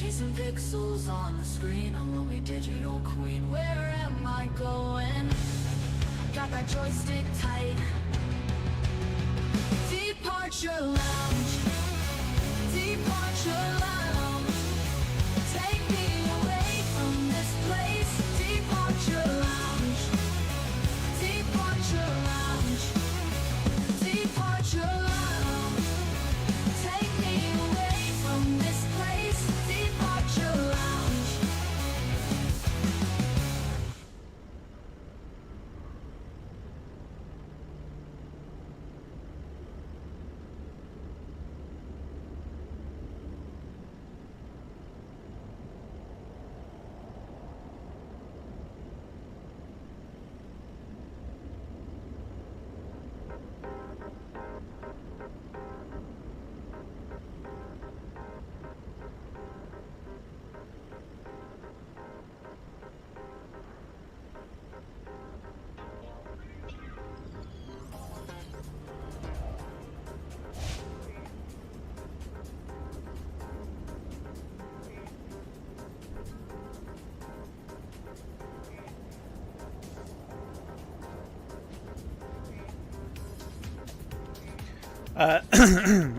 chasing pixels on the screen. I'm only digital queen. Where am I going? Got that joystick tight. Departure lounge. Departure lounge. Take me away from this place. Departure lounge. Departure lounge. Departure lounge. Take me away from this place. Departure lounge.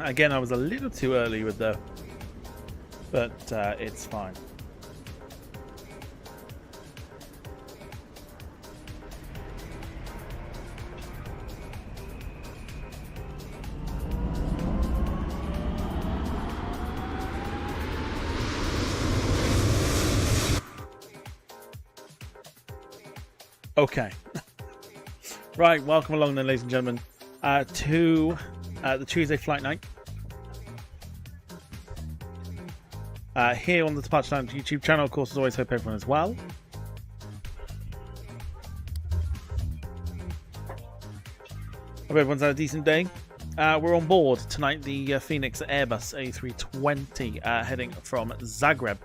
Again, I was a little too early with the, but it's fine. Okay. Right, welcome along then, ladies and gentlemen, to the Tuesday flight night. Here on the Departure Lounge YouTube channel, of course, as always, hope everyone is well. Hope everyone's had a decent day. We're on board tonight, the Fenix Airbus A320, heading from Zagreb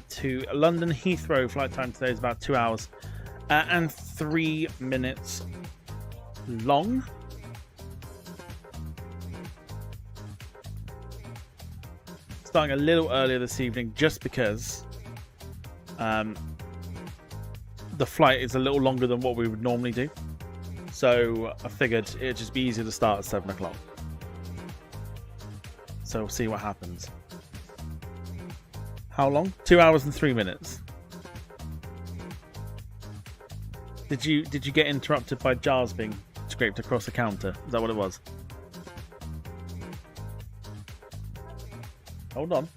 to London Heathrow. Flight time today is about 2 hours and 3 minutes long. Starting a little earlier this evening just because the flight is a little longer than what we would normally do. So I figured it'd just be easier to start at 7 o'clock. So we'll see what happens. How long? 2 hours and 3 minutes. Did you get interrupted by jars being scraped across the counter? Is that what it was? Hold on.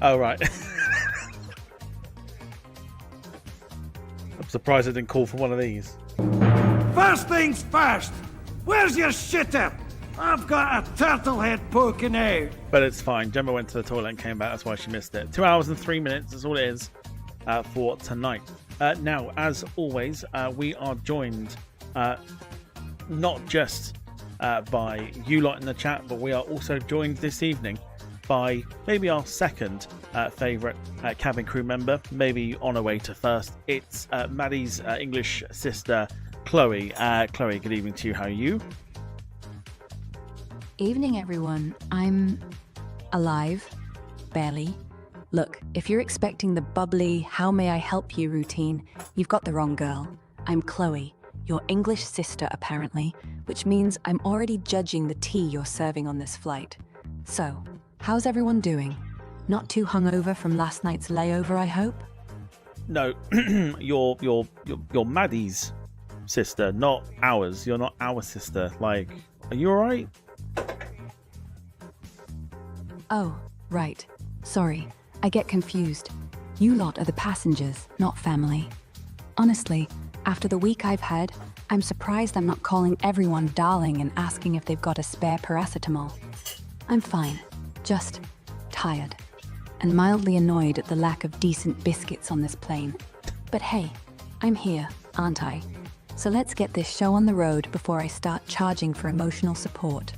Oh, right. I'm surprised I didn't call for one of these. First things first, where's your shitter? I've got a turtle head poking out. But it's fine. Gemma went to the toilet and came back. That's why she missed it. 2 hours and 3 minutes is all it is for tonight. Now, as always, we are joined not just by you lot in the chat, but we are also joined this evening by maybe our second favourite cabin crew member, maybe on her way to first. It's Maddie's English sister, Chloe. Chloe, good evening to you. How are you? Evening, everyone. I'm alive. Barely. Look, if you're expecting the bubbly, how may I help you routine, you've got the wrong girl. I'm Chloe, your English sister, apparently, which means I'm already judging the tea you're serving on this flight. So, how's everyone doing? Not too hungover from last night's layover, I hope? No, you're Maddie's sister, not ours. You're not our sister. Like, are you alright? Oh, right. Sorry, I get confused. You lot are the passengers, not family. Honestly, after the week I've had, I'm surprised I'm not calling everyone darling and asking if they've got a spare paracetamol. I'm fine, just tired, and mildly annoyed at the lack of decent biscuits on this plane. But hey, I'm here, aren't I? So let's get this show on the road before I start charging for emotional support.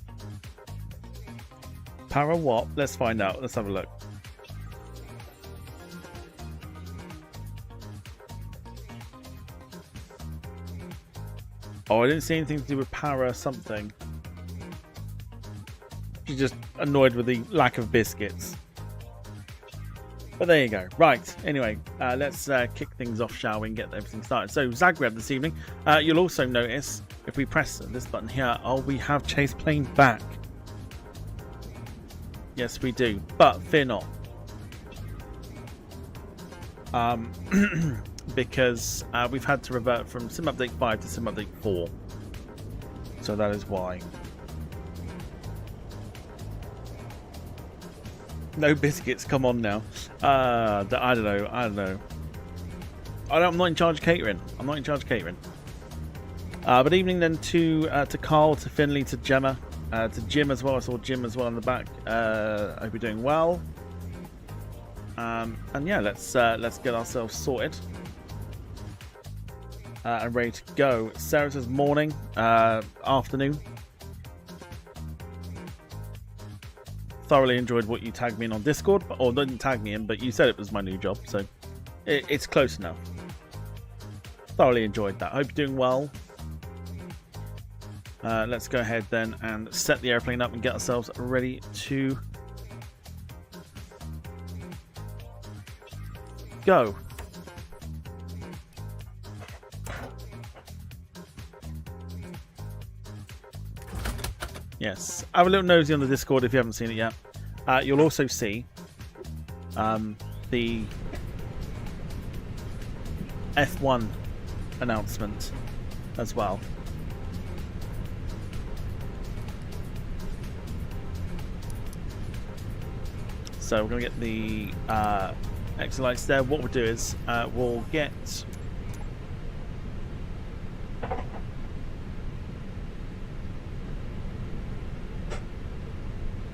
Para what? Let's find out. Let's have a look. Oh, I didn't see anything to do with power or something. She's just annoyed with the lack of biscuits. But there you go. Right. Anyway, let's kick things off, shall we, and get everything started. So, Zagreb this evening. You'll also notice, if we press this button here, we have Chase Plane back. Yes, we do. But fear not. Because we've had to revert from Sim Update 5 to Sim Update 4. So that is why. No biscuits, come on now. I don't know. I'm not in charge of catering. But evening then to Carl, to Finley, to Gemma, to Jim as well. I saw Jim as well on the back. I hope you're doing well. And yeah, let's get ourselves sorted and ready to go. Sarah says morning, afternoon. Thoroughly enjoyed what you tagged me in on Discord, or didn't tag me in, but you said it was my new job, so it's close enough. Thoroughly enjoyed that. Hope you're doing well. Let's go ahead then and set the airplane up and get ourselves ready to go. Yes, have a little nosy on the Discord if you haven't seen it yet. You'll also see the F1 announcement as well. So we're going to get the exit lights there. What we'll do is we'll get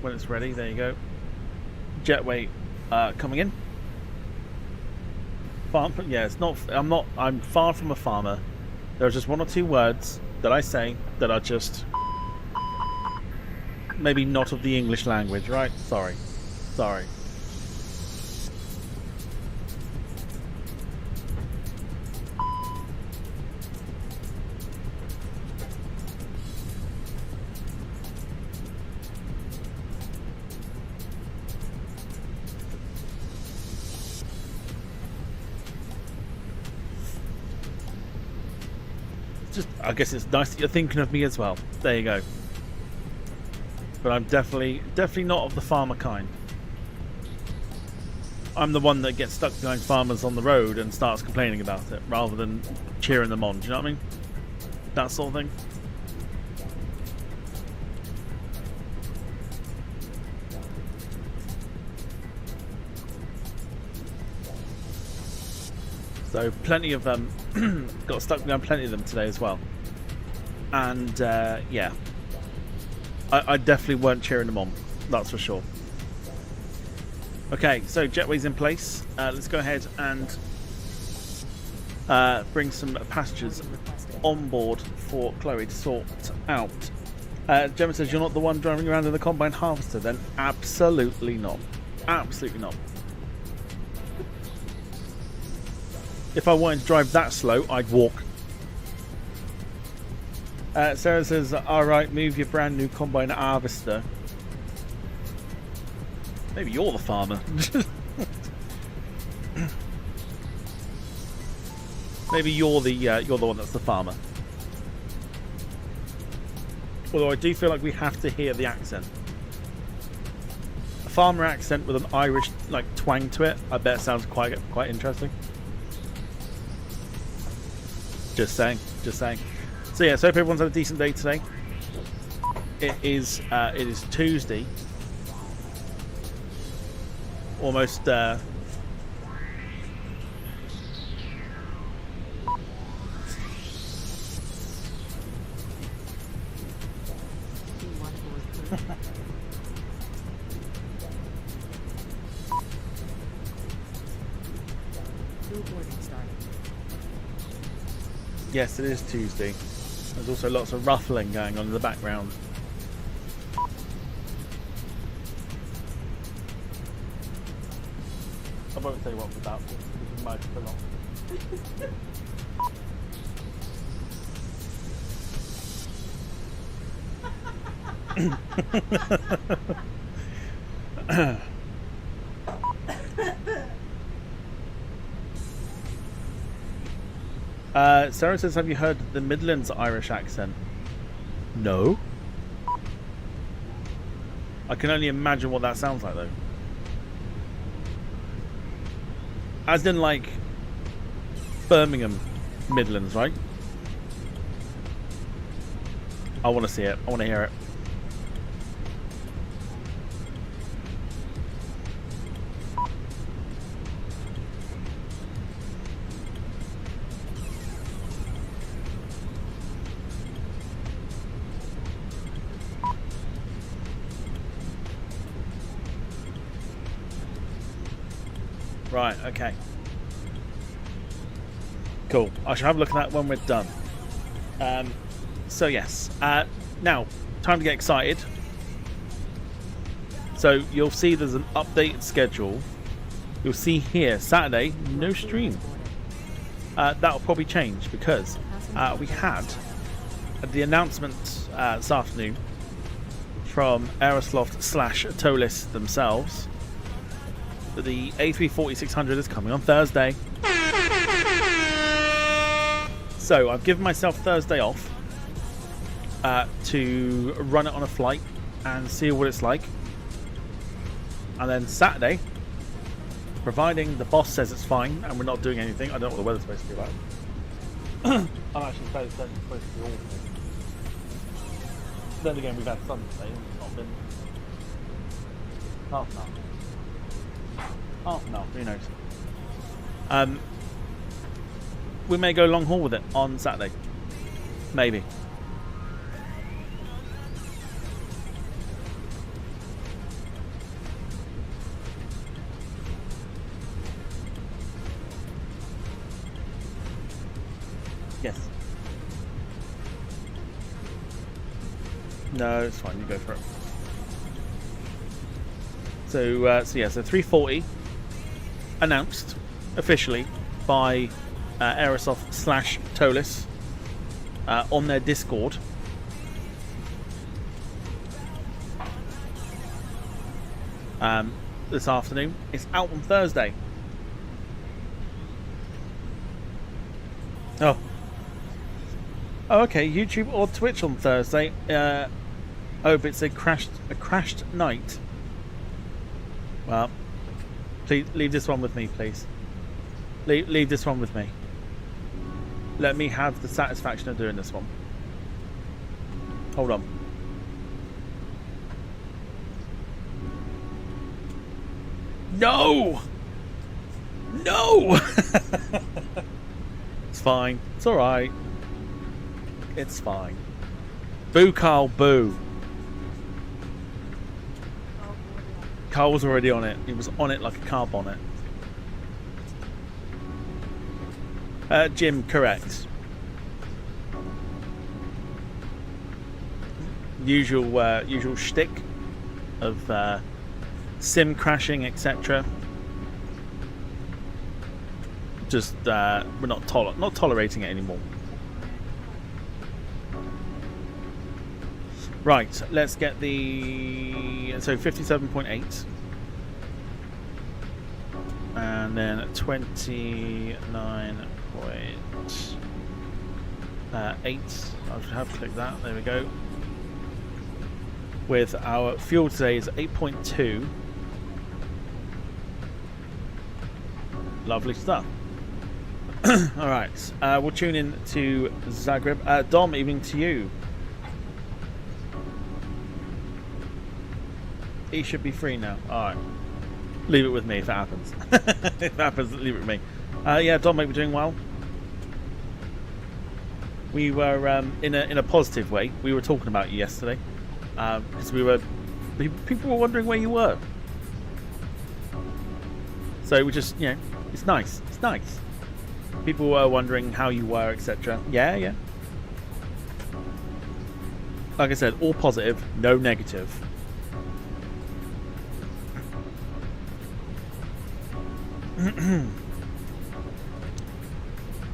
when it's ready. There you go. Jetway coming in. Yeah, it's not. I'm far from a farmer. There are just one or two words that I say that are just maybe not of the English language, right? Sorry. I guess it's nice that you're thinking of me as well. There you go. But I'm definitely not of the farmer kind. I'm the one that gets stuck behind farmers on the road and starts complaining about it, rather than cheering them on. Do you know what I mean? That sort of thing. So plenty of them got stuck behind plenty of them today as well. And yeah, I definitely weren't cheering them on, that's for sure. Okay, so jetway's in place. Let's go ahead and bring some passengers on board for Chloe to sort out. Gemma says, you're not the one driving around in the combine harvester then? Absolutely not. Absolutely not. If I wanted to drive that slow, I'd walk. Sarah says, alright, move your brand new combine harvester. Maybe you're the farmer. Maybe you're the one that's the farmer. Although I do feel like we have to hear the accent. A farmer accent with an Irish twang to it. I bet it sounds quite interesting. Just saying. So yeah, so hope everyone's had a decent day today. It is Tuesday. Almost yes, it is Tuesday. There's also lots of ruffling going on in the background. I won't say what was about this. You might have Sarah says, have you heard the Midlands Irish accent? No. I can only imagine what that sounds like, though. As in, like, Birmingham Midlands, right? I want to see it. I want to hear it. Right, okay. Cool. I shall have a look at that when we're done. So yes. Now, time to get excited. So you'll see there's an updated schedule. You'll see here, Saturday, no stream. That'll probably change because we had the announcement this afternoon from Aerosloft / themselves that the A340-600 is coming on Thursday. So I've given myself Thursday off to run it on a flight and see what it's like. And then Saturday, providing the boss says it's fine and we're not doing anything, I don't know what the weather's supposed to be like. I'm actually supposed to be awful. Then again, we've had sun today and it's not been half an hour. Half an hour, who knows? We may go long haul with it on Saturday. Maybe. Yes. No, it's fine. You go for it. So yeah, so 340 announced officially by Aerosoft / Tolis on their Discord. This afternoon. It's out on Thursday. Oh, okay. YouTube or Twitch on Thursday. Oh, but it's a crashed night. Well, please leave this one with me, please. Leave this one with me. Let me have the satisfaction of doing this one. Hold on. No! No! It's fine. It's alright. It's fine. Boo, Carl, boo. Carl was already on it. He was on it like a car bonnet. Jim, correct. Usual shtick of sim crashing, etc. Just we're not tolerating it anymore. Right, let's get the 57.8 and then 29.8. I'll have to click that. There we go. With our fuel today is 8.2. Lovely stuff. All right, we'll tune in to Zagreb. Dom, evening to you. He should be free now. All right, leave it with me if it happens. If it happens, leave it with me. Yeah, Dom, mate, we're doing well. We were in a positive way. We were talking about you yesterday because people were wondering where you were. So we just, it's nice. It's nice. People were wondering how you were, etc. Yeah. Like I said, all positive, no negative.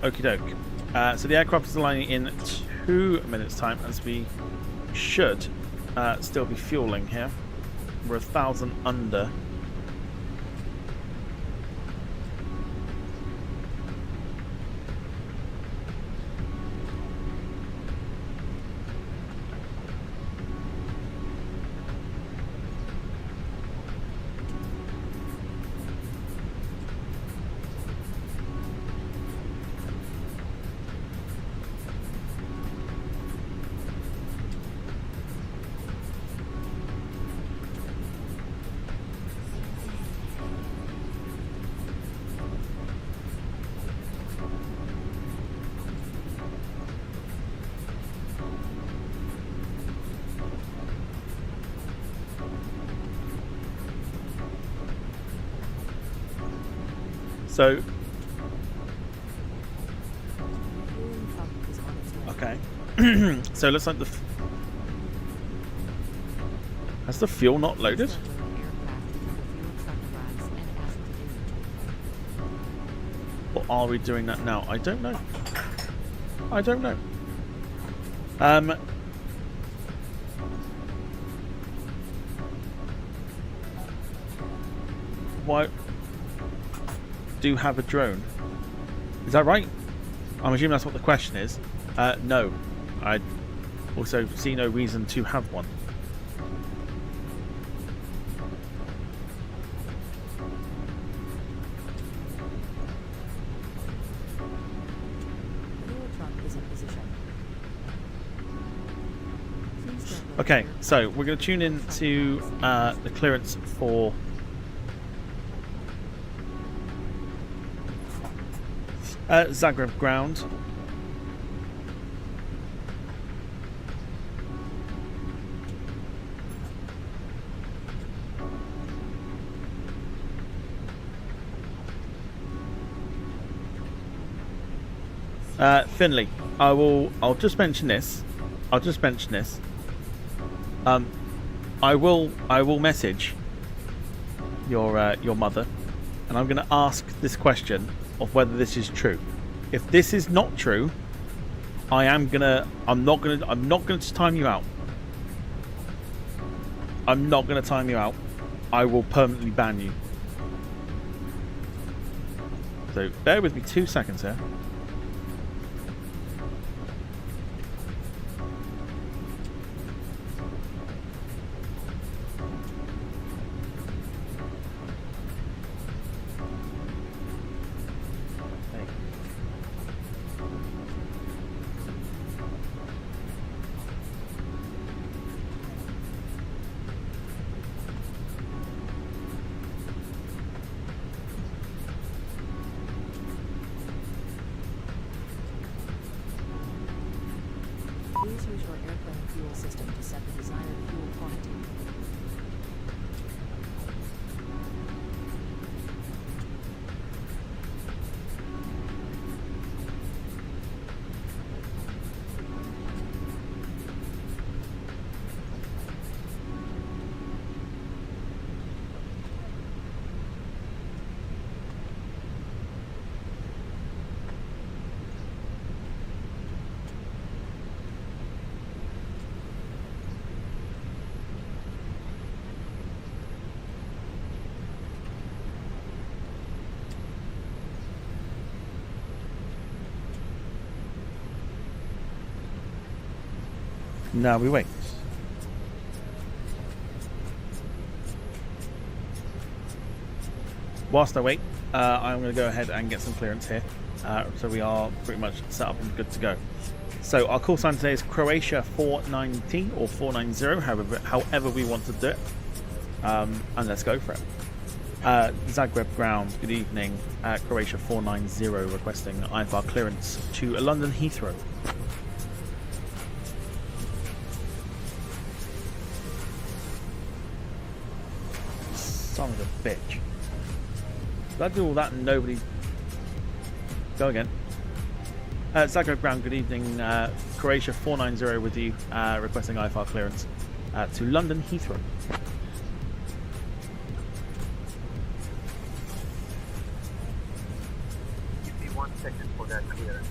Okie doke. So the aircraft is aligning in 2 minutes time, as we should still be fueling here. We're 1,000 under. So, okay. So it looks like has the fuel not loaded? Or are we doing that now? I don't know. I don't know. Why? Do have a drone? Is that right? I'm assuming that's what the question is. No. I also see no reason to have one. Okay, so we're going to tune in to the clearance for Zagreb ground. Finley, I'll just mention this. I will message your mother, and I'm going to ask this question of whether this is true. If this is not true, I'm not gonna time you out. I'm not gonna time you out. I will permanently ban you. So bear with me 2 seconds here. Please use your airplane fuel system to set the desired fuel quantity. Now we wait. Whilst I wait, I'm going to go ahead and get some clearance here. So we are pretty much set up and good to go. So our call sign today is Croatia 490 or 490, however we want to do it. And let's go for it. Zagreb ground, good evening. Croatia 490 requesting IFR clearance to London Heathrow. Son of a bitch. Did I do all that and nobody... Go again. Zagreb ground, good evening. Croatia 490 with you, requesting IFR clearance to London Heathrow. Give me 1 second for that clearance.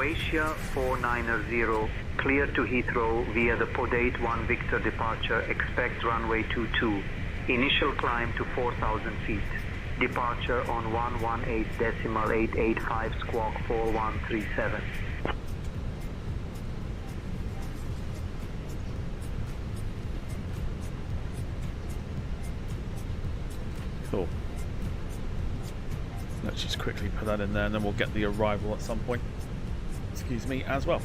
Croatia 490, clear to Heathrow via the pod 81 Victor departure, expect runway 22. Initial climb to 4,000 feet. Departure on 118.885 squawk 4137. Cool. Let's just quickly put that in there and then we'll get the arrival at some point. Excuse me, as well.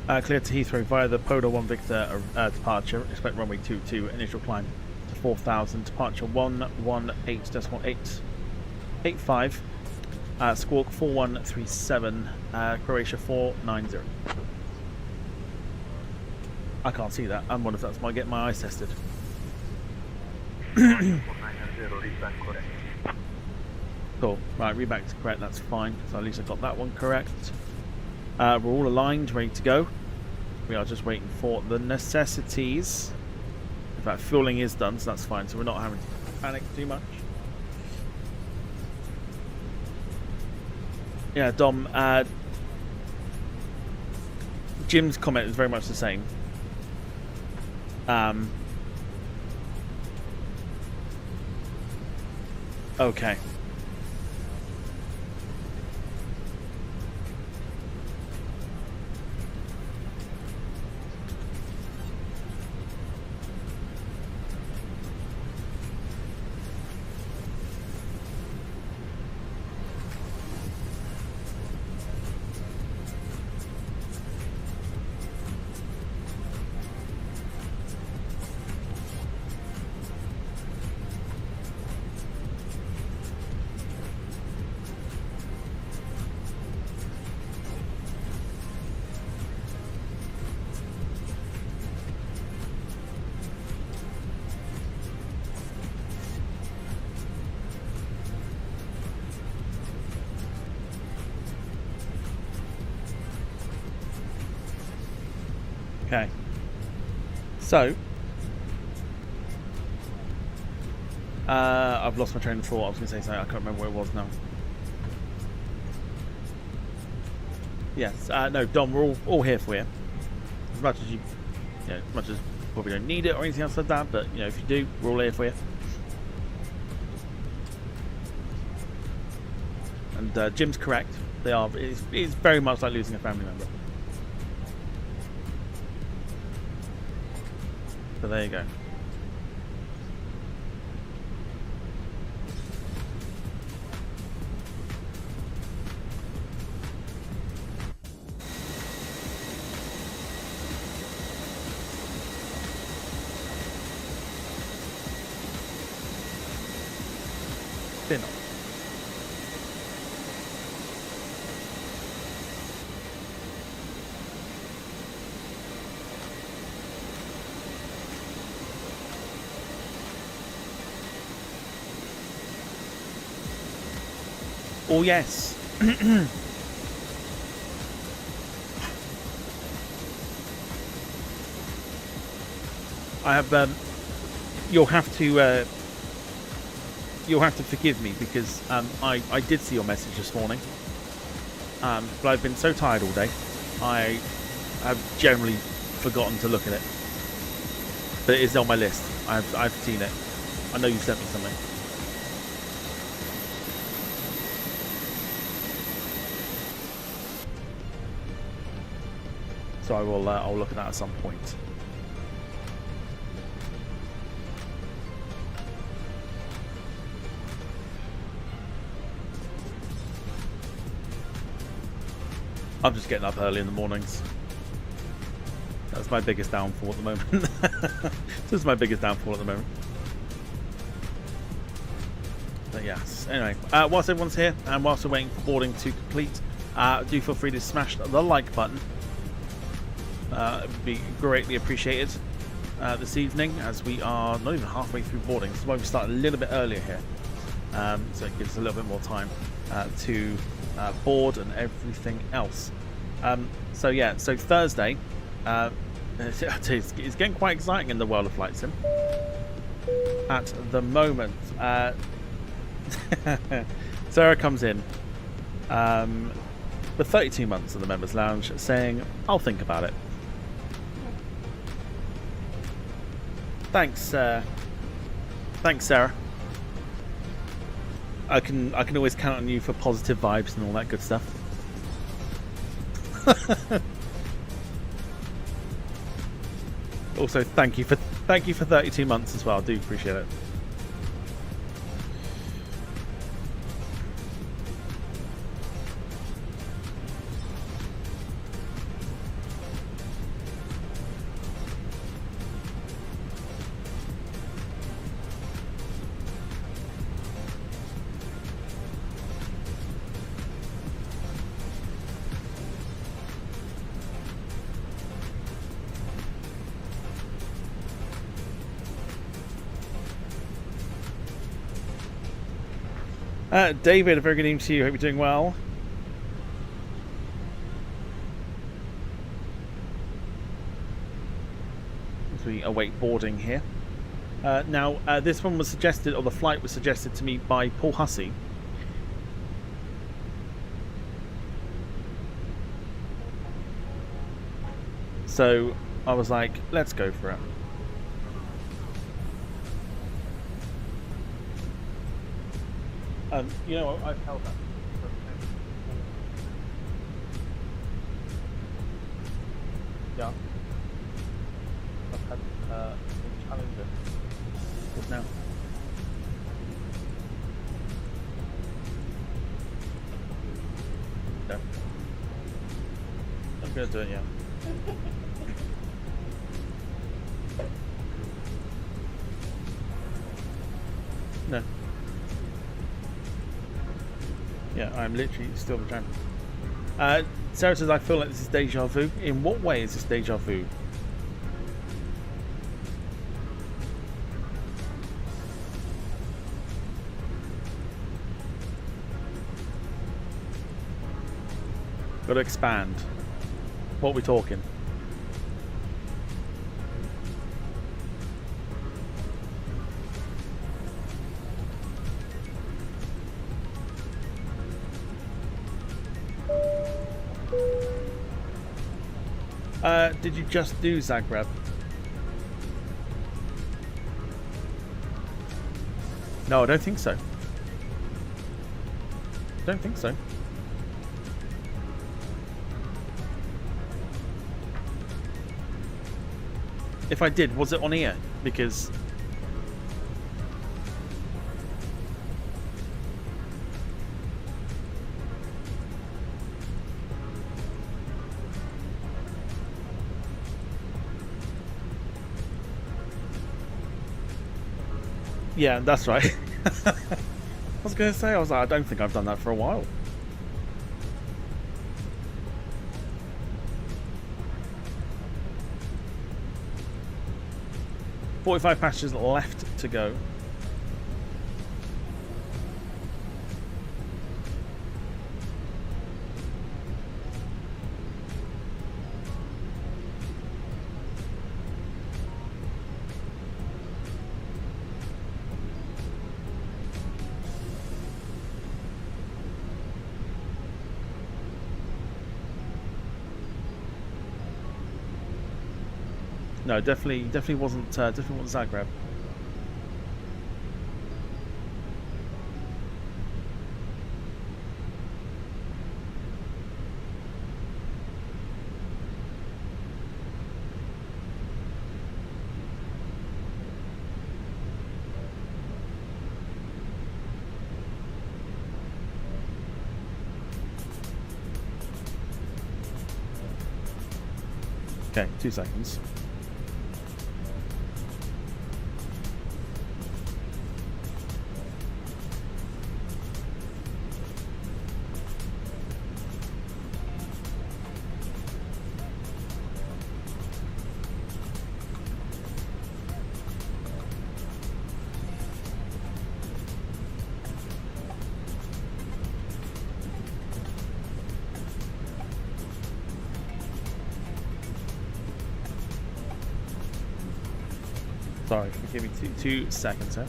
Clear to Heathrow via the Polar 1 Victor departure. Expect runway 22. Initial climb to 4,000. Departure 118.885. Squawk 4137. Croatia 490. I can't see that. I wonder if that's my getting my eyes tested. 490, read back correct. Cool. Right, read back to correct. That's fine. So at least I got that one correct. We're all aligned, ready to go. We are just waiting for the necessities. In fact, fueling is done, so that's fine. So we're not having to panic too much. Yeah, Dom. Jim's comment is very much the same. Okay. Okay. So, I've lost my train of thought. I was going to say something. I can't remember where it was now. Yes. No, Dom, we're all here for you. As much as as much as probably don't need it or anything else like that, but if you do, we're all here for you. And Jim's correct. They are. It's very much like losing a family member. So there you go. Spin off. Oh yes. I have you'll have to forgive me because I did see your message this morning. But I've been so tired all day. I have generally forgotten to look at it. But it is on my list. I've seen it. I know you sent me something. So I'll look at that at some point. I'm just getting up early in the mornings. That's my biggest downfall at the moment. This is my biggest downfall at the moment. But yes. Anyway, whilst everyone's here and whilst we're waiting for boarding to complete, do feel free to smash the like button. It would be greatly appreciated this evening, as we are not even halfway through boarding. This is why we start a little bit earlier here, so it gives us a little bit more time to board and everything else. So yeah, so Thursday, it's getting quite exciting in the world of flight sim at the moment. Sarah comes in. for 32 months in the members lounge, saying, "I'll think about it." Thanks, thanks, Sarah. I can always count on you for positive vibes and all that good stuff. Also, thank you for 32 months as well. I do appreciate it. David, a very good evening to you. Hope you're doing well. As we await boarding here. Now, this one was suggested, or the flight was suggested to me by Paul Hussey. So I was like, let's go for it. You know what, I've held that. Yeah. I've had a challenger just now. No. I'm gonna do it, yeah. No. Yeah, I'm literally still trying. Sarah says, I feel like this is deja vu. In what way is this deja vu? Got to expand. What are we talking? Did you just do Zagreb? No, I don't think so. Don't think so. If I did, was it on here? Because yeah, that's right. I was going to say, I was like, I don't think I've done that for a while. "45 passengers left to go." No, definitely wasn't Zagreb. Okay, 2 seconds. Sorry, give me two seconds here.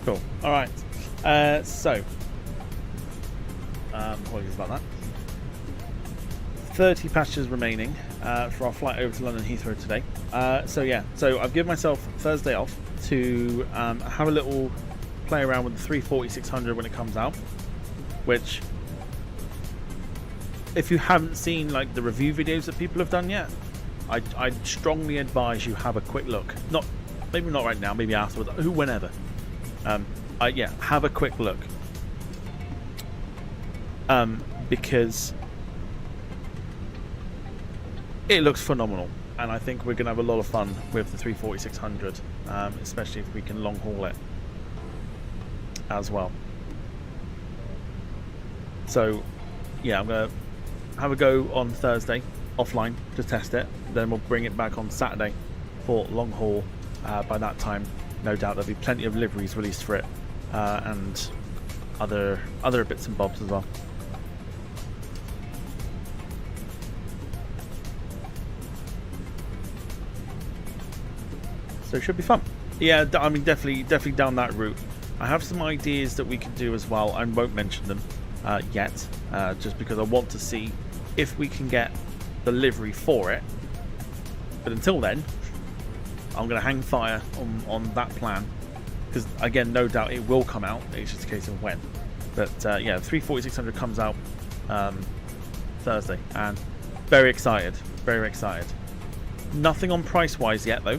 Cool. All right. Apologies about that. 30 passengers remaining for our flight over to London Heathrow today. So I've given myself Thursday off to have a little play around with the 340-600 when it comes out, which, if you haven't seen like the review videos that people have done yet, I'd strongly advise you have a quick look. Maybe not right now, maybe afterwards, whenever. Have a quick look. Because it looks phenomenal, and I think we're going to have a lot of fun with the 340-600, especially if we can long haul it as well. So yeah, I'm going to have a go on Thursday offline to test it, then we'll bring it back on Saturday for long haul. By that time, no doubt there'll be plenty of liveries released for it, and other bits and bobs as well. So it should be fun. Yeah, I mean, definitely down that route. I have some ideas that we can do as well. I won't mention them yet, just because I want to see if we can get the livery for it. But until then, I'm going to hang fire on that plan, because again, no doubt it will come out. It's just a case of when. But yeah, 340-600 comes out Thursday, and very excited. Nothing on price wise yet though.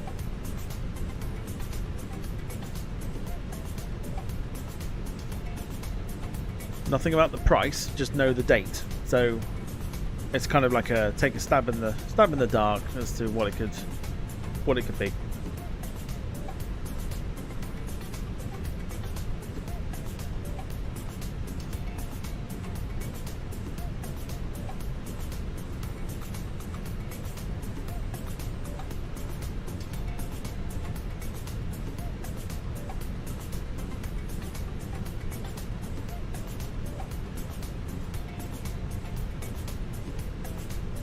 Nothing about the price, just know the date. So it's kind of like take a stab in the dark as to what it could be.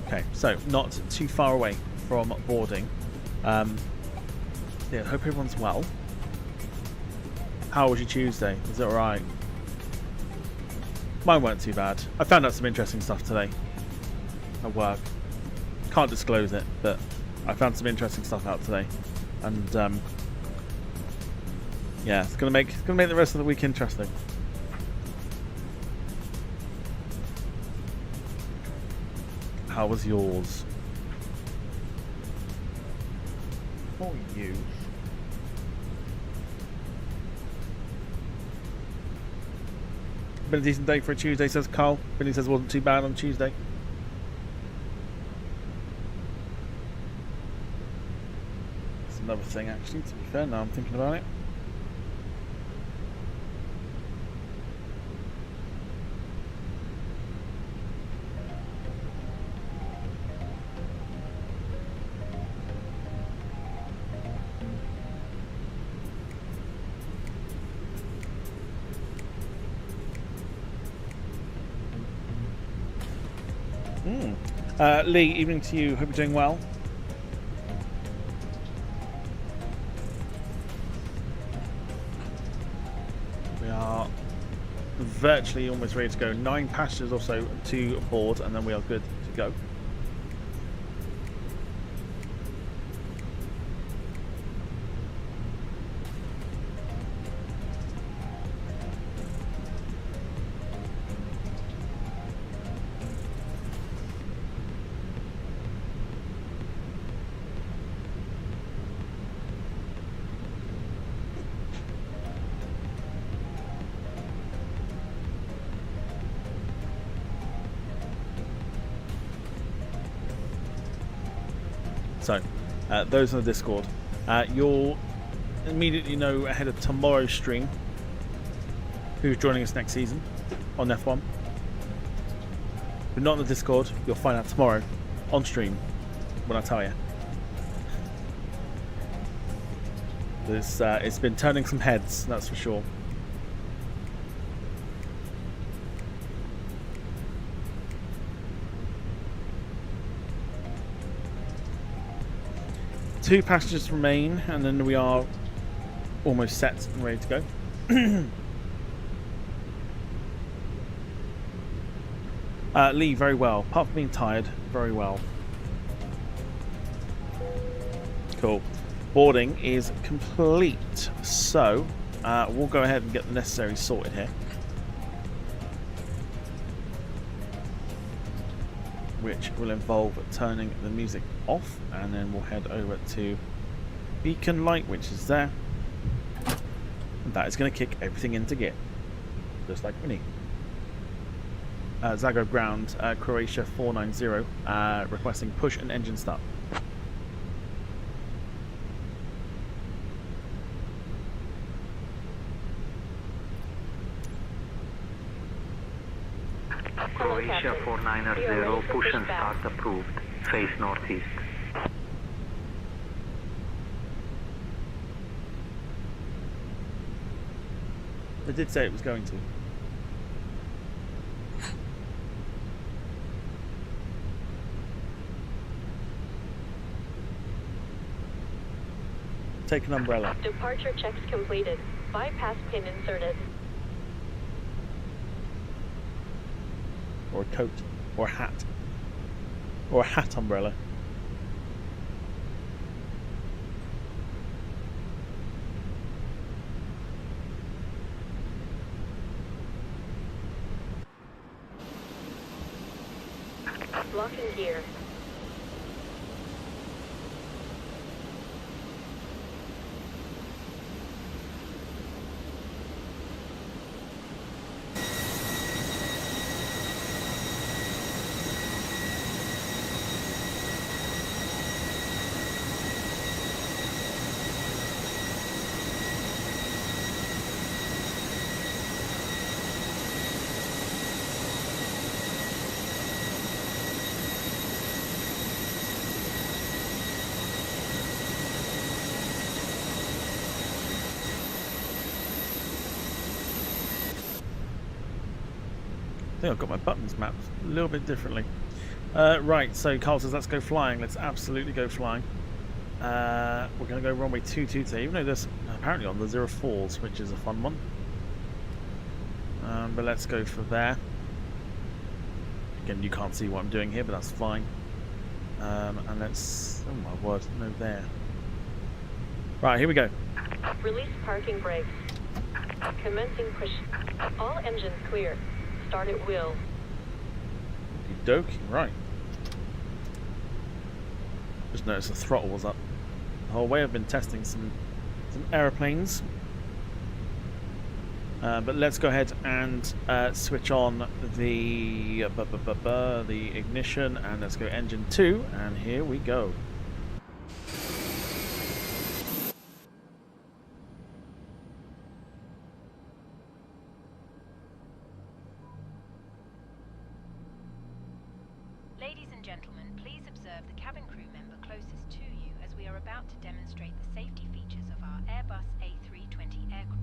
Okay, so not too far away from boarding. Yeah, hope everyone's well. How was your Tuesday? Was it alright? Mine weren't too bad. I found out some interesting stuff today at work. Can't disclose it, but I found some interesting stuff out today, and yeah, it's gonna make the rest of the week interesting. How was yours? For you. Been a decent day for a Tuesday, says Carl. Billy says it wasn't too bad on Tuesday. That's another thing, actually, to be fair, now I'm thinking about it. Lee, evening to you. Hope you're doing well. We are virtually almost ready to go. 9 passengers or so to board, and then we are good to go. So, those on the Discord. You'll immediately know ahead of tomorrow's stream who's joining us next season on F1. But not on the Discord, you'll find out tomorrow on stream when I tell you. It's been turning some heads, that's for sure. Two passengers remain, and then we are almost set and ready to go. Lee, very well. Apart from being tired, very well. Cool. Boarding is complete, so we'll go ahead and get the necessary sorted here. Which will involve turning the music off, and then we'll head over to beacon light, which is there. And that is going to kick everything into gear, just like we need. Zagreb ground, Croatia 490, requesting push and engine start. Croatia 490, push and start approved. Face northeast. They did say it was going to. Take an umbrella. Departure checks completed. Bypass pin inserted. Or a coat. Or a hat. Or a hat umbrella. Locking gear. I think I've got my buttons mapped a little bit differently. Right, so Carl says let's go flying. Let's absolutely go flying. We're going to go runway 22 today, even though there's apparently on the 04s, which is a fun one. But let's go for there. Again, you can't see what I'm doing here, but that's fine. And let's... oh my word, no there. Right, here we go. Release parking brakes. Commencing push. All engines clear. Start at will. Okey-dokey, right. Just noticed the throttle was up. The whole way I've been testing some aeroplanes. But let's go ahead and switch on the ignition, and let's go engine 2, and here we go. Ladies and gentlemen, please observe the cabin crew member closest to you as we are about to demonstrate the safety features of our Airbus A320 aircraft.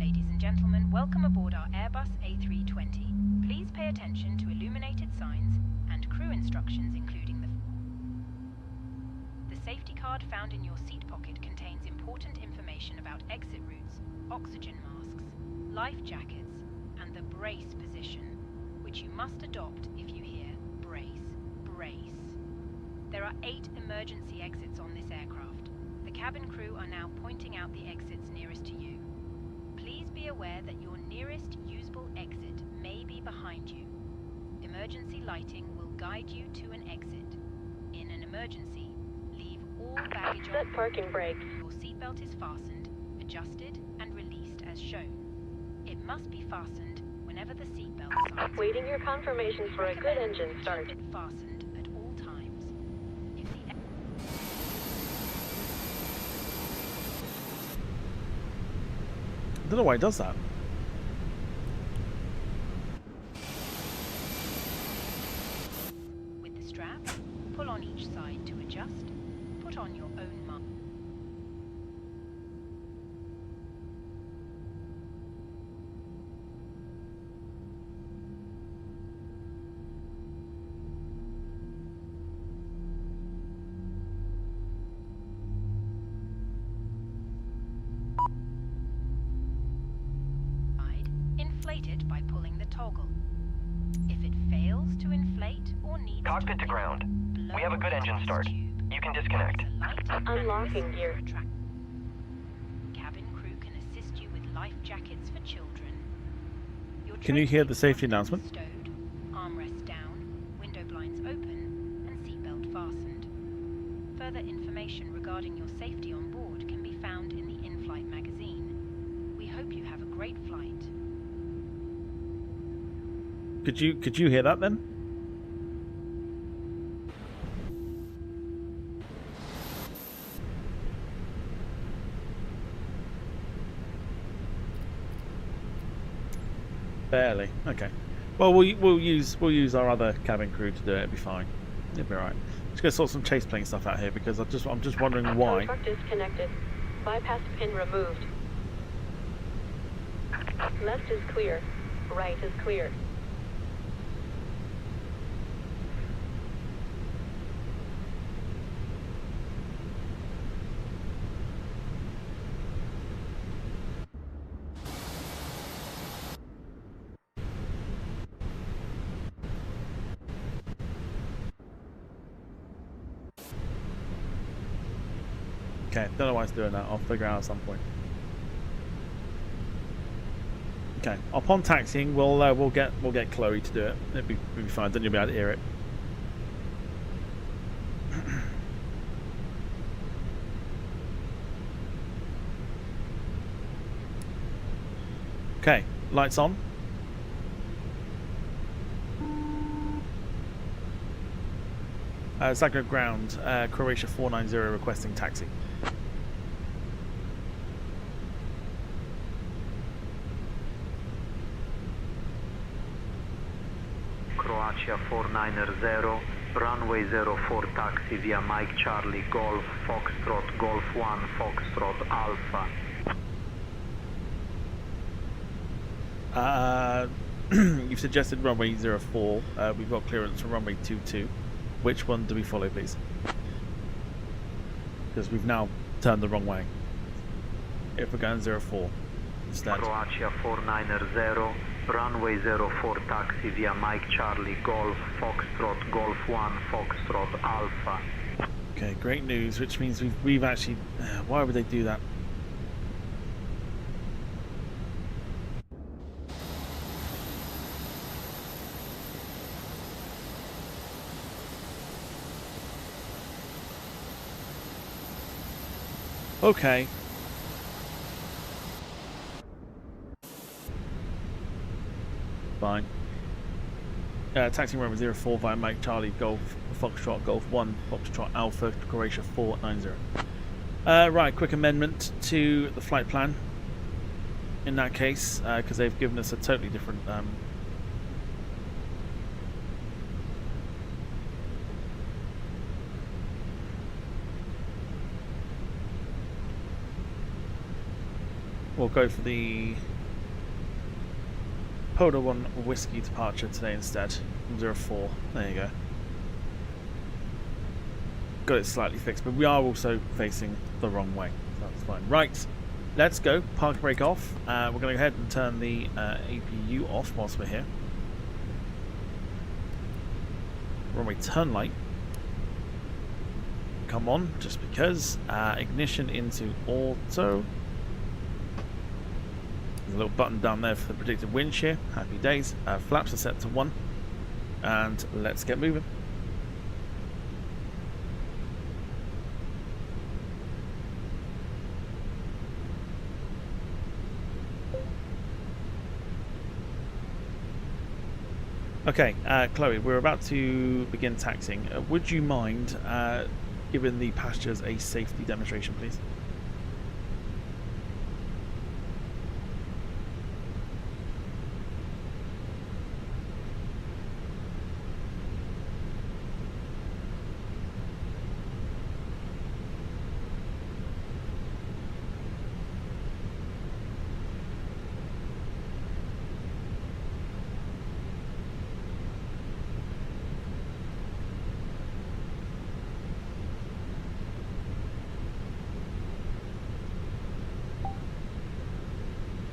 Ladies and gentlemen, welcome aboard our Airbus A320. Please pay attention to illuminated signs and crew instructions, including the safety card found in your seat pocket contains important information about exit routes, oxygen masks, life jackets, and the brace position, which you must adopt if you hear brace, brace. There are 8 emergency exits on this aircraft. The cabin crew are now pointing out the exits nearest to you. Please be aware that your nearest usable exit may be behind you. Emergency lighting will guide you to an exit. In an emergency, leave all baggage on. Set parking brakes. Your seatbelt is fastened, adjusted, and released as shown. It must be fastened whenever the seatbelt signs. Waiting your confirmation for a good engine start. Keep it fastened at all times. If the I don't know why it does that. with the strap, pull on each side to adjust. Put on your own mask. inflate it by pulling the toggle. If it fails to inflate or needs Cockpit to ground. We have a good engine start. You can disconnect. Unlocking gear. Cabin crew can assist you with life jackets for children. Your Can you hear the tray safety announcement? stowed, armrest down, window blinds open, and seatbelt fastened. Further information regarding your safety on board can be found in the in-flight magazine. We hope you have a great flight. Could you hear that then? Barely. Okay. Well, we'll use our other cabin crew to do it. It'll be fine. It'll be alright. Just gonna sort some chase plane stuff out here because I'm just wondering why. Truck disconnected. Bypass pin removed. Left is clear. Right is clear. Okay, don't know why it's doing that. I'll figure out at some point. Okay, upon taxiing, we'll get Chloe to do it. It'll be fine. Then you'll be able to hear it. Okay, lights on. Zagreb ground, Croatia 490 requesting taxi. Croatia 490, runway 04 taxi via Mike Charlie Golf Foxtrot Golf 1 Foxtrot Alpha. You've suggested runway 04. We've got clearance from runway 22. Which one do we follow, please? Because we've now turned the wrong way. If we're going 04 instead. Croatia 490, runway 04 taxi via Mike Charlie Golf Foxtrot Golf 1 Foxtrot Alpha. Okay, great news, which means we've actually... why would they do that? Okay. Fine. Taxi runway 04 via Mike Charlie Golf Foxtrot Golf 1 Foxtrot Alpha Croatia 490. Right, quick amendment to the flight plan. In that case, because they've given us a totally different we'll go for the Polar 1 Whiskey departure today instead. 04. There you go. Got it slightly fixed, but we are also facing the wrong way. So that's fine. Right, let's go. Park brake off. We're going to go ahead and turn the APU off whilst we're here. Runway turn light. Come on, just because. Ignition into auto. There's a little button down there for the predicted wind shear. Happy days. Flaps are set to 1. And let's get moving. Okay, Chloe, we're about to begin taxiing. Would you mind giving the passengers a safety demonstration, please?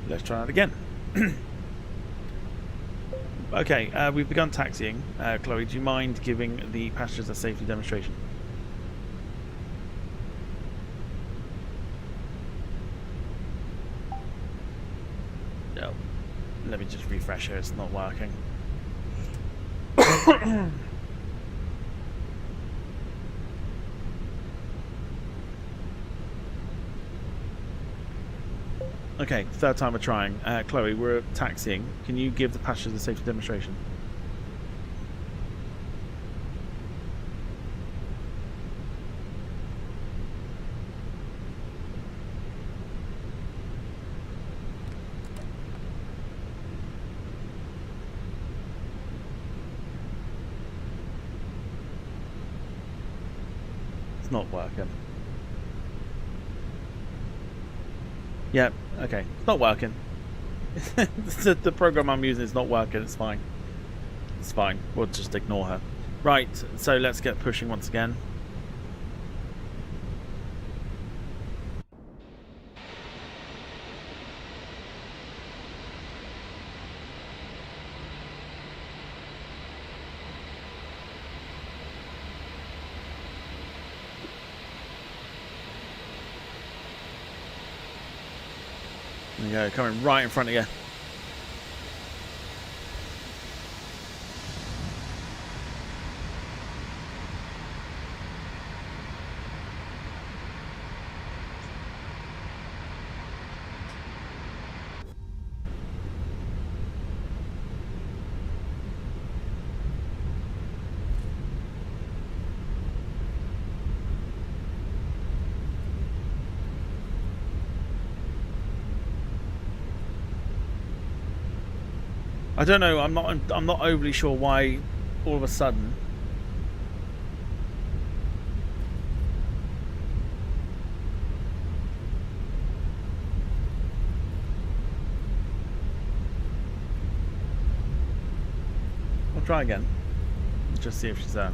Let's try that again. Okay, we've begun taxiing. Chloe, do you mind giving the passengers a safety demonstration? No. Let me just refresh here, it's not working. Okay, third time we're trying. Chloe, we're taxiing. Can you give the passengers a safety demonstration? It's not working. Yep, okay. It's not working. the program I'm using is not working, it's fine. It's fine. We'll just ignore her. Right, so let's get pushing once again. There you go, coming right in front of you. I don't know. I'm not overly sure why all of a sudden. I'll try again. Just see if she's there.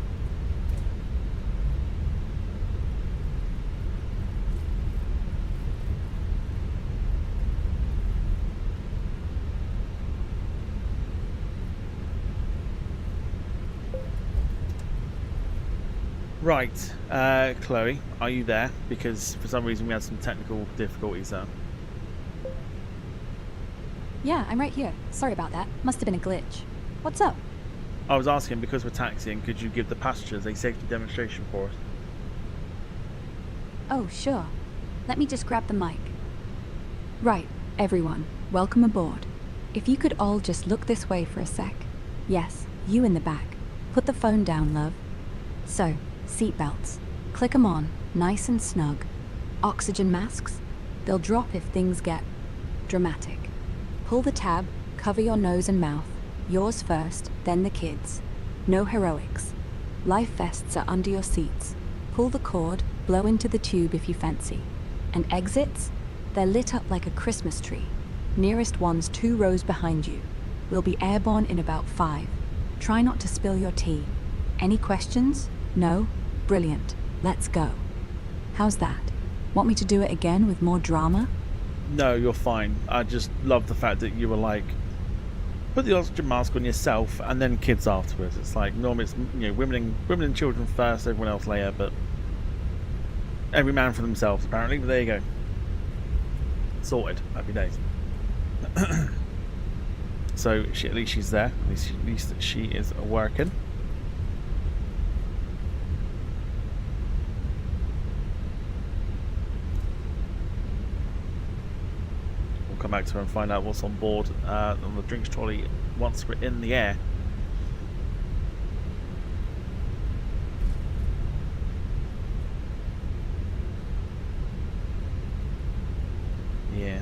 Right, Chloe, are you there? Because for some reason we had some technical difficulties there. Yeah, I'm right here. Sorry about that. Must have been a glitch. What's up? I was asking, because we're taxiing, could you give the passengers a safety demonstration for us? Oh, sure. Let me just grab the mic. Right, everyone, welcome aboard. If you could all just look this way for a sec. Yes, you in the back. Put the phone down, love. So, seatbelts. Click 'em on, nice and snug. Oxygen masks. They'll drop if things get dramatic. Pull the tab, cover your nose and mouth. Yours first, then the kids. No heroics. Life vests are under your seats. Pull the cord, blow into the tube if you fancy. And exits? They're lit up like a Christmas tree. Nearest one's 2 rows behind you. We'll be airborne in about 5. Try not to spill your tea. Any questions? No? Brilliant. Let's go. How's that? Want me to do it again with more drama? No, you're fine. I just love the fact that you were like, put the oxygen mask on yourself and then kids afterwards. It's like normally it's, you know, women and children first, everyone else later, but every man for themselves apparently. But there you go. Sorted. Happy days. So at least she's there. At least she is working. We'll come back to her and find out what's on board on the drinks trolley once we're in the air. Yeah.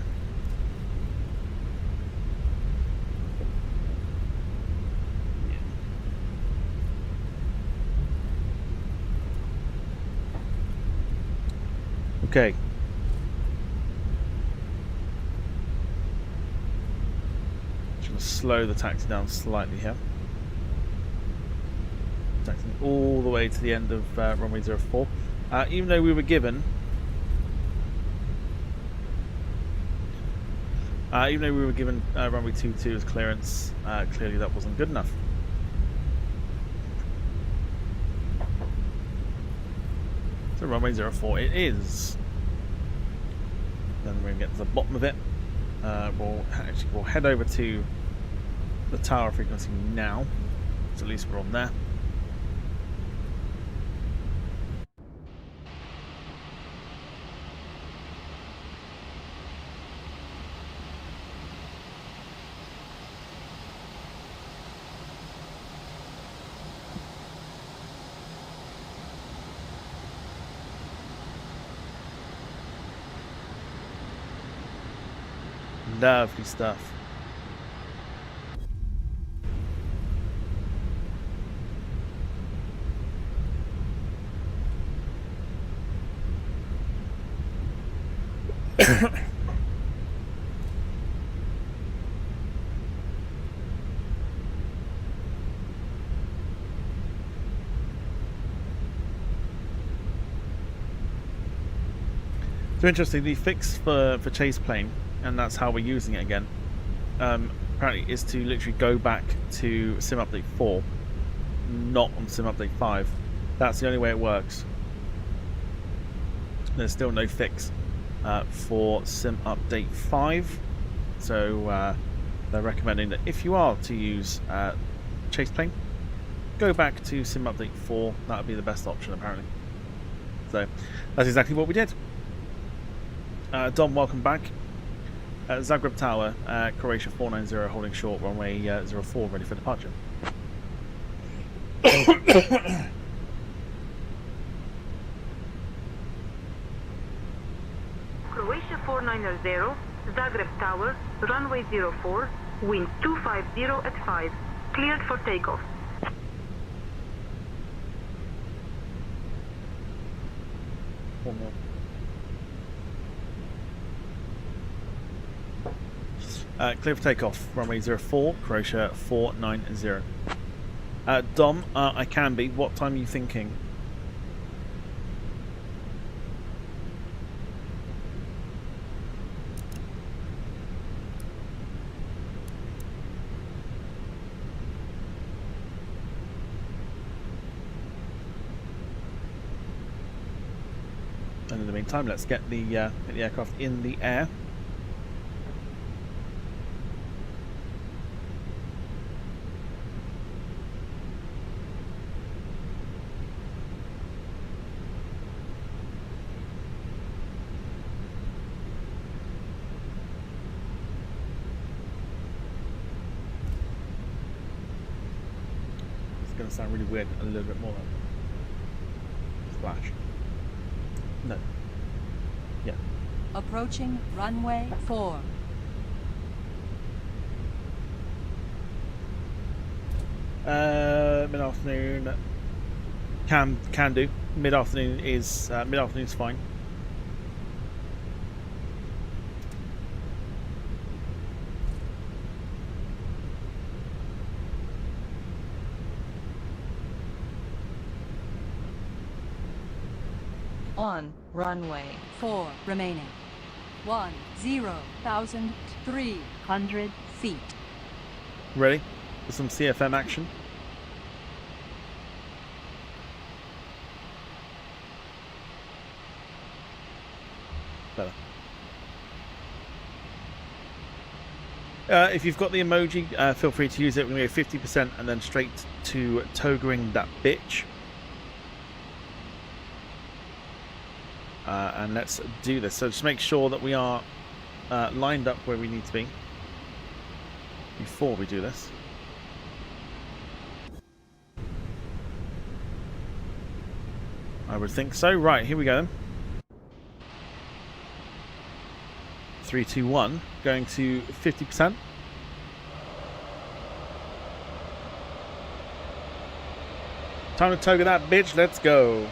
Okay. Just going to slow the taxi down slightly here. Taxiing all the way to the end of runway 04. Even though we were given Even though we were given runway 22 as clearance, clearly that wasn't good enough. So runway 04 it is. Then we're going to get to the bottom of it. We'll head over to the tower frequency now. So at least we're on there. Lovely stuff. So interesting, the fix for chase plane, and that's how we're using it again, apparently is to literally go back to sim update 4, not on sim update 5. That's the only way it works. There's still no fix for sim update 5, so they're recommending that if you are to use chase plane, go back to sim update 4. That would be the best option apparently. So that's exactly what we did. Dom, welcome back. Zagreb Tower, Croatia 490 holding short, runway 04 ready for departure. Croatia 490, Zagreb Tower, runway 04, wind 250 at 5, cleared for takeoff. One more. Clear for takeoff, runway 04, Croatia 490. Dom, I can be. What time are you thinking? And in the meantime, let's get the aircraft in the air. Going to sound really weird a little bit more though. Splash. No. Yeah. Approaching runway 4. Mid-afternoon can do. Mid-afternoon is fine. On runway 4 remaining. 10,300 feet. Ready for some CFM action? Better. If you've got the emoji, feel free to use it. We're going to go 50% and then straight to togering that bitch. And let's do this. So just make sure that we are lined up where we need to be before we do this. I would think so. Right, here we go then. 3, 2, 1. Going to 50%. Time to toga that bitch. Let's go.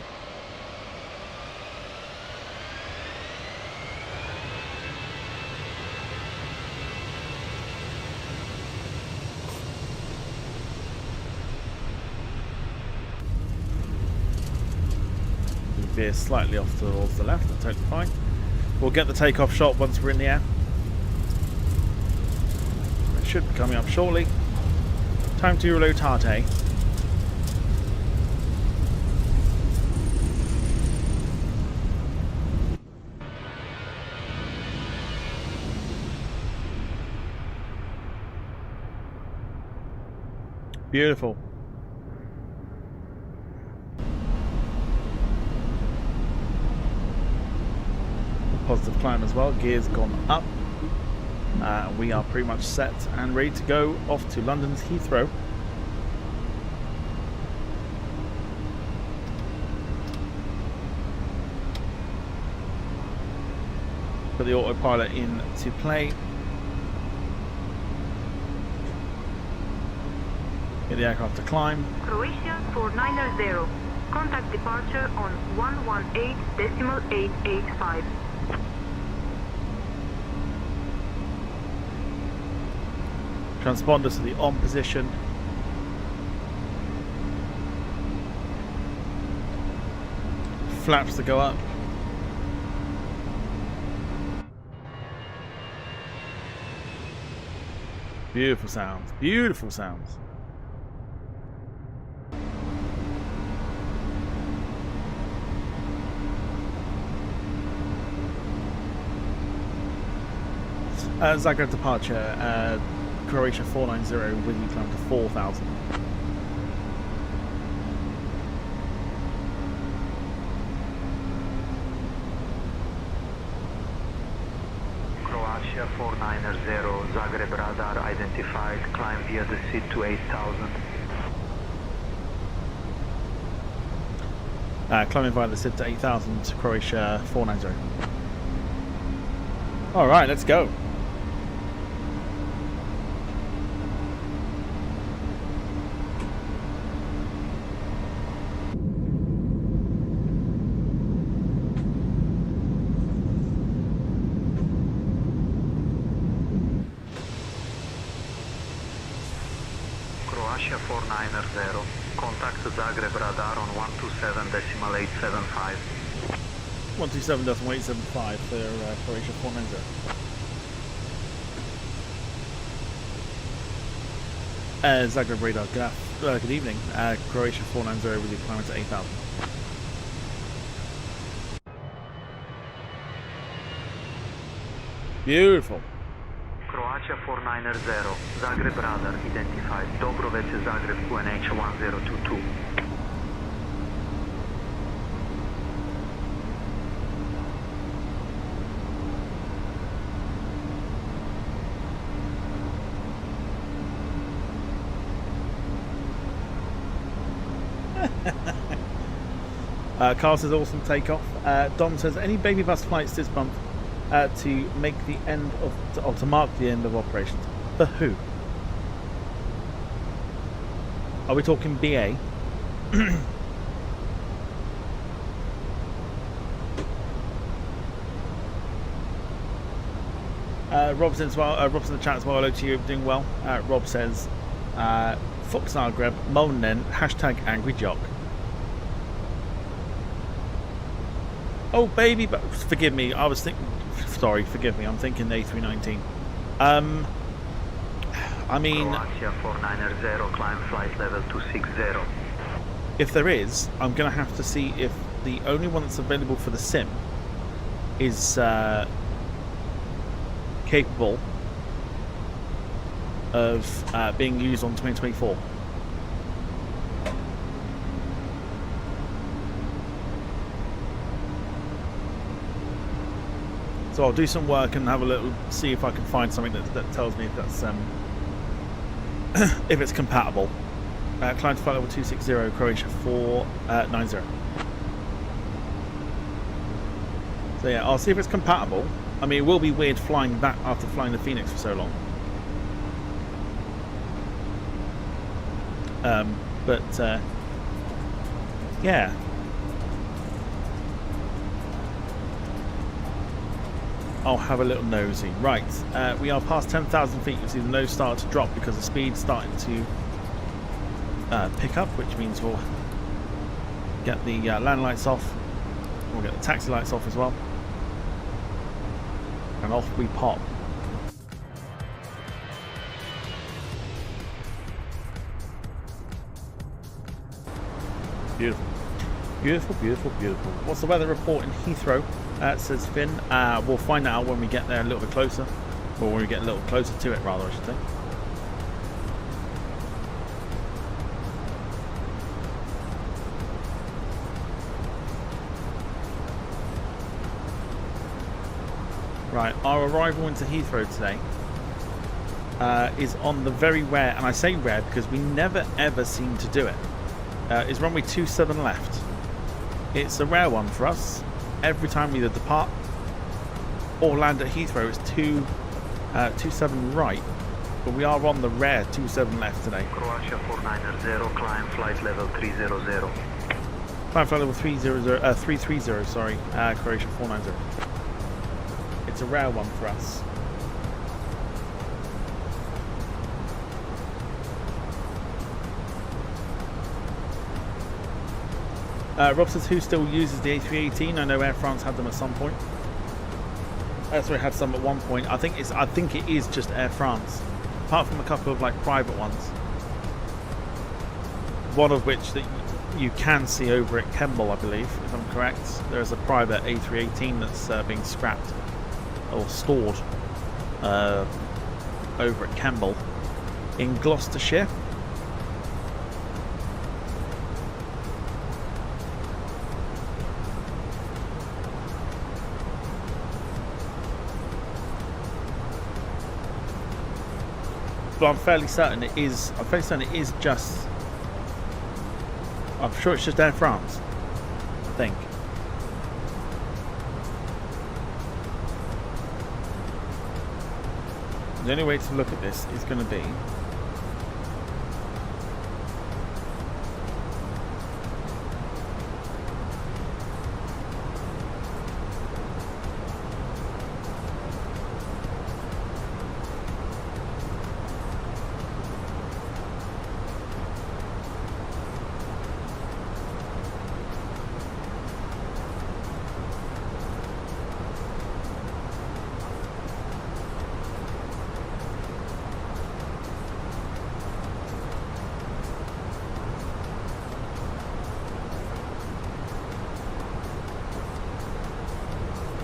Veer slightly off towards the left, that's totally fine. We'll get the takeoff shot once we're in the air. should be coming up shortly. Time to reload Tate. Beautiful. Positive climb as well. Gears gone up. We are pretty much set and ready to go off to London's Heathrow. Put the autopilot into play. Get the aircraft to climb. Croatia 490. Contact departure on 118.885. Transponders to the on position. Flaps to go up. Beautiful sounds. Beautiful sounds. Zagreb departure, Croatia 490 with you climb to 4,000. Croatia 490, Zagreb radar identified, climb via the seat to 8,000. Climbing via the SID to 8,000, Croatia 490. Alright, let's go. Croatia 490, contact Zagreb radar on 127.875. 127.875 for Croatia 490. Zagreb radar, good evening. Croatia 490 with you climbing to 8,000. Beautiful. Croatia 490, Zagreb radar identified, Dobroveće Zagreb QNH 1022. Carl says awesome takeoff. Dom says any baby bus flights this month to make the end of to mark the end of operations. For who? Are we talking BA? Rob's in the chat as well. Hello to you, doing well. Rob says, "Fuck Zagreb, Molnen, hashtag angry jock." Oh baby, but forgive me. I was thinking. Sorry, forgive me. I'm thinking A319. I mean, Croatia 490, climb flight level 260. If there is, I'm gonna have to see if the only one that's available for the sim is capable of being used on 2024. So I'll do some work and have a little, see if I can find something that tells me if that's if it's compatible. Climb to flight level 260, Croatia 490. So yeah, I'll see if it's compatible. I mean, it will be weird flying that after flying the Fenix for so long. But yeah. I'll have a little nosy. Right, we are past 10,000 feet. You see the nose start to drop because the speed's starting to pick up, which means we'll get the land lights off. We'll get the taxi lights off as well. And off we pop. Beautiful. Beautiful, beautiful, beautiful. What's the weather report in Heathrow? Says Finn. We'll find out when we get there a little bit closer. Or when we get a little closer to it, rather, I should say. Right, our arrival into Heathrow today is on the very rare, and I say rare because we never ever seem to do it, is runway 27 left. It's a rare one for us. Every time we either depart or land at Heathrow, it's 27 right, but we are on the rare 27 left today. Croatia 490, climb flight level 300. Climb flight level 330, sorry, Croatia 490. It's a rare one for us. Rob says, who still uses the A318? I know Air France had them at some point. Sorry, had some at one point. I think it is just Air France, apart from a couple of like private ones. One of which that you can see over at Kemble, I believe, if I'm correct. There is a private A318 that's being scrapped or stored over at Kemble in Gloucestershire. But I'm fairly certain it is. I'm fairly certain it is just. I'm sure it's just Air France. I think. The only way to look at this is going to be.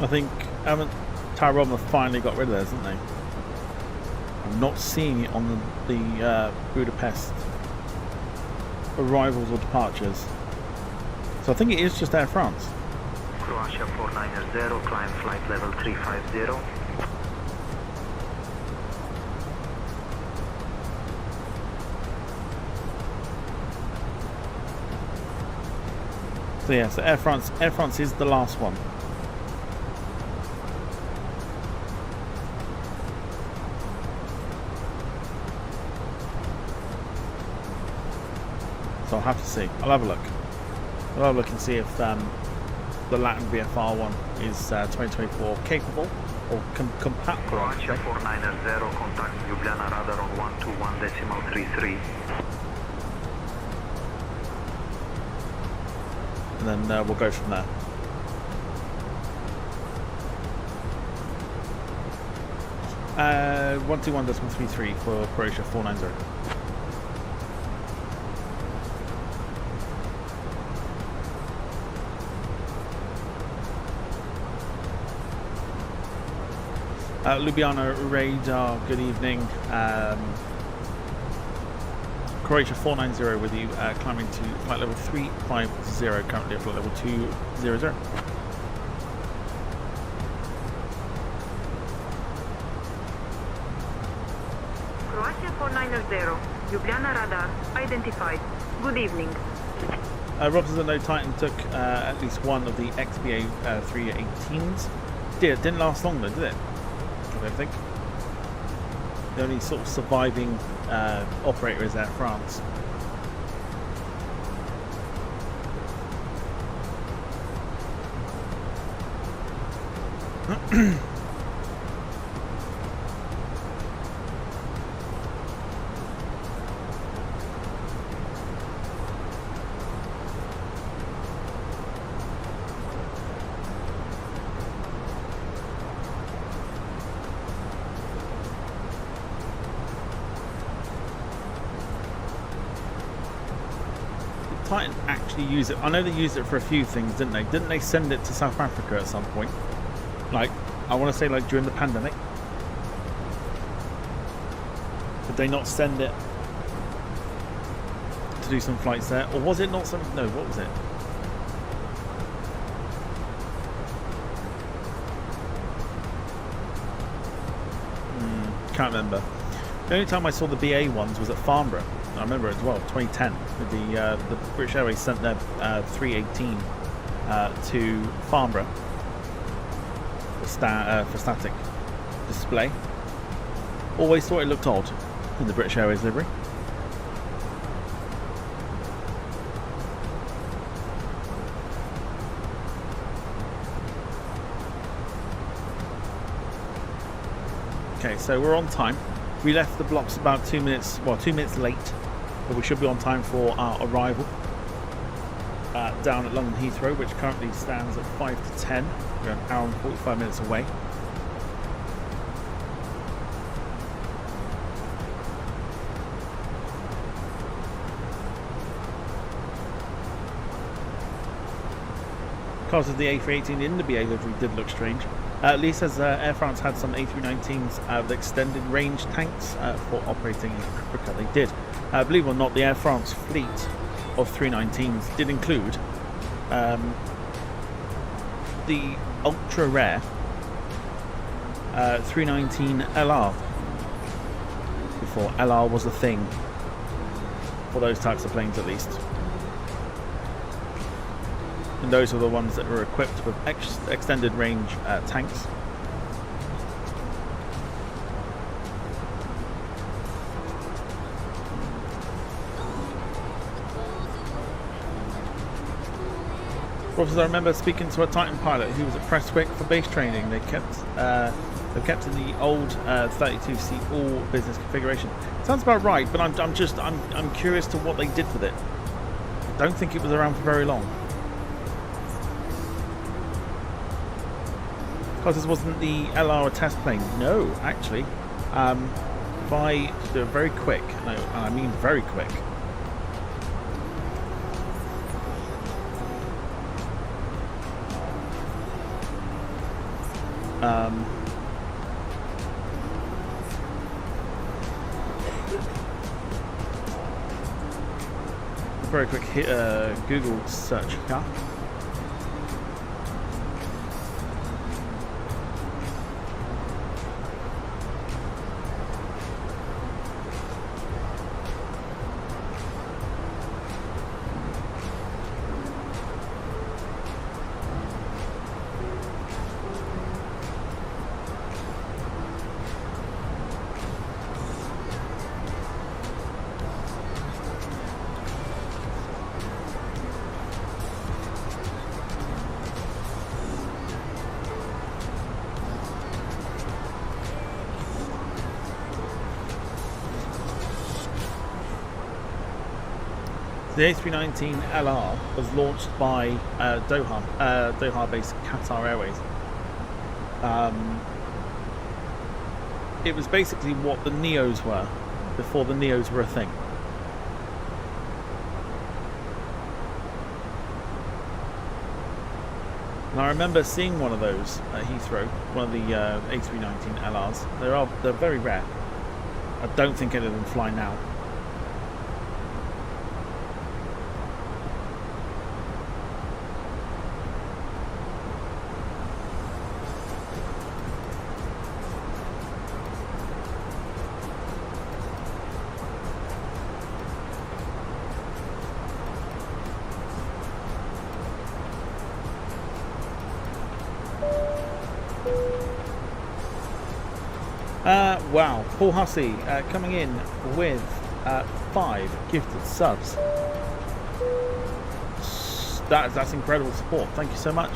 I think Tyrone have finally got rid of theirs, haven't they? I'm not seeing it on the Budapest arrivals or departures. So I think it is just Air France. Croatia 490, climb flight level 350. So yeah, so Air France is the last one. So I'll have to see. I'll have a look. I'll have a look and see if the Latin VFR one is 2024 capable or compatible. Croatia 490, contact Ljubljana radar on 121.33. And then we'll go from there. Uh, 121.33 for Croatia 490. Ljubljana radar, good evening. Croatia 490 with you, climbing to flight level 350, currently at flight level 200. Croatia 490, Ljubljana radar, identified. Good evening. Rob says that no Titan took at least one of the XBA 318s. It didn't last long though, did it? I don't think. The only sort of surviving operator is Air France. Titan actually use it? I know they used it for a few things, didn't they? Didn't they send it to South Africa at some point? Like, I want to say like during the pandemic. Did they not send it to do some flights there? Or was it not some... No, what was it? Can't remember. The only time I saw the BA ones was at Farnborough. I remember it as well, 2010. The British Airways sent their 318 to Farnborough for static display. Always thought it looked odd in the British Airways livery. Okay, so we're on time. We left the blocks about 2 minutes, well, 2 minutes late, but we should be on time for our arrival down at London Heathrow, which currently stands at 5 to 10. We're an hour and 45 minutes away. Because of the A318 in the BA livery did look strange. At least as Air France had some A319s with extended range tanks for operating in Africa. They did. Believe it or not, the Air France fleet of 319s did include the ultra rare 319 LR. Before LR was a thing for those types of planes, at least. And those were the ones that were equipped with extended range tanks. Because I remember speaking to a Titan pilot who was at Prestwick for base training. They kept in the old 32-seat all business configuration. Sounds about right, but I'm curious to what they did with it. I don't think it was around for very long. Because this wasn't the LR test plane. No, actually. If I do it very quick, and I mean very quick. Very quick Google search here. The A319 LR was launched by Doha-based Qatar Airways. It was basically what the Neos were before the Neos were a thing. And I remember seeing one of those at Heathrow, one of the A319 LRs. They're very rare. I don't think any of them fly now. Wow, Paul Hussey coming in with 5 gifted subs. That's incredible support. Thank you so much.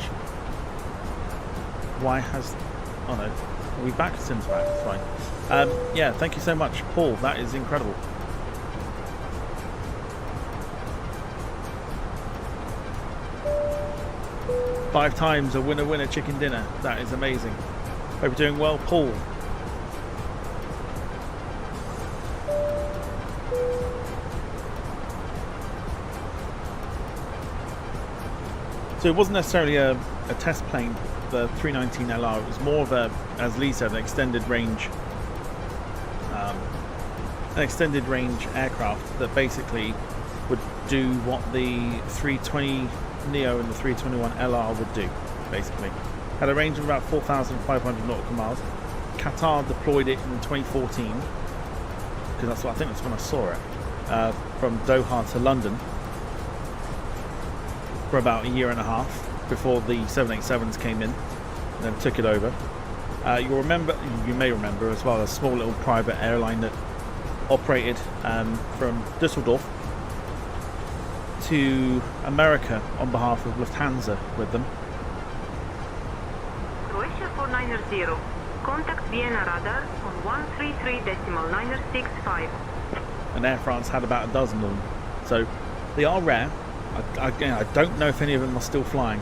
Why has... Oh no, are we back? Since back, it's fine. Yeah, thank you so much, Paul. That is incredible. Five times a winner chicken dinner. That is amazing. Hope you're doing well, Paul. So it wasn't necessarily a test plane, the 319 LR. It was more of a, as Lee said, an extended range aircraft that basically would do what the 320 Neo and the 321 LR would do, basically. Had a range of about 4,500 nautical miles. Qatar deployed it in 2014, because I think that's when I saw it, from Doha to London for about a year and a half before the 787s came in and then took it over. You may remember as well, a small little private airline that operated from Düsseldorf to America on behalf of Lufthansa with them. Croatia 490, contact Vienna radar on 133.965. And Air France had about a dozen of them, so they are rare. I don't know if any of them are still flying.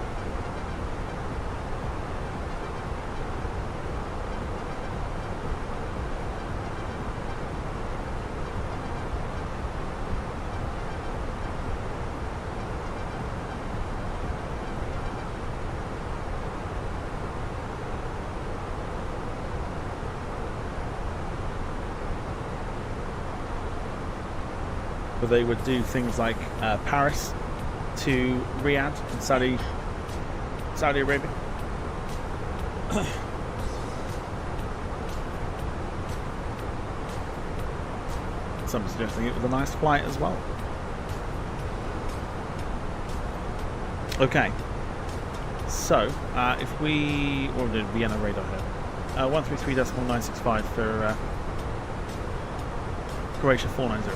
But they would do things like Paris to Riyadh in Saudi Arabia. Some suggesting it was a nice flight as well. Okay, so if we did Vienna radar here, 133.965 for Croatia 490.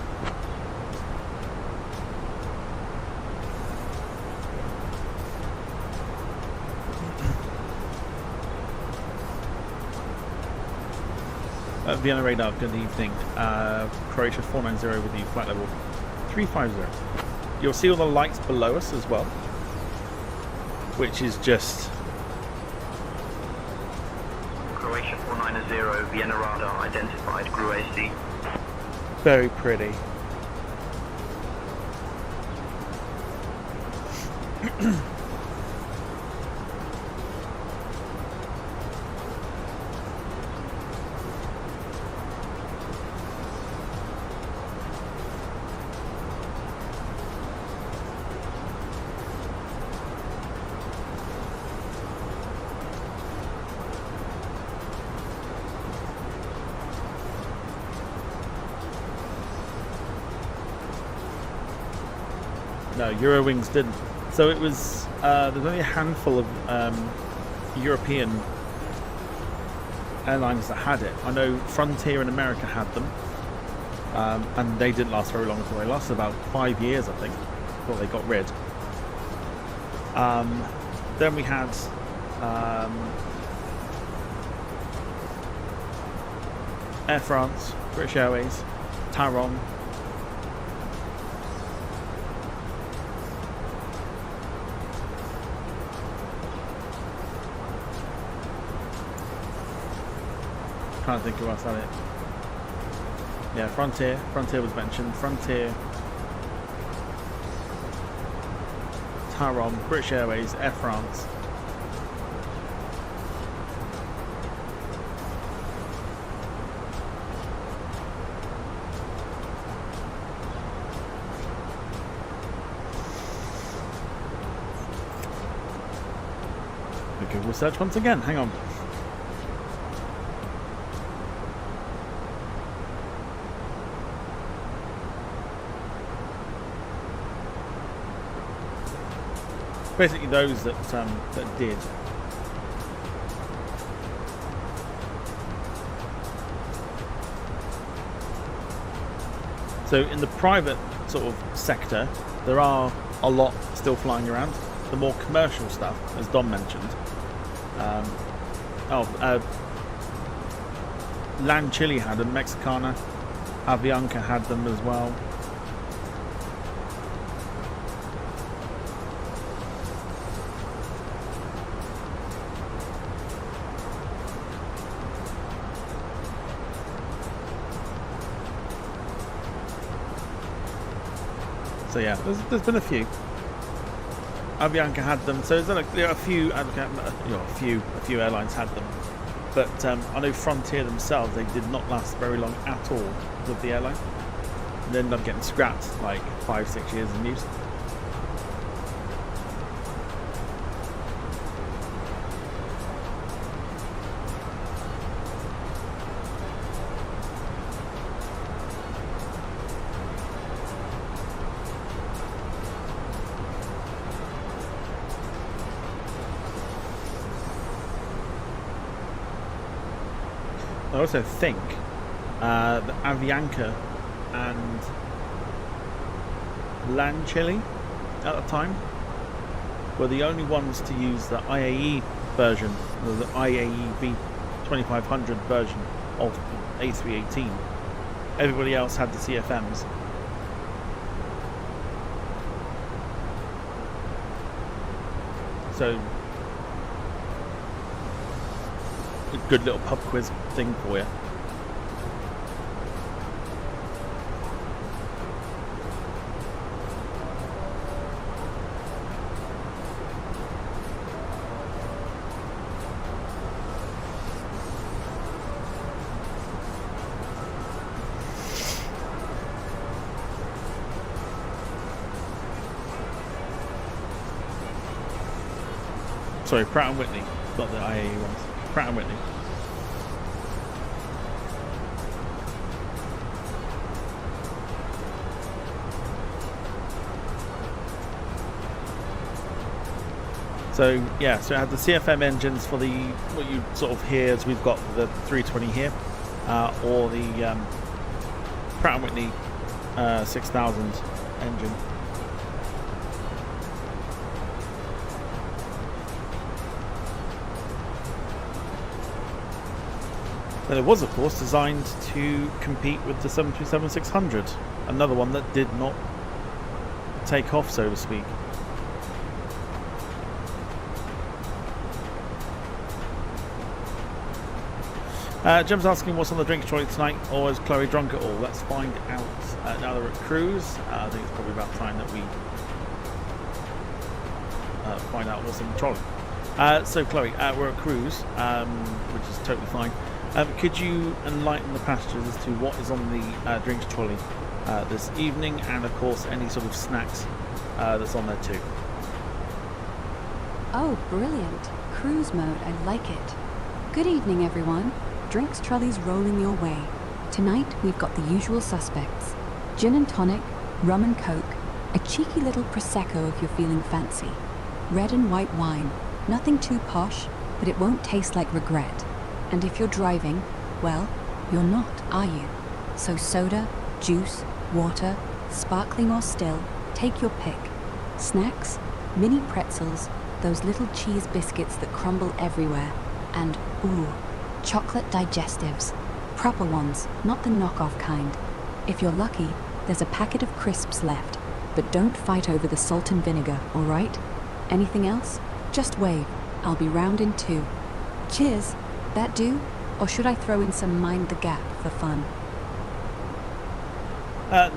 Vienna radar, good evening. Croatia 490 with you, flight level 350. You'll see all the lights below us as well, which is just... Croatia 490, Vienna radar identified, Croatia. very pretty. No, Eurowings didn't. So it was, there's only a handful of European airlines that had it. I know Frontier in America had them, and they didn't last very long at all. They lasted about 5 years, I think, before they got rid. Then we had Air France, British Airways, Taron. Trying to think who else had it. Yeah, Frontier was mentioned. Frontier, Taron, British Airways, Air France. The Google search once again, hang on. Basically those that did. So in the private sort of sector, there are a lot still flying around. The more commercial stuff, as Dom mentioned. Land Chile had them, Mexicana, Avianca had them as well. So yeah, there's been a few. Avianca had them. So there are a few, a few airlines had them. But I know Frontier themselves, they did not last very long at all with the airline. They ended up getting scrapped like 5-6 years in use. I also think that Avianca and Land Chile at the time were the only ones to use the IAE version, or the IAE V2500 version of A318. Everybody else had the CFMs. So a good little pub quiz thing for you. Sorry, Pratt & Whitney, not the IAE ones. Pratt & Whitney. So yeah, so it had the CFM engines for the what you sort of hear as we've got the 320 here, or the Pratt & Whitney 6000 engine. Then it was, of course, designed to compete with the 737-600, another one that did not take off, so to speak. Jim's asking what's on the drinks trolley tonight, or is Chloe drunk at all? Let's find out now they're at cruise. I think it's probably about time that we find out what's in the trolley. So Chloe, we're at cruise, which is totally fine. Could you enlighten the passengers as to what is on the drinks trolley this evening, and of course any sort of snacks that's on there too? Oh, brilliant. Cruise mode, I like it. Good evening, everyone. Drinks trolley's rolling your way. Tonight, we've got the usual suspects. Gin and tonic, rum and coke, a cheeky little Prosecco if you're feeling fancy. Red and white wine. Nothing too posh, but it won't taste like regret. And if you're driving, well, you're not, are you? So soda, juice, water, sparkling or still, take your pick. Snacks, mini pretzels, those little cheese biscuits that crumble everywhere, and, ooh, chocolate digestives. Proper ones, not the knockoff kind. If you're lucky, there's a packet of crisps left, but don't fight over the salt and vinegar, all right? Anything else? Just wave. I'll be round in 2. Cheers. That do? Or should I throw in some Mind the Gap for fun?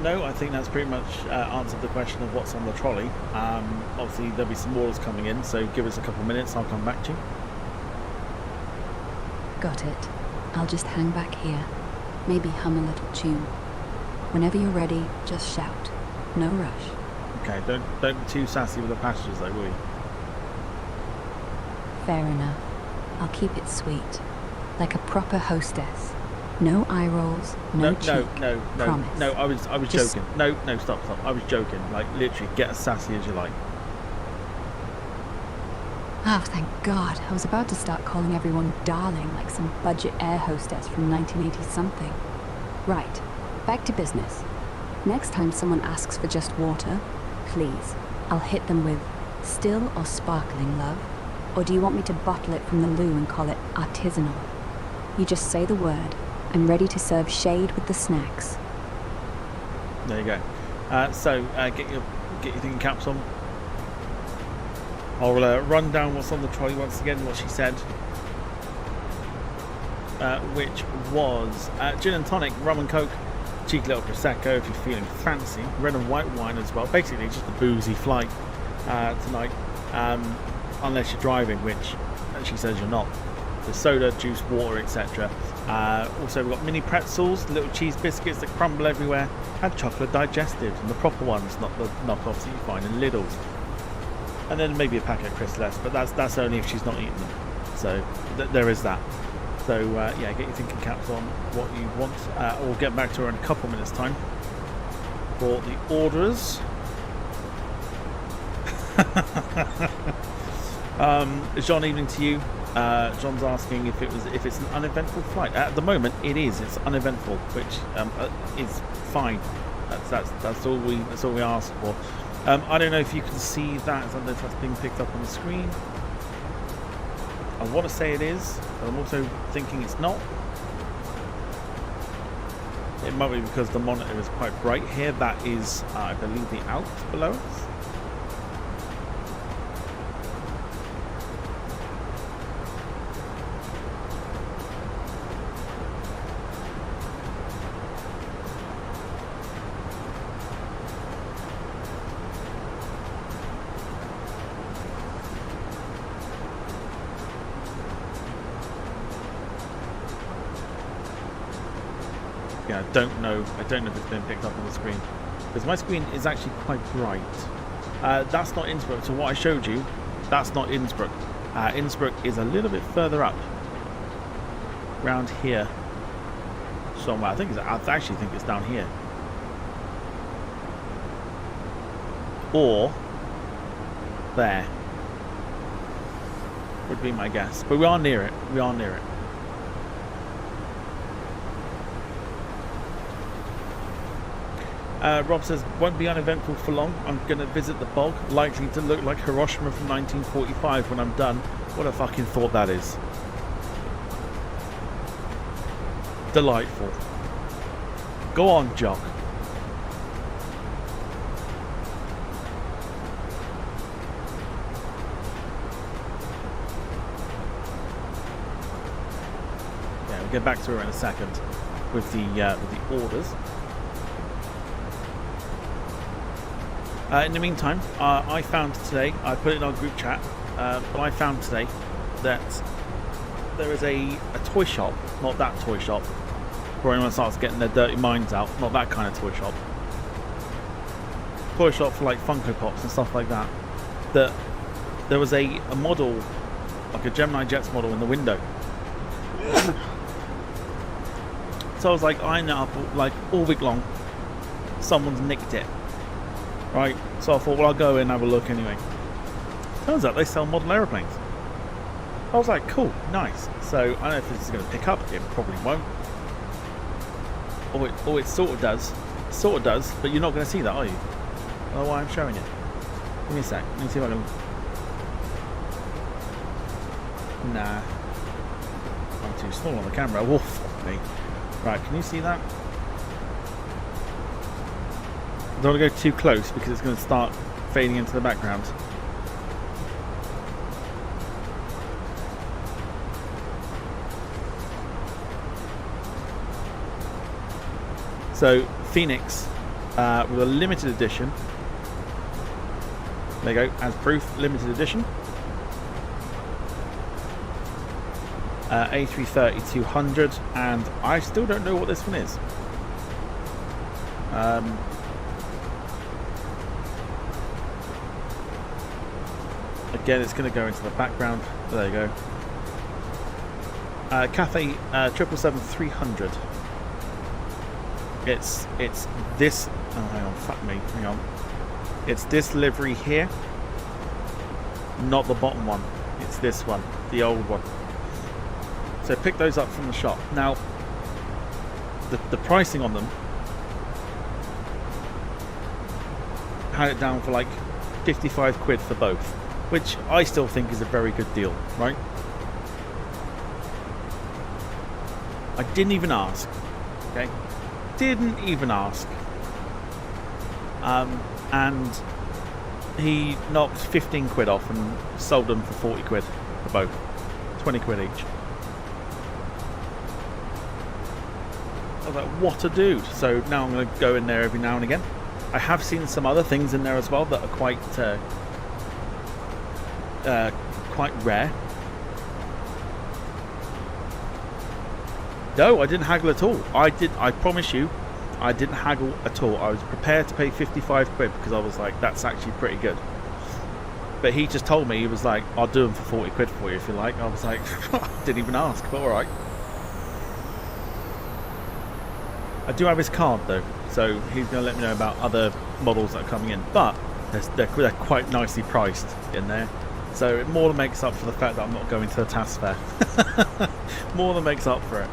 No, I think that's pretty much answered the question of what's on the trolley. Obviously, there'll be some orders coming in, so give us a couple of minutes, I'll come back to you. Got it. I'll just hang back here. Maybe hum a little tune. Whenever you're ready, just shout. No rush. Okay, don't be too sassy with the passengers though, will you? Fair enough. I'll keep it sweet. Like a proper hostess. No eye rolls, no cheek. No, promise. no, I was Just... joking. No, stop. I was joking. Like, literally, get as sassy as you like. Ah, thank God. I was about to start calling everyone darling like some budget air hostess from 1980-something. Right, back to business. Next time someone asks for just water, please, I'll hit them with still or sparkling, love. Or do you want me to bottle it from the loo and call it artisanal? You just say the word. I'm ready to serve shade with the snacks. There you go. Get your thinking caps on. I'll run down what's on the trolley once again, what she said. Which was gin and tonic, rum and coke, cheeky little Prosecco if you're feeling fancy, red and white wine as well. Basically just a boozy flight tonight. unless you're driving, which she says you're not. The soda, juice, water, etc. Also, we've got mini pretzels, little cheese biscuits that crumble everywhere, and chocolate digestives, and the proper ones, not the knockoffs that you find in Lidl's. And then maybe a packet of Cristless, but that's only if she's not eating them. So there is that. So yeah, get your thinking caps on what you want. We'll get back to her in a couple minutes' time for the orders. John, evening to you. John's asking if it's an uneventful flight. At the moment, it is. It's uneventful, which is fine. That's all we ask for. I don't know if you can see that. I don't know if that's being picked up on the screen. I want to say it is, but I'm also thinking it's not. It might be because the monitor is quite bright here. That is, I believe, the Alps below us. I don't know if it's been picked up on the screen, because my screen is actually quite bright. That's not Innsbruck, so what I showed you, that's not Innsbruck. Innsbruck is a little bit further up, around here somewhere. I actually think it's down here, or there would be my guess, but we are near it. Rob says, won't be uneventful for long. I'm going to visit the bog, likely to look like Hiroshima from 1945 when I'm done. What a fucking thought that is. Delightful. Go on, Jock. Yeah, we'll get back to her in a second with the orders. In the meantime, I found today, I put it in our group chat, but I found today that there is a toy shop, not that toy shop, where anyone starts getting their dirty minds out, not that kind of toy shop. Toy shop for like Funko Pops and stuff like that. That there was a model, like a Gemini Jets model in the window. So I was like eyeing it up like all week long. Someone's nicked it. Right, so I thought, well, I'll go in and have a look anyway. Turns out they sell model aeroplanes. I was like, cool, nice. So I don't know if this is going to pick up. It probably won't. Or it sort of does. Sort of does, but you're not going to see that, are you? Oh, why I'm showing it. Give me a sec. Let me see if I can. Nah. I'm too small on the camera. Wolf, fuck me. Right, can you see that? I don't want to go too close because it's going to start fading into the background. So Fenix with a limited edition. There you go, as proof, limited edition. A330-200, and I still don't know what this one is. Again, it's going to go into the background. There you go. Cathay 777-300. It's this. Oh, hang on, fuck me. Hang on. It's this livery here, not the bottom one. It's this one, the old one. So pick those up from the shop. Now, the pricing on them had it down for like 55 quid for both, which I still think is a very good deal, right? I didn't even ask, okay? Didn't even ask. And he knocked 15 quid off and sold them for 40 quid for both. 20 quid each. I was like, what a dude. So now I'm going to go in there every now and again. I have seen some other things in there as well that are quite quite rare. No, I didn't haggle at all. I promise you, I didn't haggle at all. I was prepared to pay 55 quid because I was like, that's actually pretty good. But he just told me, he was like, I'll do them for 40 quid for you if you like. I was like, I didn't even ask, but alright. I do have his card though, so he's going to let me know about other models that are coming in. But they're quite nicely priced in there. So it more than makes up for the fact that I'm not going to the TAS fair. More than makes up for it.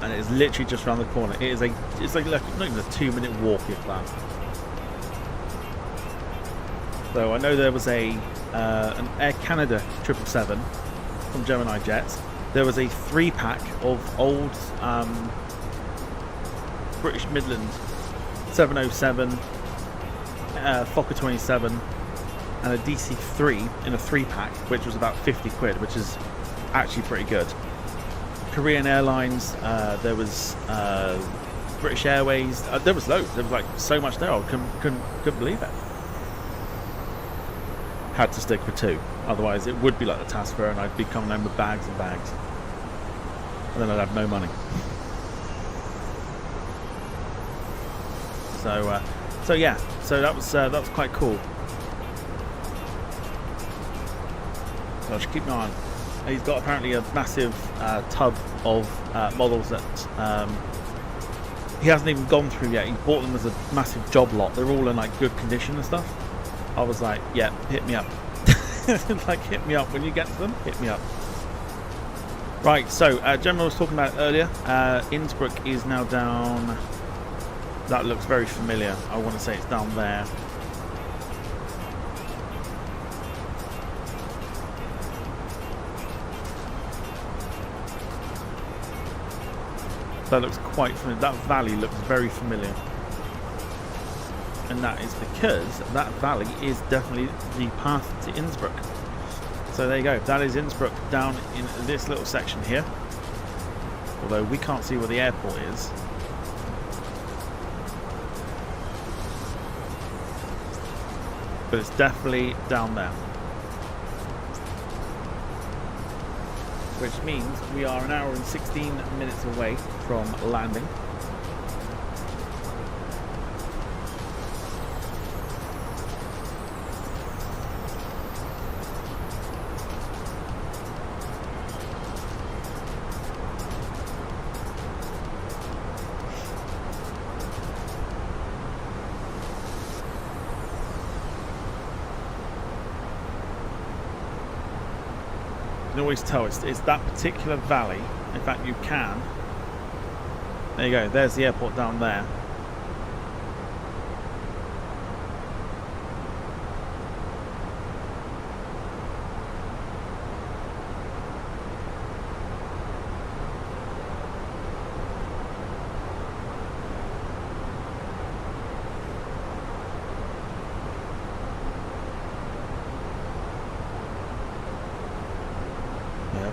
And it is literally just around the corner. It's like not even a 2-minute walk if that. So I know there was an Air Canada 777 from Gemini Jets. There was a 3-pack of old British Midland 707, Fokker 27, and a DC-3 in a 3-pack, which was about 50 quid, which is actually pretty good. Korean Airlines, there was British Airways, there was loads. There was like so much there. I couldn't believe it. Had to stick with 2, otherwise it would be like the TAS fair and I'd be coming home with bags and bags, and then I'd have no money. So yeah, so that was quite cool. So I should keep an eye on. He's got apparently a massive tub of models that he hasn't even gone through yet. He bought them as a massive job lot. They're all in like good condition and stuff. I was like, yeah, hit me up. Like, hit me up when you get to them. Hit me up. Right, so Gemma was talking about it earlier. Innsbruck is now down. That looks very familiar. I want to say it's down there. That looks quite familiar. That valley looks very familiar. And that is because that valley is definitely the path to Innsbruck. So there you go. That is Innsbruck down in this little section here. Although we can't see where the airport is. But it's definitely down there. Which means we are an hour and 16 minutes away from landing. You can always tell it's that particular valley. In fact, you can. There you go. There's the airport down there.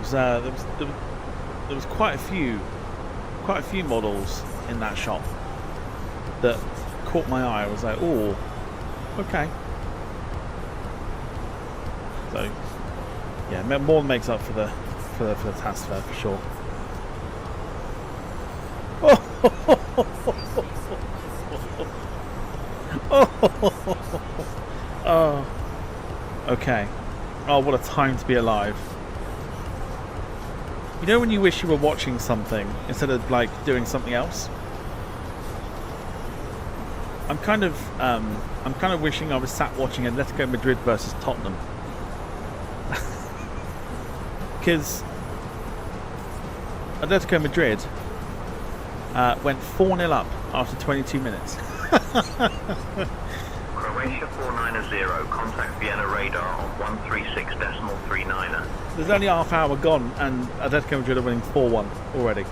There was quite a few models in that shop that caught my eye. I was like, oh, okay. So yeah, more than makes up for the TAS fair for sure. Oh, okay. Oh, what a time to be alive. You know when you wish you were watching something instead of like doing something else? I'm kind of wishing I was sat watching Atletico Madrid versus Tottenham. Because Atletico Madrid went 4-0 up after 22 minutes. Croatia 490, contact Vienna radar on 136.39. There's only half hour gone and Atletico Madrid are winning 4-1 already.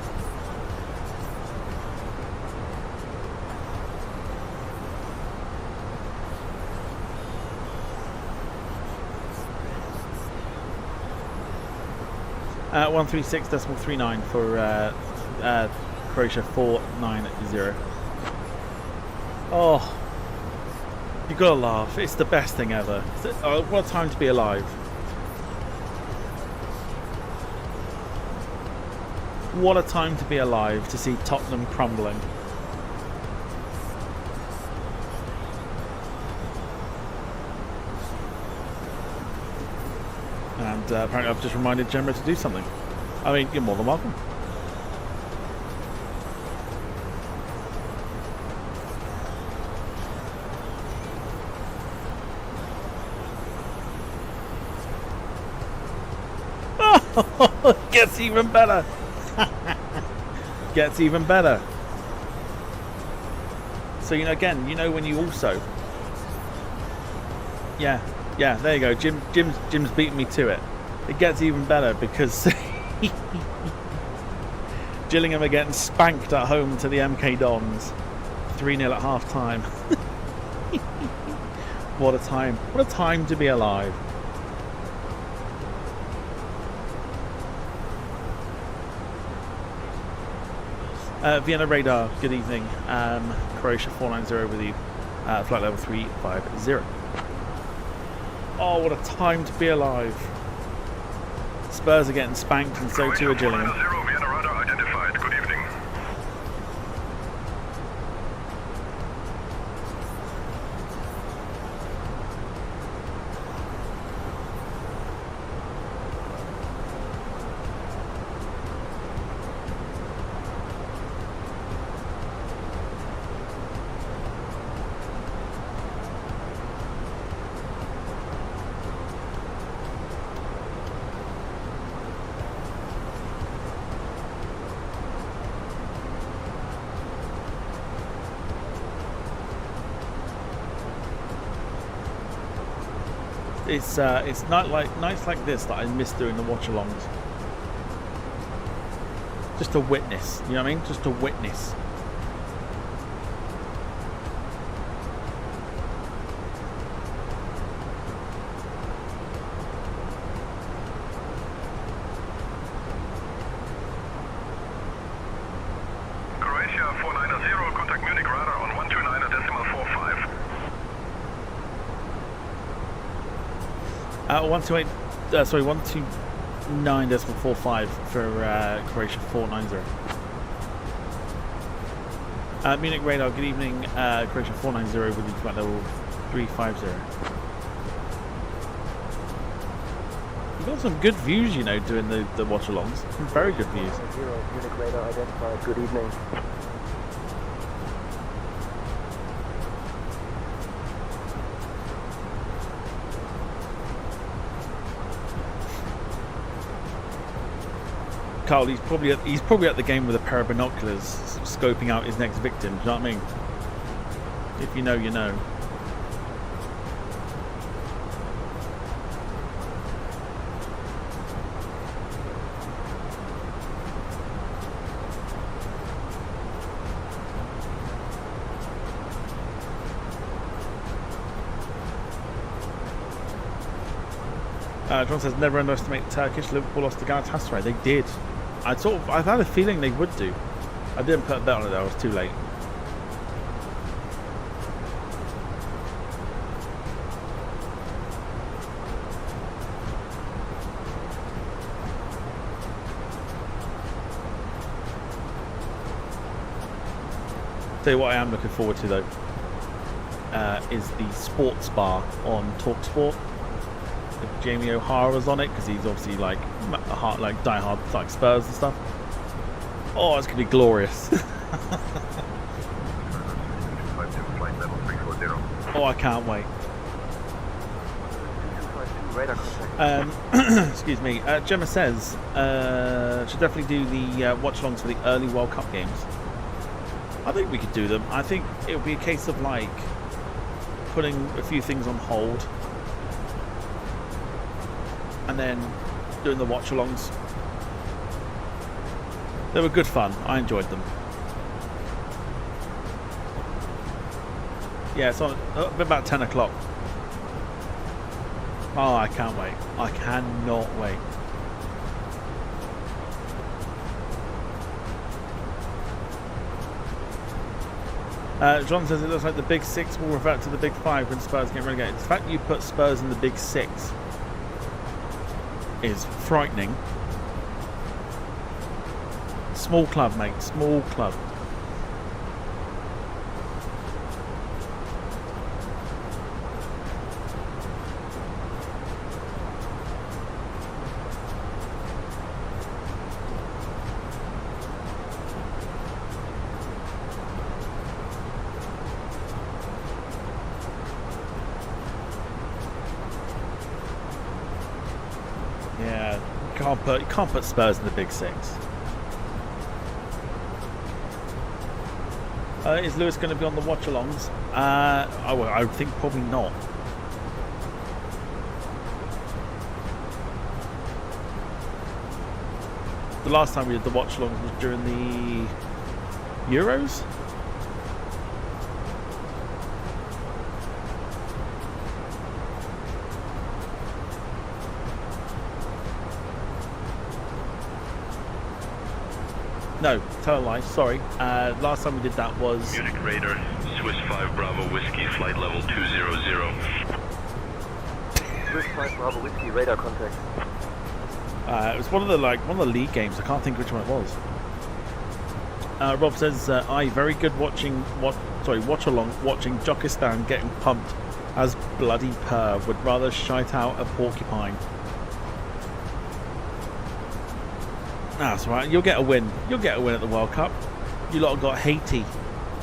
Uh, 136.39 for Croatia 490. Oh. You gotta laugh. It's the best thing ever. What a time to be alive. What a time to be alive to see Tottenham crumbling. And apparently I've just reminded Gemma to do something. I mean, you're more than welcome. Gets even better. Gets even better. So, you know, again, you know when you also... Yeah, there you go. Jim's beating me to it. It gets even better because Gillingham are getting spanked at home to the MK Dons. 3-0 at half time. What a time. What a time to be alive. Vienna Radar, good evening. Croatia 490 with you. Flight level 350. Oh, what a time to be alive. Spurs are getting spanked and so too are Gillingham. Vienna Radar identified. Good evening. It's not like nights like this that I miss doing the watch-alongs. Just to witness, you know what I mean? Just to witness. Croatia 490, contact Munich radar on 129.45. 128, sorry, 129.45 for Croatia 490. Munich radar, good evening. Croatia 490 with you flight level 350. You've got some good views, you know, doing the watch-alongs. Some very good views. Munich radar identified. Good evening. Carl, he's probably at the game with a pair of binoculars, scoping out his next victim. Do you know what I mean? If you know, you know. John says, never underestimate Turkish. Liverpool lost to Galatasaray. They did. I've had a feeling they would do. I didn't put a bet on it though, I was too late. Tell you what I am looking forward to though, is the sports bar on TalkSport. If Jamie O'Hara was on it, because he's obviously like die-hard like Spurs and stuff. Oh, it's gonna be glorious. Oh, I can't wait. Excuse me. Gemma says should definitely do the watch-alongs for the early World Cup games. I think we could do them. I think it would be a case of like putting a few things on hold and then doing the watch-alongs. They were good fun. I enjoyed them. Yeah, it's on about 10 o'clock. Oh, I can't wait. I cannot wait. John says it looks like the Big Six will revert to the Big Five when Spurs get relegated. The fact you put Spurs in the Big Six is frightening. Small club, mate. Small club. Yeah, you can't put Spurs in the Big Six. Is Lewis going to be on the watch-alongs? I would think probably not. The last time we did the watch-alongs was during the Euros? No, tell a lie, sorry. Last time we did that was... Munich Raider, Swiss 5 Bravo Whiskey, flight level 200. Swiss 5 Bravo Whiskey, radar contact. It was one of the league games. I can't think which one it was. Rob says, very good watch along watching Jokistan getting pumped as bloody per. Would rather shite out a porcupine. That's right. You'll get a win. You'll get a win at the World Cup. You lot have got Haiti.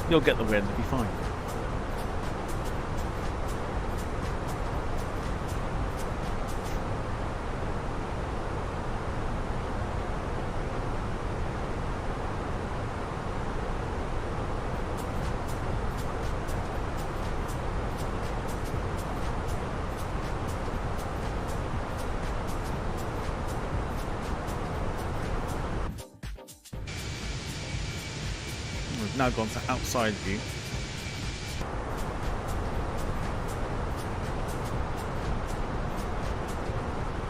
You'll get the win. It'll be fine. Now gone to outside view.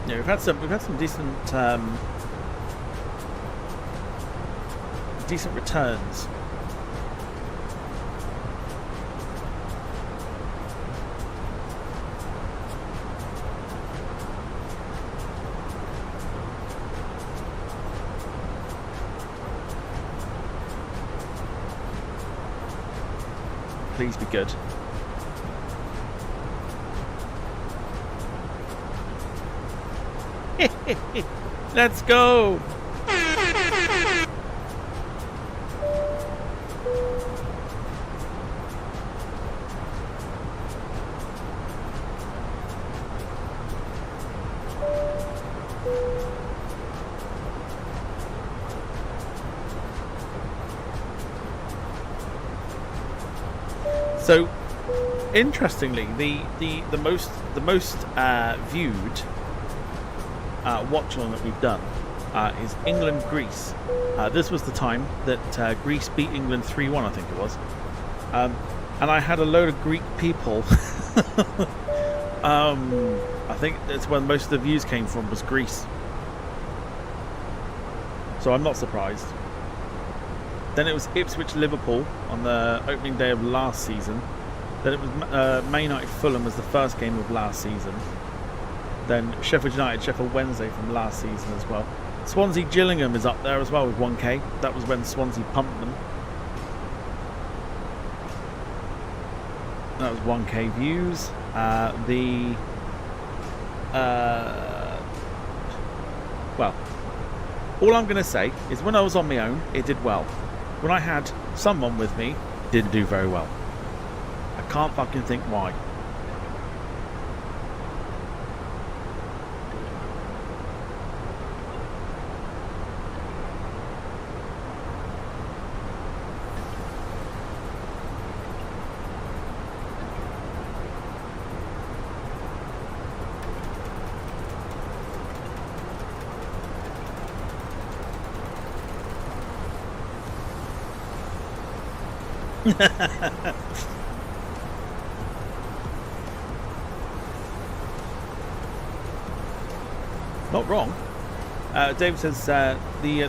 Yeah, we've had some decent returns. Please be good. Let's go. So, interestingly, the most viewed watch along that we've done is England-Greece. This was the time that Greece beat England 3-1, I think it was. And I had a load of Greek people. I think that's when most of the views came from, was Greece. So I'm not surprised. Then it was Ipswich-Liverpool on the opening day of last season. Then it was Man United-Fulham as the first game of last season. Then Sheffield United-Sheffield Wednesday from last season as well. Swansea-Gillingham is up there as well with 1K. That was when Swansea pumped them. That was 1K views. Well, all I'm going to say is when I was on my own, it did well. When I had someone with me, it didn't do very well. I can't fucking think why. Not wrong. Dave says the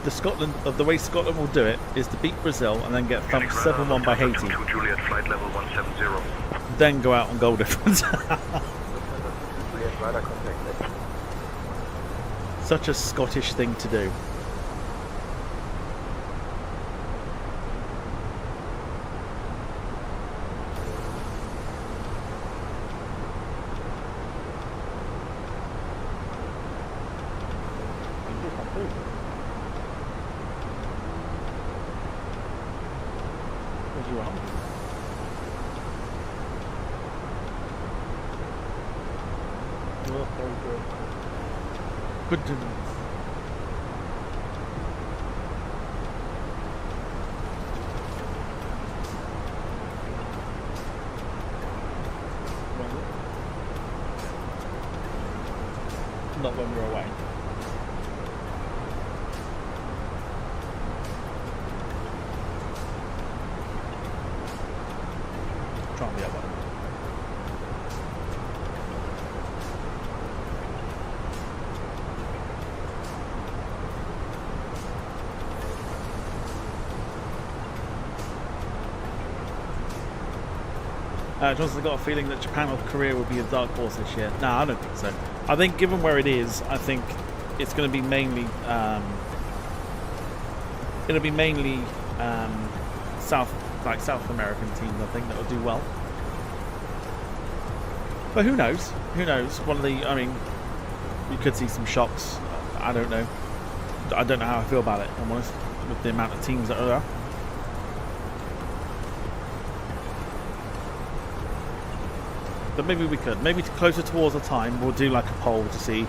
Scotland of the way Scotland will do it is to beat Brazil and then get thumped 7-1 by Haiti. Juliet, flight level 170. Then go out on goal difference. Such a Scottish thing to do. Good to know. Not when we're away. Try and be up one. Johnson's got a feeling that Japan or Korea will be a dark horse this year. No, I don't think so. I think given where it is, I think it's going to be mainly South American teams. I think that will do well. But who knows? Who knows? I mean, you could see some shocks. I don't know. I don't know how I feel about it, if I'm honest, with the amount of teams that are there. But maybe we could. Maybe closer towards the time, we'll do like a poll to see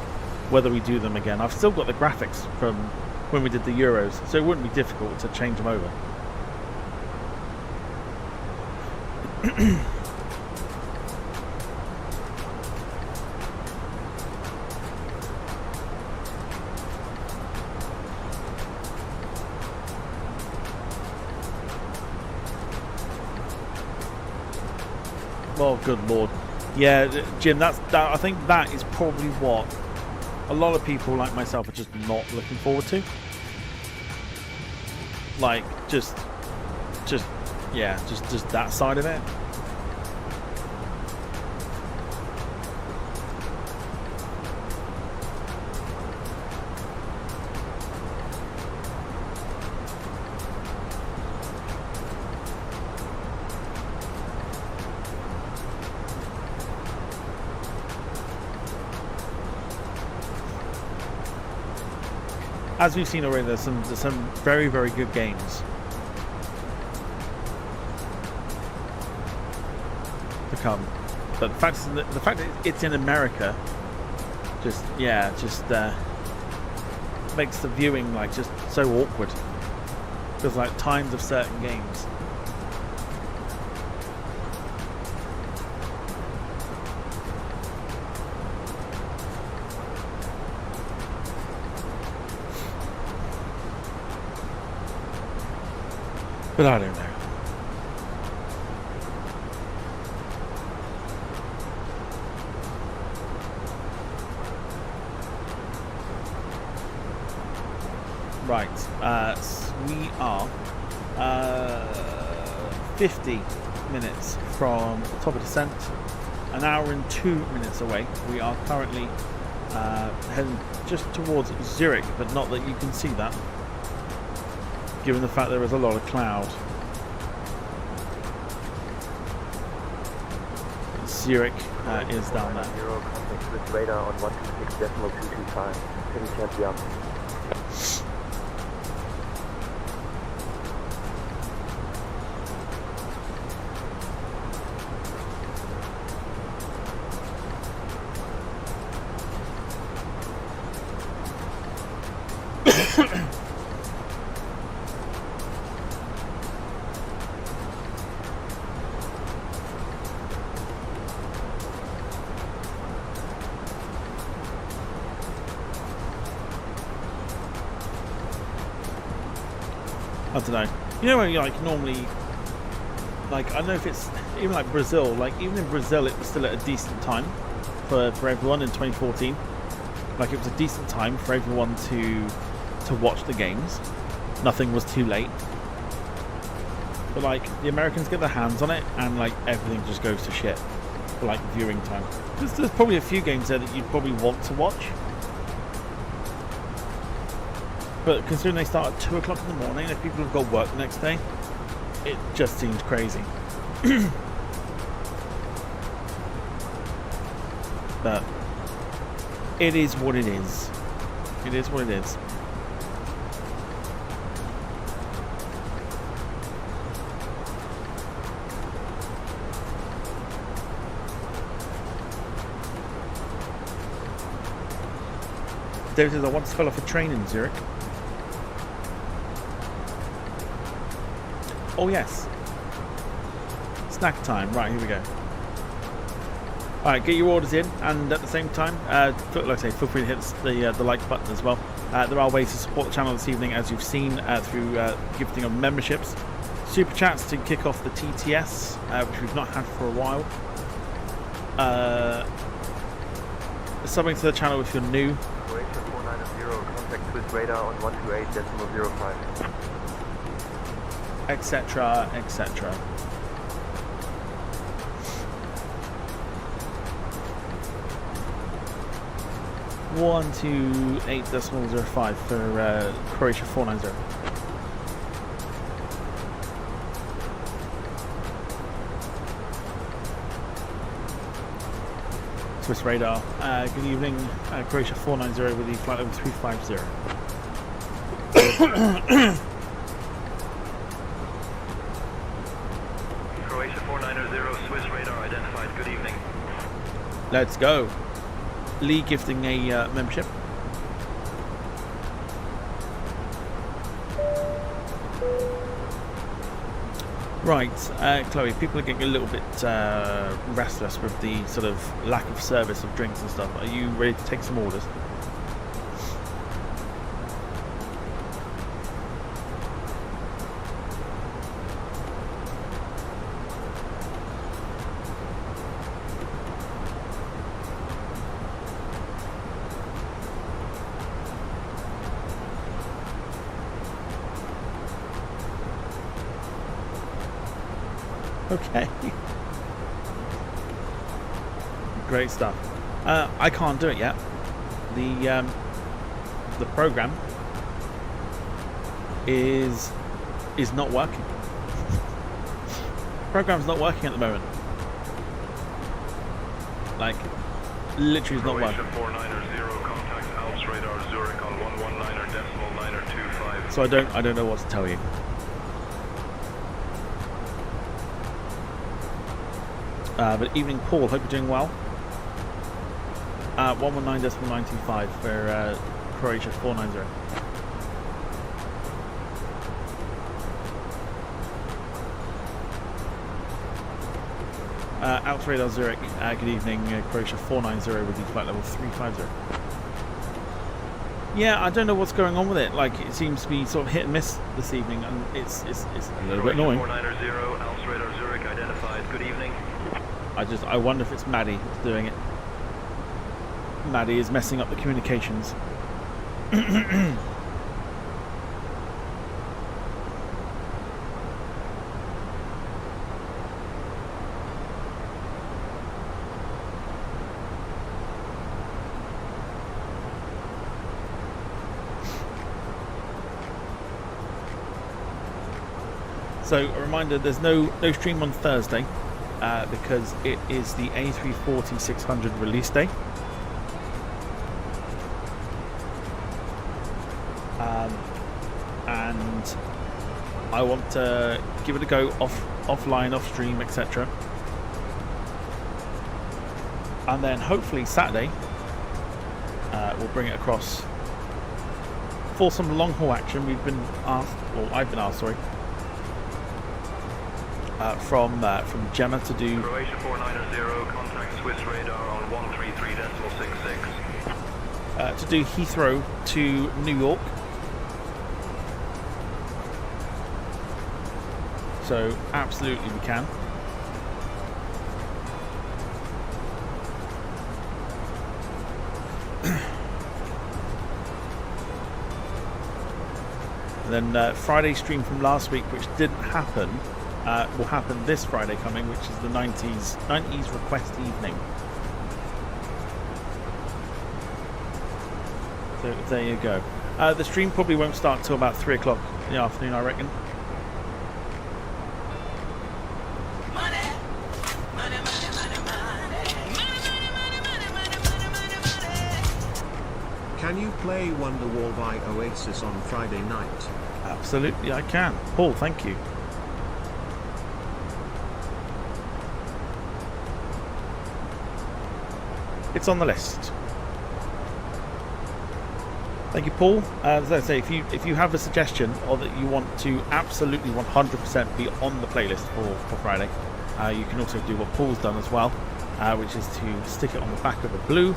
whether we do them again. I've still got the graphics from when we did the Euros, so it wouldn't be difficult to change them over. Oh, good lord. Yeah, Jim, I think that is probably what a lot of people like myself are just not looking forward to. Like, just that side of it. As we've seen already, there's some very, very good games to come. But the fact that it's in America just makes the viewing like just so awkward. There's like times of certain games. But I don't know. Right, we are 50 minutes from top of descent, an hour and 2 minutes away. We are currently heading just towards Zurich, but not that you can see that, given the fact there is a lot of cloud. Zurich is down there. Zero contact with radar on 126.225. Heavy chance jump. I don't know. You know, when like normally, like I don't know if it's even like Brazil. Like even in Brazil, it was still at a decent time for everyone in 2014. Like, it was a decent time for everyone to watch the games. Nothing was too late. But like, the Americans get their hands on it, and like everything just goes to shit for like viewing time. There's probably a few games there that you'd probably want to watch, but considering they start at 2 o'clock in the morning, if people have got work the next day, it just seems crazy. But it is what it is. It is what it is. David says, I once fell off a train in Zurich. Oh yes. Snack time. Right, here we go. Alright, get your orders in, and at the same time, like I say, feel free to hit the like button as well. There are ways to support the channel this evening, as you've seen, through gifting of memberships. Super chats to kick off the TTS, which we've not had for a while. Subbing to the channel if you're new. Croatia 490, contact Swiss radar on 128.05. Etc, etc. 128.05 for Croatia 490. Swiss radar. Good evening, Croatia 490 with the flight level 350. Croatia 490, Swiss radar identified. Good evening. Let's go. Lee gifting a membership. Right, Chloe, people are getting a little bit restless with the sort of lack of service of drinks and stuff. Are you ready to take some orders? Okay. Great stuff. I can't do it yet. The program is not working. Program's not working at the moment. Like, literally is not working. 490, contact Alps radar Zurich on 119.925. So I don't know what to tell you. But evening, Paul. Hope you're doing well. 119.925 for Croatia 490. Alps radar Zurich. Good evening, Croatia 490 with the flight level 350. Yeah, I don't know what's going on with it. Like, it seems to be sort of hit and miss this evening, and it's a little bit annoying. 490, Alps radar Zurich identified. Good evening. I wonder if it's Maddie that's doing it. Maddie is messing up the communications. So a reminder, there's no stream on Thursday. Because it is the A340-600 release day. And I want to give it a go offline, off stream, etc. And then hopefully Saturday we'll bring it across for some long haul action. I've been asked, sorry. From Gemma to do Croatia 490, contact Swiss radar on 133.66. To do Heathrow to New York. So absolutely we can. And then Friday stream from last week, which didn't happen, will happen this Friday coming, which is the 90s request evening. So there you go. The stream probably won't start till about 3 o'clock in the afternoon, I reckon. Can you play Wonderwall by Oasis on Friday night? Absolutely, I can. Paul, thank you. It's on the list. Thank you, Paul. As I say, if you have a suggestion or that you want to absolutely 100% be on the playlist for Friday, you can also do what Paul's done as well, which is to stick it on the back of a blue.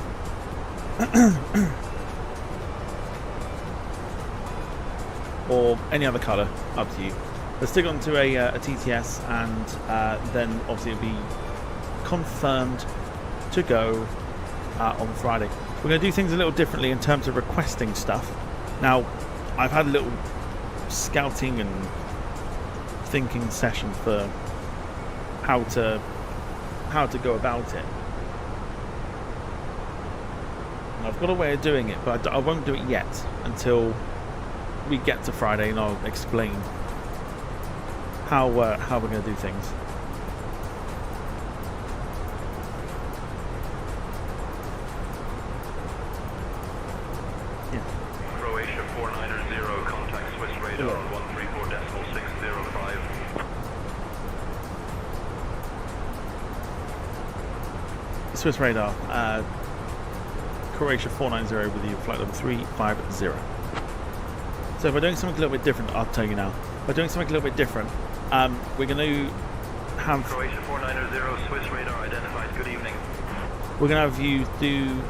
Or any other colour, up to you. But stick it onto a TTS, and then obviously it'll be confirmed to go on Friday. We're going to do things a little differently in terms of requesting stuff. Now, I've had a little scouting and thinking session for how to go about it. And I've got a way of doing it, but I won't do it yet until we get to Friday, and I'll explain how we're going to do things. Yeah. Croatia 490, contact Swiss radar on 134.605. Swiss radar, Croatia 490 with you, flight level 350. So if we're doing something a little bit different, I'll tell you now. If we're doing something a little bit different, we're going to have... Croatia 490, Swiss radar identified. Good evening. We're going to have you do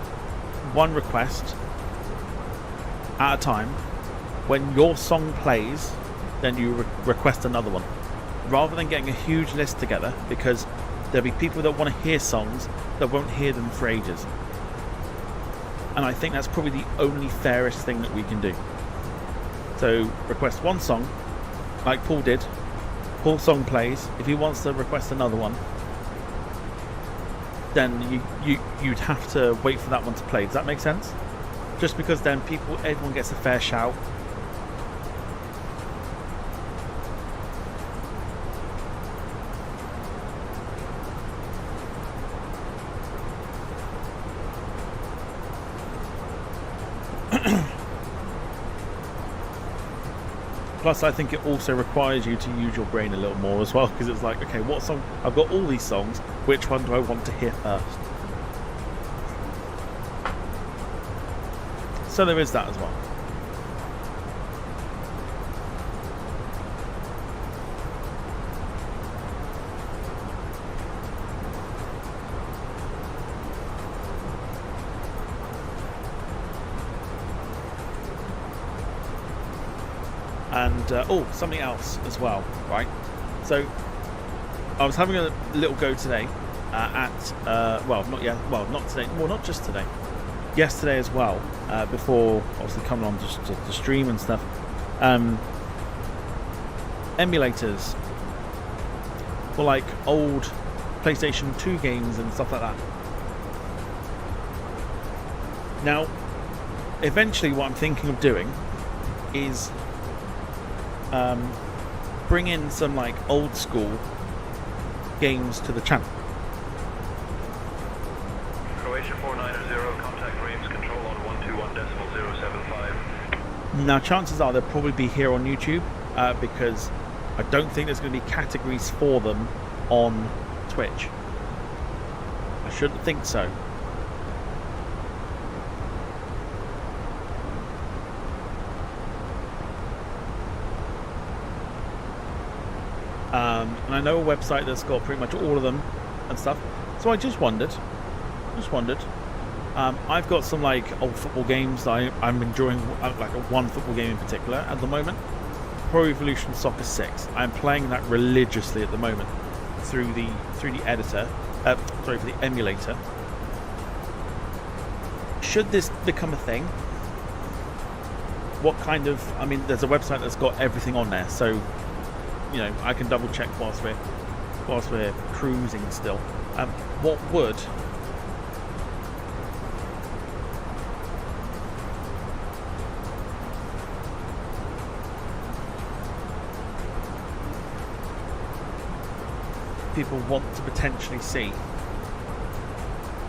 one request at a time. When your song plays, then you request another one. Rather than getting a huge list together, because there'll be people that want to hear songs that won't hear them for ages. And I think that's probably the only fairest thing that we can do. So request one song, like Paul did. Paul's song plays. If he wants to request another one, then you'd have to wait for that one to play. Does that make sense? Just because then everyone gets a fair shout. Plus, I think it also requires you to use your brain a little more as well, because it's like, okay, what song? I've got all these songs. Which one do I want to hear first? So there is that as well. And oh, something else as well, right? So I was having a little go today not today, well, not just today, yesterday as well, before obviously coming on just to stream and stuff. Emulators for like old PlayStation 2 games and stuff like that. Now, eventually what I'm thinking of doing is bring in some like old school games to the channel. Croatia 490, contact Graves control on 121.075. Now chances are they'll probably be here on YouTube, because I don't think there's going to be categories for them on Twitch. I shouldn't think so. And I know a website that's got pretty much all of them and stuff. So I just wondered. I've got some like old football games that I'm enjoying, like one football game in particular at the moment. Pro Evolution Soccer 6. I'm playing that religiously at the moment through the editor. For the emulator. Should this become a thing what kind of, I mean, there's a website that's got everything on there, so you know, I can double check whilst we're cruising still. What would people want to potentially see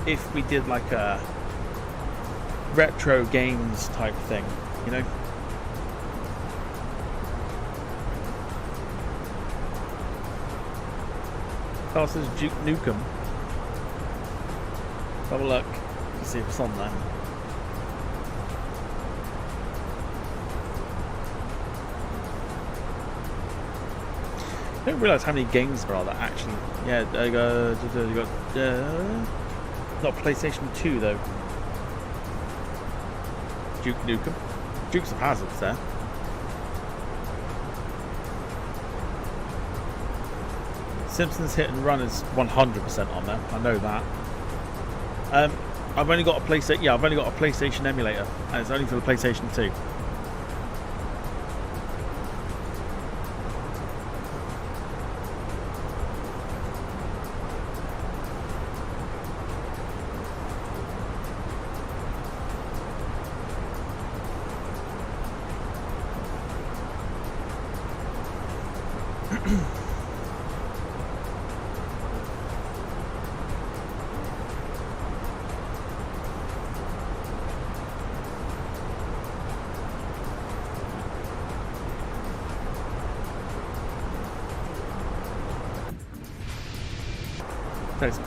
if we did like a retro games type thing, you know? Oh, says Duke Nukem. Have a look. Let's see if it's on there. I don't realise how many games there are that actually. Yeah, you got not PlayStation 2 though. Duke Nukem. Dukes of Hazzard's there. Simpsons Hit and Run is 100% on there. I know that. I've only got a PlayStation. Yeah, I've only got a PlayStation emulator, and it's only for the PlayStation 2.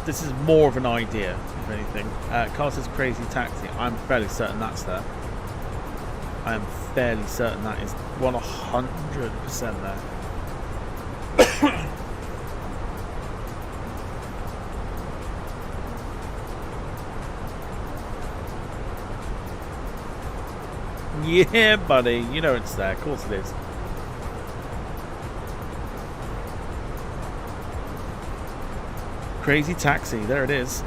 This is more of an idea, if anything. Carl says Crazy Taxi. I'm fairly certain that's there. I am fairly certain that is 100% there. Yeah, buddy. You know it's there. Of course it is. Crazy Taxi, there it is.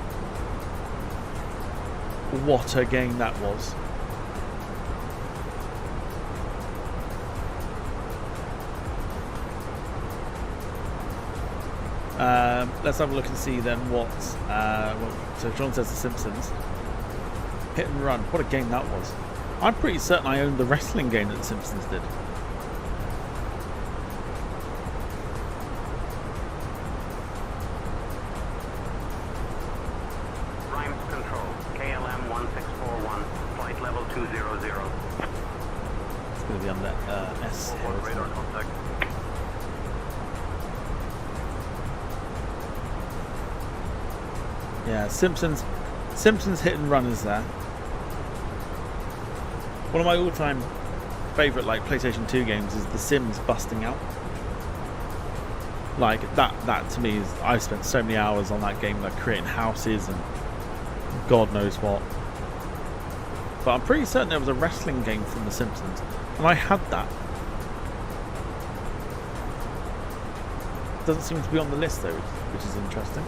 What a game that was. Let's have a look and see then what. So John says The Simpsons. Hit and Run. What a game that was. I'm pretty certain I owned the wrestling game that The Simpsons did. Yeah, Simpsons Hit and Run is there. One of my all-time favourite like PlayStation 2 games is The Sims Busting Out. Like that to me is, I've spent so many hours on that game, like creating houses and God knows what. But I'm pretty certain there was a wrestling game from The Simpsons, and I had that. Doesn't seem to be on the list though, which is interesting.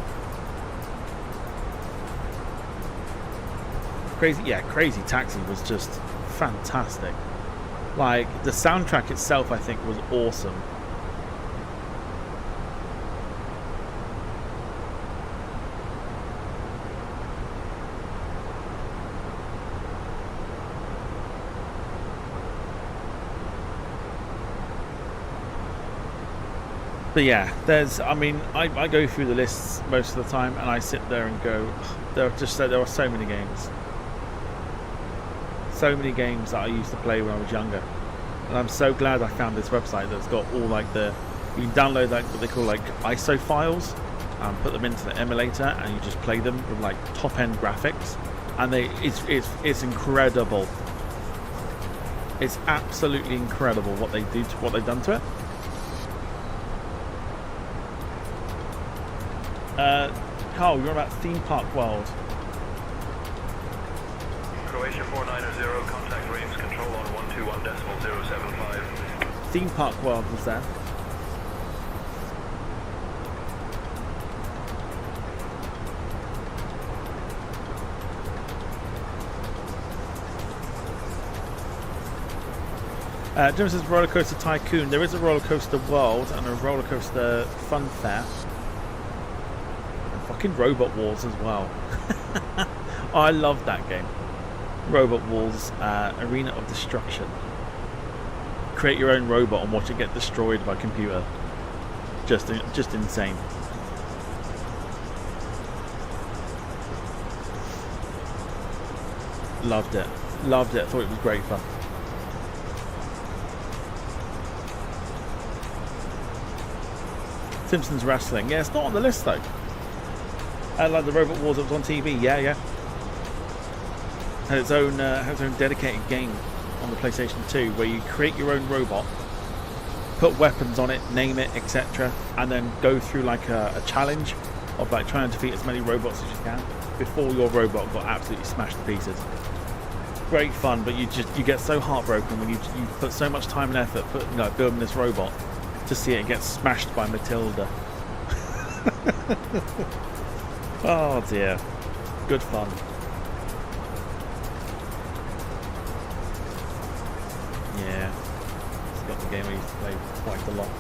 Crazy Taxi was just fantastic. Like, the soundtrack itself, I think, was awesome. But yeah, I mean, I go through the lists most of the time, and I sit there and go, there are so many games. So many games that I used to play when I was younger, and I'm so glad I found this website that's got all like you can download like what they call like ISO files and put them into the emulator, and you just play them with like top end graphics, and it's incredible. It's absolutely incredible what they've done to it. Carl, you're about Theme Park World. Croatia 490, contact range control on 121.075. Theme Park World was there. Jim says Roller Coaster Tycoon. There is a Roller Coaster World and a Roller Coaster Fun Fair. And fucking Robot Wars as well. Oh, I love that game. Robot Wars, Arena of Destruction. Create your own robot and watch it get destroyed by computer. Just insane. Loved it. Loved it. Thought it was great fun. Simpsons Wrestling. Yeah, it's not on the list though. Like the Robot Wars that was on TV. Yeah, yeah. Had its own dedicated game on the PlayStation 2 where you create your own robot, put weapons on it, name it, etc., and then go through like a challenge of like trying to defeat as many robots as you can before your robot got absolutely smashed to pieces. Great fun, but you get so heartbroken when you put so much time and effort building this robot to see it get smashed by Matilda. Oh dear, good fun. Yeah, it's got the game I used to play quite a lot.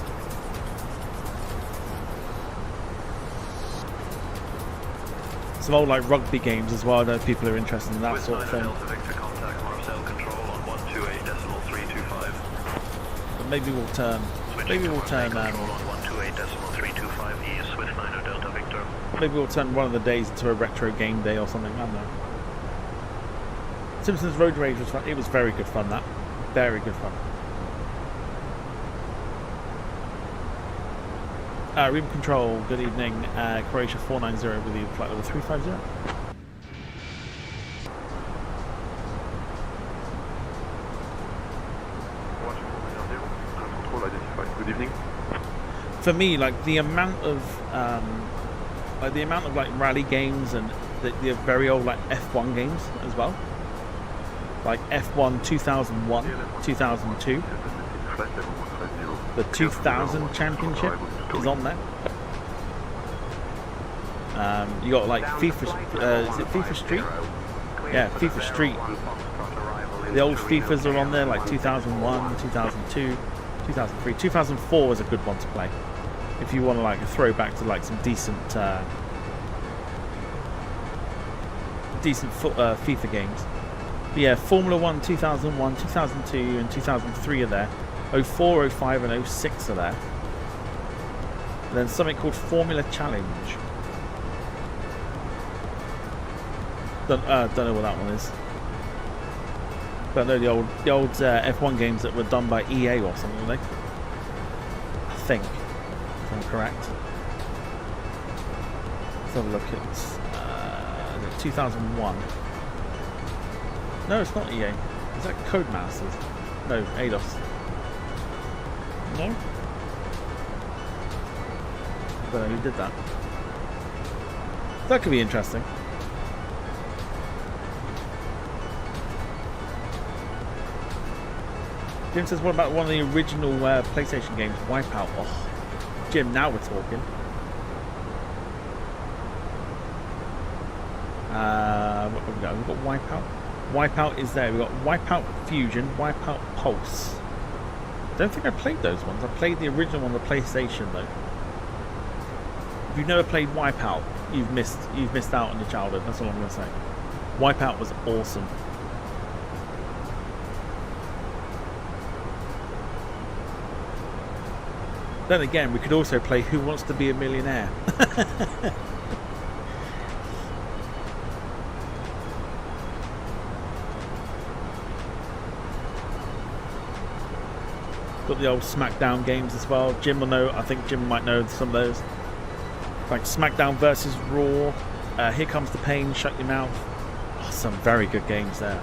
Some old like rugby games as well. I know people are interested in that sort of thing. But maybe we'll turn. Maybe we'll turn one of the days into a retro game day or something. I don't know. Simpsons Road Rage was fun. It was very good fun. That very good fun. Room Control, good evening. Croatia 490 with you, flight level 350. Good evening. For me, like the amount of like rally games and the very old like F1 games as well, like F1 2001, 2002. The 2000 championship is on there. You got like FIFA, is it FIFA Street? Yeah, FIFA Street. The old FIFAs are on there, like 2001, 2002, 2003. 2004 is a good one to play if you want to like a throwback to like some decent FIFA games. But yeah, Formula 1 2001, 2002 and 2003 are there. 04, 05 and 06 are there. And then something called Formula Challenge. Don't know what that one is. But no, the old F1 games that were done by EA or something, were they? I think, if I'm correct. Let's have a look at 2001. No, it's not EA. Is that Codemasters? No, Eidos. No? I don't know who did that. That could be interesting. Jim says, what about one of the original PlayStation games, Wipeout? Oh, Jim, now we're talking. What have we got? We've got Wipeout. Wipeout is there. We've got Wipeout Fusion, Wipeout Pulse. I don't think I played those ones. I played the original on the PlayStation though. If you've never played Wipeout, you've missed out on your childhood. That's all I'm going to say. Wipeout was awesome. Then again, we could also play Who Wants to Be a Millionaire. Got the old SmackDown games as well. Jim will know. I think Jim might know some of those. Like SmackDown versus Raw. Here Comes the Pain. Shut Your Mouth. Oh, some very good games there.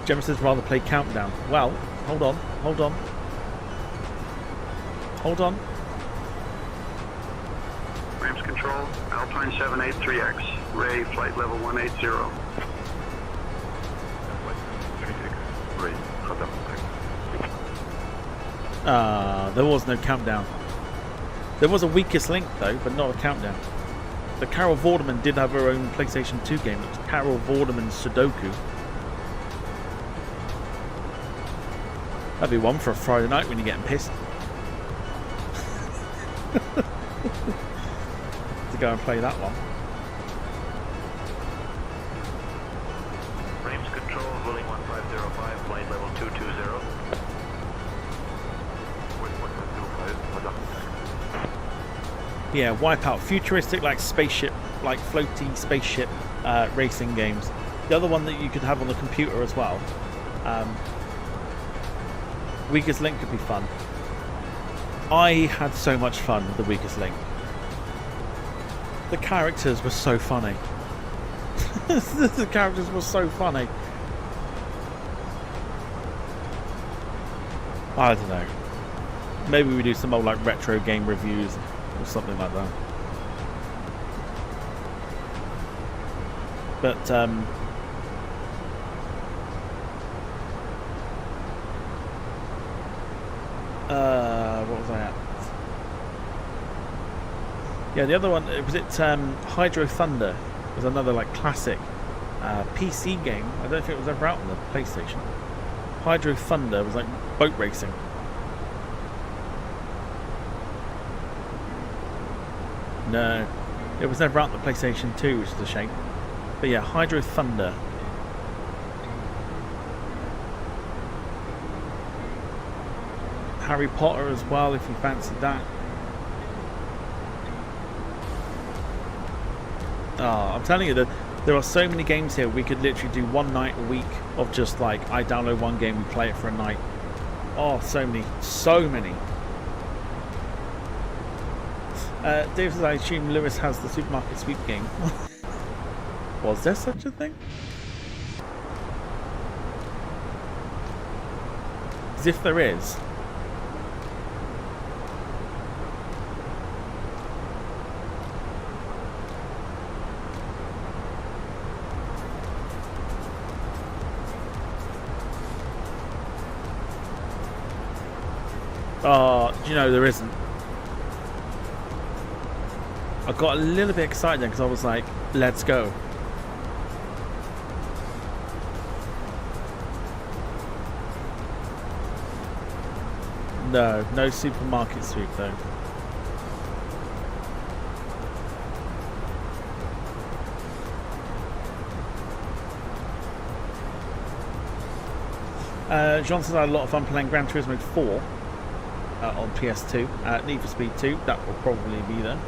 Jim says rather play Countdown. Well, hold on. Ramps control, Alpine 783X, Ray, flight level 180. Ray, there was no countdown. There was a weakest link though, but not a countdown. But Carol Vorderman did have her own PlayStation 2 game. It was Carol Vorderman's Sudoku. That'd be one for a Friday night when you're getting pissed. To go and play that one. Frames control, rolling 1505, flight level 220. Yeah, Wipeout, futuristic like spaceship, like floaty spaceship racing games. The other one that you could have on the computer as well. Weakest Link could be fun. I had so much fun with the Weakest Link. The characters were so funny. The characters were so funny. I don't know. Maybe we do some old like retro game reviews or something like that. But what was I at? Yeah, the other one, was it Hydro Thunder? Was another like classic PC game. I don't think it was ever out on the PlayStation. Hydro Thunder was like boat racing. No, it was never out on the PlayStation 2, which is a shame. But yeah, Hydro Thunder. Harry Potter as well, if you fancied that. Oh, I'm telling you that there are so many games here. We could literally do one night a week of just like, I download one game, we play it for a night. Oh, so many, so many. Dave says, I assume Lewis has the supermarket sweep game. Was there such a thing? As if there is. Oh, do you know there isn't? I got a little bit excited then because I was like, let's go. No, no supermarket sweep though. John says I had a lot of fun playing Gran Turismo 4 on PS2. Need for Speed 2, that will probably be there.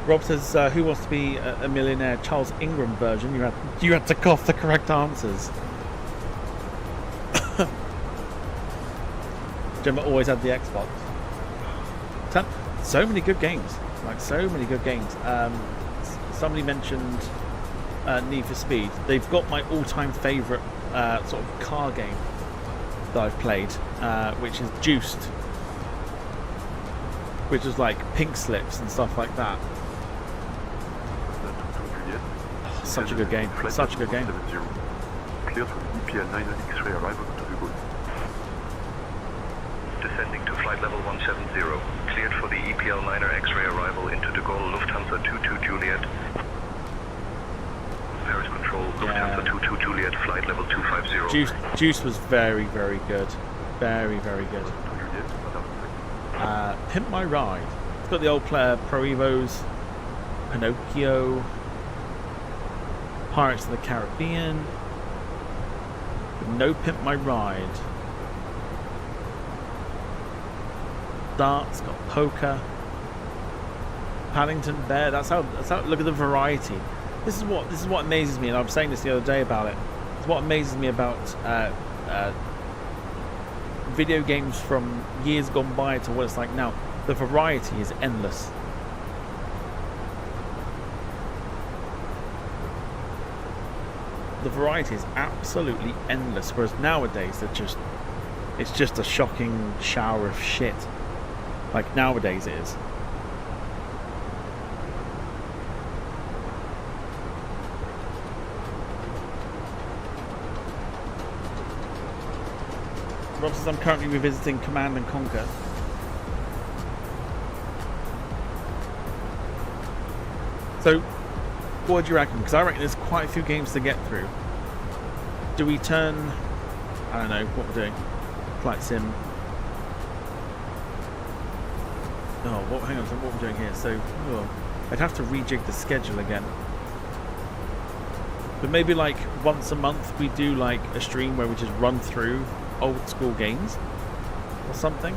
Rob says, who wants to be a millionaire? Charles Ingram version. You had to cough the correct answers. Gemma always had the Xbox. So many good games. Like, so many good games. Somebody mentioned Need for Speed. They've got my all-time favourite sort of car game that I've played, which is Juiced. Which is like pink slips and stuff like that. Such a good game. Such a good game. Cleared for the EGLL X-ray arrival to the good. Descending to flight level 170. Cleared for the EPL-9er X-ray arrival into De Gaulle Lufthansa 22 Juliet. Paris control, Lufthansa 22 Juliet, flight level 250. Juice was very, very good. Very, very good. Pimp My Ride. It's got the old player Pro Evos, Pinocchio, Pirates of the Caribbean. No Pimp My Ride. Darts, got poker. Paddington Bear. That's how. Look at the variety. This is what amazes me, and I was saying this the other day about it. It's what amazes me about video games from years gone by to what it's like now. The variety is endless. The variety is absolutely endless, whereas nowadays it's just a shocking shower of shit. Like nowadays it is. Rob says I'm currently revisiting Command and Conquer. So What do you reckon? Because I reckon there's quite a few games to get through. Do we turn... I don't know what we're doing. Flight sim. Oh, what? Hang on. So what we're doing here? So, I'd have to rejig the schedule again. But maybe like once a month we do like a stream where we just run through old school games or something.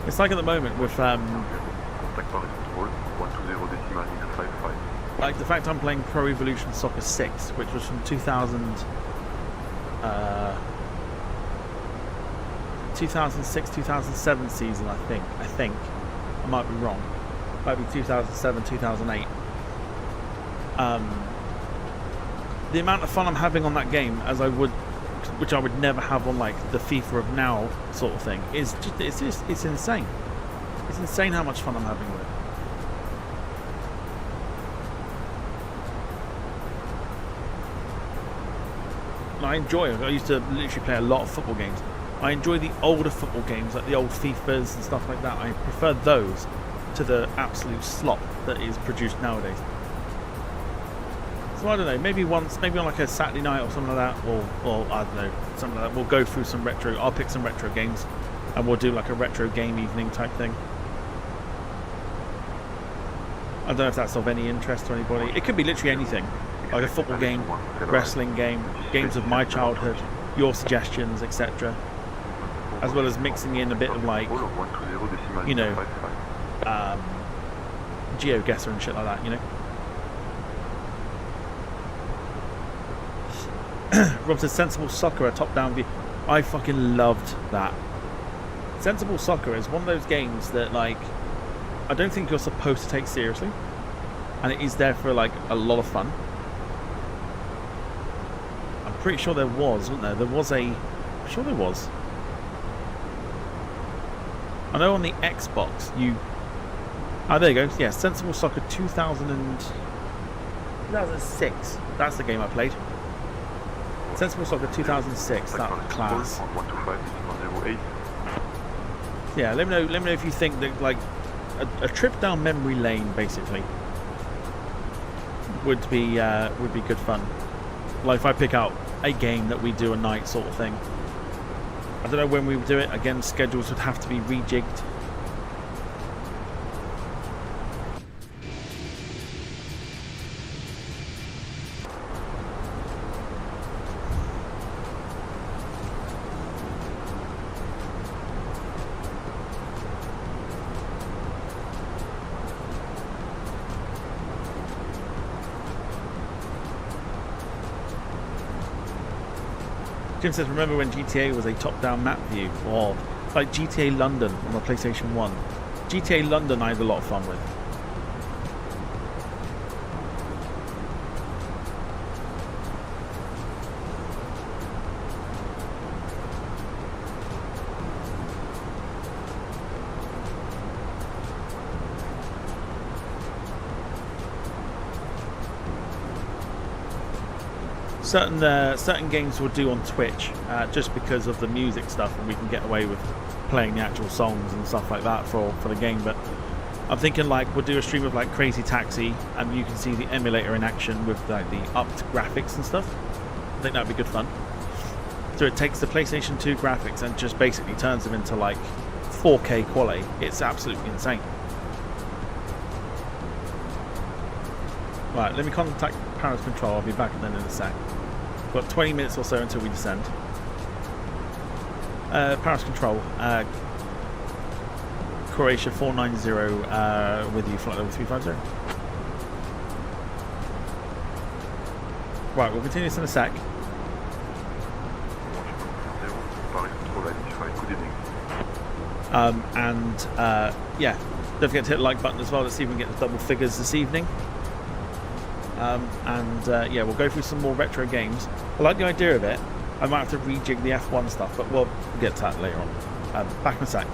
It's like at the moment with like the fact I'm playing Pro Evolution Soccer 6, which was from 2006, 2007 season, I think. I might be wrong. Might be 2007, 2008. The amount of fun I'm having on that game, which I would never have on like the FIFA of now sort of thing, is just it's insane. It's insane how much fun I'm having with it. And I enjoy it. I used to literally play a lot of football games. I enjoy the older football games, like the old FIFAs and stuff like that. I prefer those to the absolute slop that is produced nowadays. So I don't know, maybe on like a Saturday night or something like that, or I don't know, something like that, we'll go through some retro, I'll pick some retro games, and we'll do like a retro game evening type thing. I don't know if that's of any interest to anybody. It could be literally anything, like a football game, wrestling game, games of my childhood, your suggestions, etc. As well as mixing in a bit of like, you know, GeoGuessr and shit like that, you know. Rob says Sensible Soccer, a top-down view. I fucking loved that. Sensible Soccer is one of those games that, like, I don't think you're supposed to take seriously, and it is there for like a lot of fun. I'm pretty sure there was, wasn't there? I'm sure there was. I know on the Xbox you. Oh, there you go. Yeah, Sensible Soccer 2006. That's the game I played. Sensible Soccer 2006, that class. Yeah, let me know if you think that like a trip down memory lane basically would be good fun. Like if I pick out a game that we do a night sort of thing. I don't know when we would do it. Again, schedules would have to be rejigged. Jim says, remember when GTA was a top-down map view? Or like GTA London on the PlayStation 1. GTA London I had a lot of fun with. Certain games we'll do on Twitch just because of the music stuff, and we can get away with playing the actual songs and stuff like that for the game. But I'm thinking like we'll do a stream of like Crazy Taxi, and you can see the emulator in action with like the upped graphics and stuff. I think that'd be good fun. So it takes the PlayStation 2 graphics and just basically turns them into like 4K quality. It's absolutely insane. Right, let me contact Paris Control. I'll be back then in a sec. We've got 20 minutes or so until we descend. Paris Control, Croatia 490 with you, flight level 350. Right, we'll continue this in a sec. Yeah, don't forget to hit the like button as well. Let's see if we can get the double figures this evening. Yeah, we'll go through some more retro games. I like the idea of it. I might have to rejig the F1 stuff, but we'll get to that later on. Back in a sec.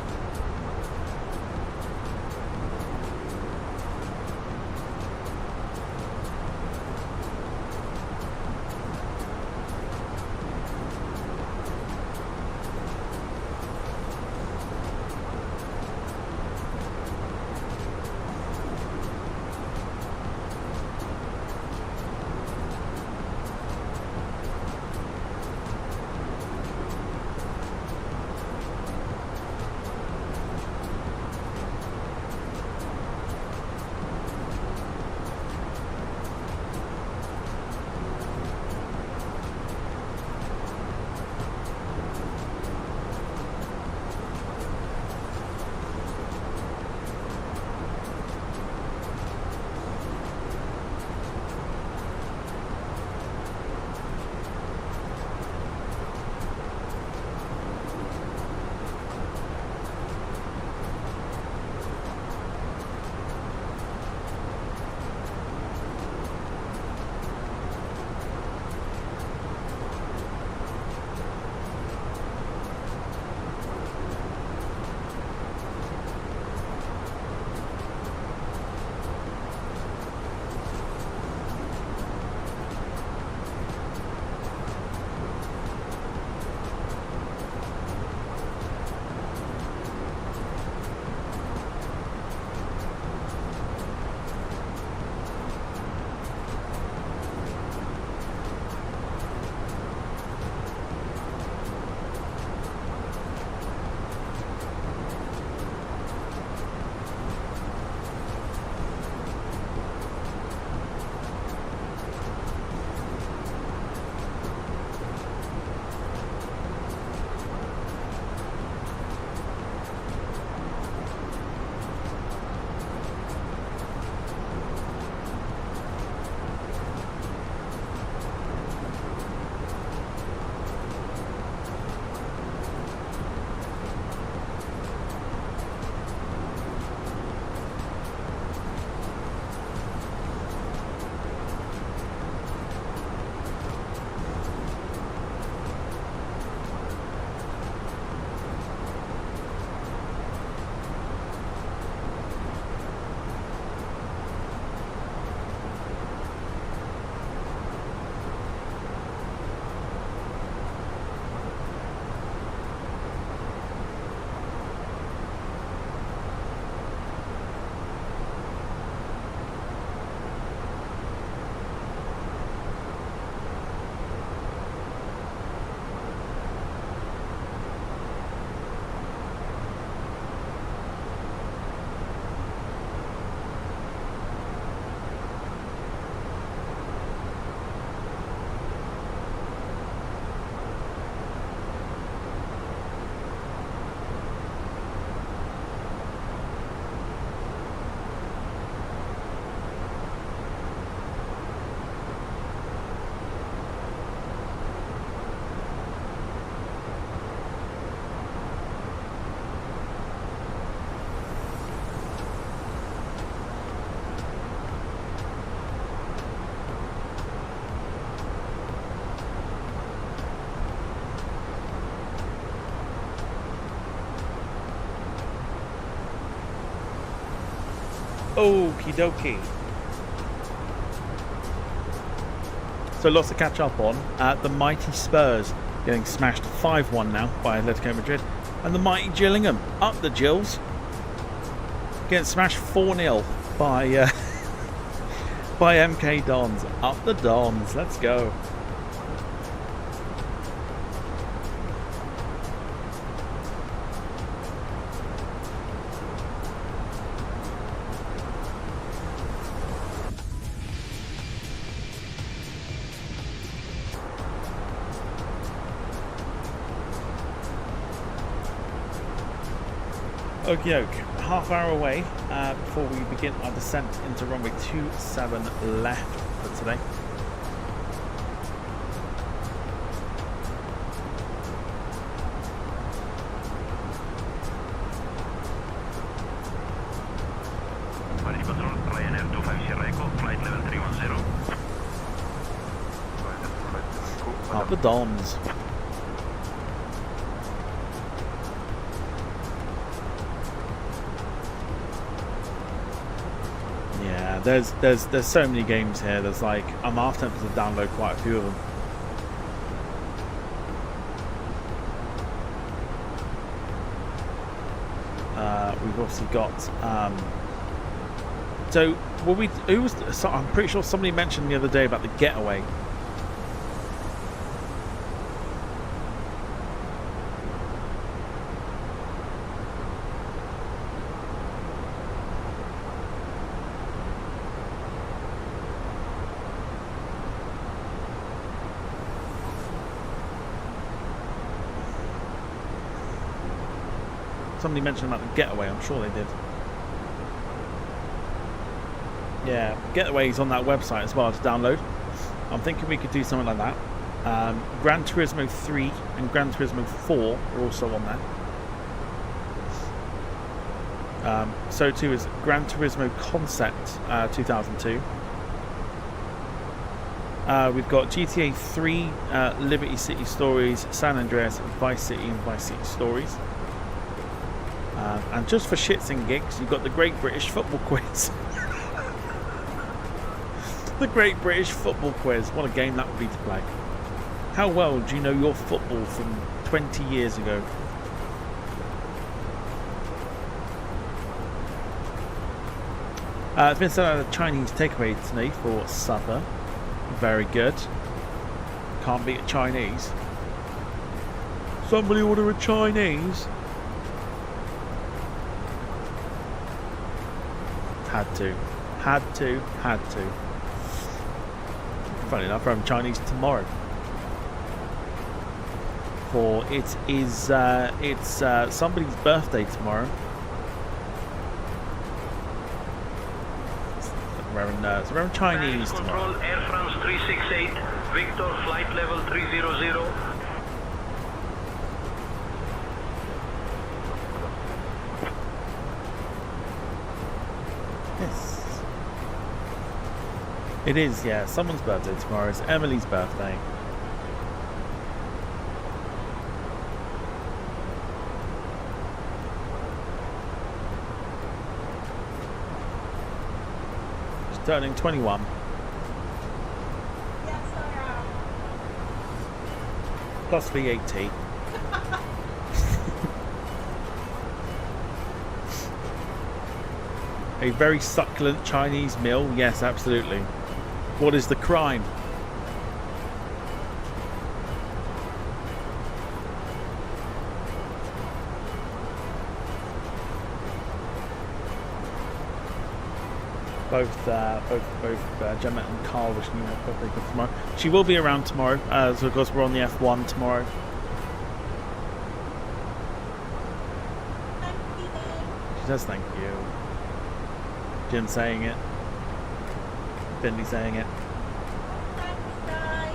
Okie dokie. So lots to catch up on. The mighty Spurs getting smashed 5-1 now by Atletico Madrid. And the mighty Gillingham up the Gills. Getting smashed 4-0 by by MK Dons. Up the Dons. Let's go. Okie doke, half hour away before we begin our descent into runway 27 left for today. Up the Dons. Yeah, there's so many games here. There's like I'm half tempted to download quite a few of them. We've obviously got. So, who was? So I'm pretty sure somebody mentioned the other day about the Getaway. Somebody mentioned about the Getaway, I'm sure they did. Yeah, Getaway's on that website as well to download. I'm thinking we could do something like that. Gran Turismo 3 and Gran Turismo 4 are also on there. So too is Gran Turismo Concept 2002. We've got GTA 3, Liberty City Stories, San Andreas, Vice City and Vice City Stories. And just for shits and gigs, you've got the Great British Football Quiz. The Great British Football Quiz. What a game that would be to play. How well do you know your football from 20 years ago? It's been sent out a Chinese takeaway today for supper. Very good. Can't beat a Chinese. Somebody order a Chinese. Had to. Funny enough, we're having Chinese tomorrow. For it is it's somebody's birthday tomorrow. We're having Chinese tomorrow. Control, Air France 368, Victor, flight level 300. Yes. It is, yeah. Someone's birthday tomorrow. It's Emily's birthday. She's turning 21. Yes, I am. Plus VAT. A very succulent Chinese meal? Yes, absolutely. What is the crime? Both Gemma and Carl wishing you a birthday for tomorrow. She will be around tomorrow, so of course we're on the F1 tomorrow. Thank you. She says thank you. Jim saying it. Finley saying it. Thanks, guys.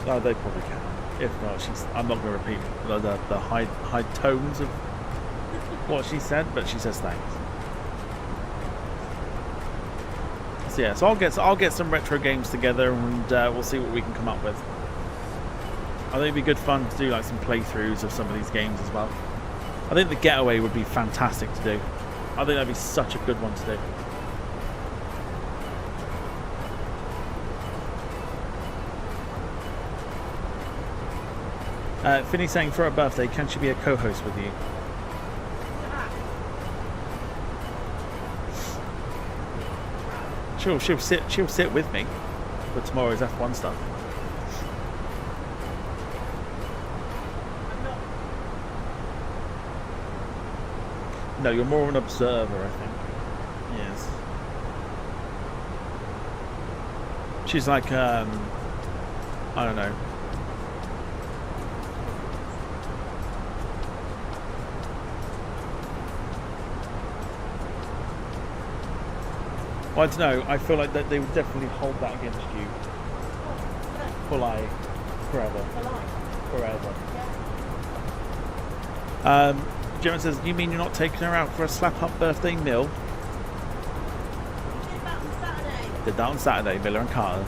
Oh, they probably can. If not, I'm not going to repeat the high tones of what she said, but she says thanks. So yeah, so I'll get some retro games together, and we'll see what we can come up with. I think it'd be good fun to do like some playthroughs of some of these games as well. I think the Getaway would be fantastic to do. I think that'd be such a good one to do. Finny saying for her birthday, can she be a co-host with you? She'll sit with me for tomorrow's F1 stuff. No, you're more of an observer, I think. Yes. She's like, I don't know. Well, I don't know. I feel like that they would definitely hold that against you. For like forever. Gemma says, you mean you're not taking her out for a slap-up birthday meal? Did that on Saturday, Villa and Carter.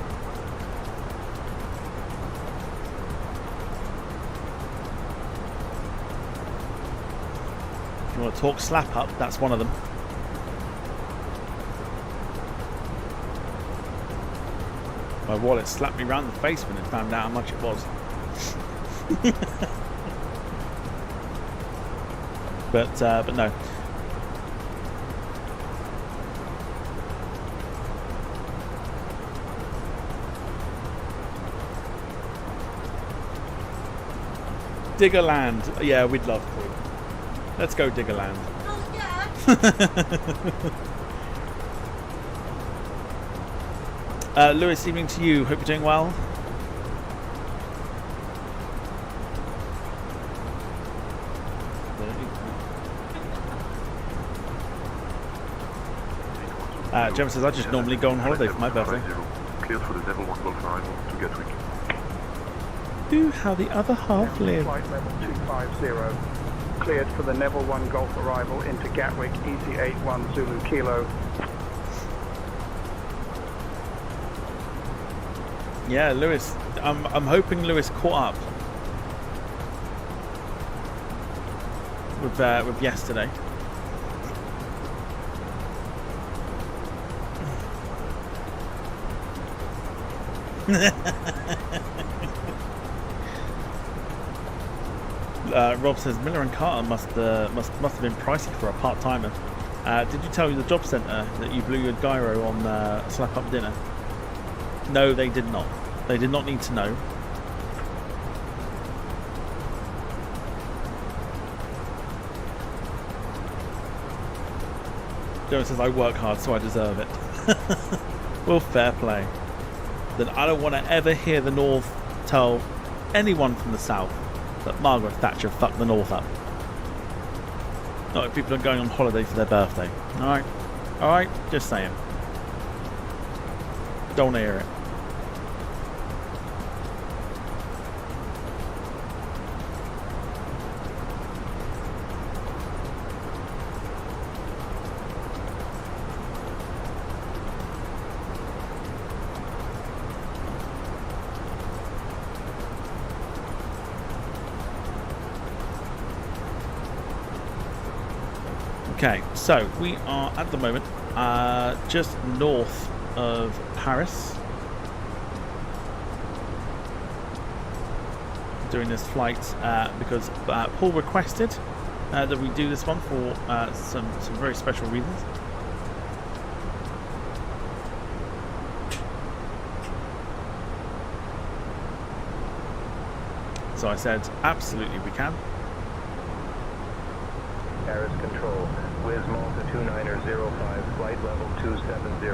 you want to talk slap up, that's one of them. My wallet slapped me round the face when it found out how much it was. But no. Diggerland. Yeah, we'd love to. Let's go Diggerland. Oh, yeah. Lewis, evening to you. Hope you're doing well. Jem says, I just normally go on holiday for my birthday. Cleared for the level 1 Golf arrival to Gatwick. Do how the other half live. Flight level 250. Cleared for the Level 1 Golf arrival into Gatwick, Easy 81 Zulu Kilo. Yeah, Lewis. I'm hoping Lewis caught up with yesterday. Rob says Miller and Carter must have been pricey for a part-timer. Did you tell the job centre that you blew your gyro on slap-up dinner? No, they did not. They did not need to know. Joe says I work hard, so I deserve it. Well, fair play. Then I don't want to ever hear the North tell anyone from the South that Margaret Thatcher fucked the North up. Not if people are going on holiday for their birthday. Alright? Alright? Just saying. Don't hear it. Okay, so we are at the moment just north of Paris, doing this flight because Paul requested that we do this one for some very special reasons. So I said, absolutely we can. Paris Control, Wiz Malta 2905, flight level 270.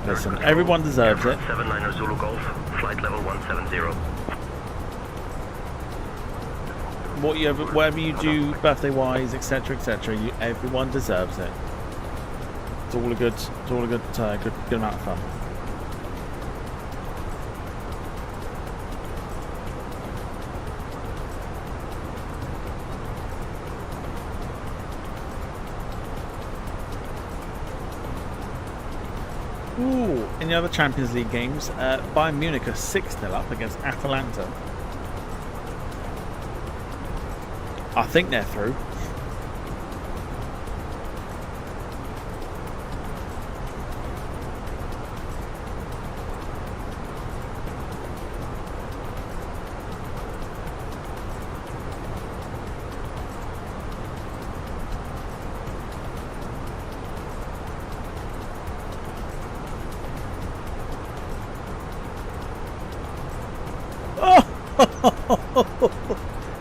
Listen, everyone deserves it. 79 Zulu Golf, flight level 170. Whatever you do, birthday-wise, etc., etc., everyone deserves it. It's all a good amount of fun. Ooh, in the other Champions League games, Bayern Munich are 6-0 up against Atalanta. I think they're through.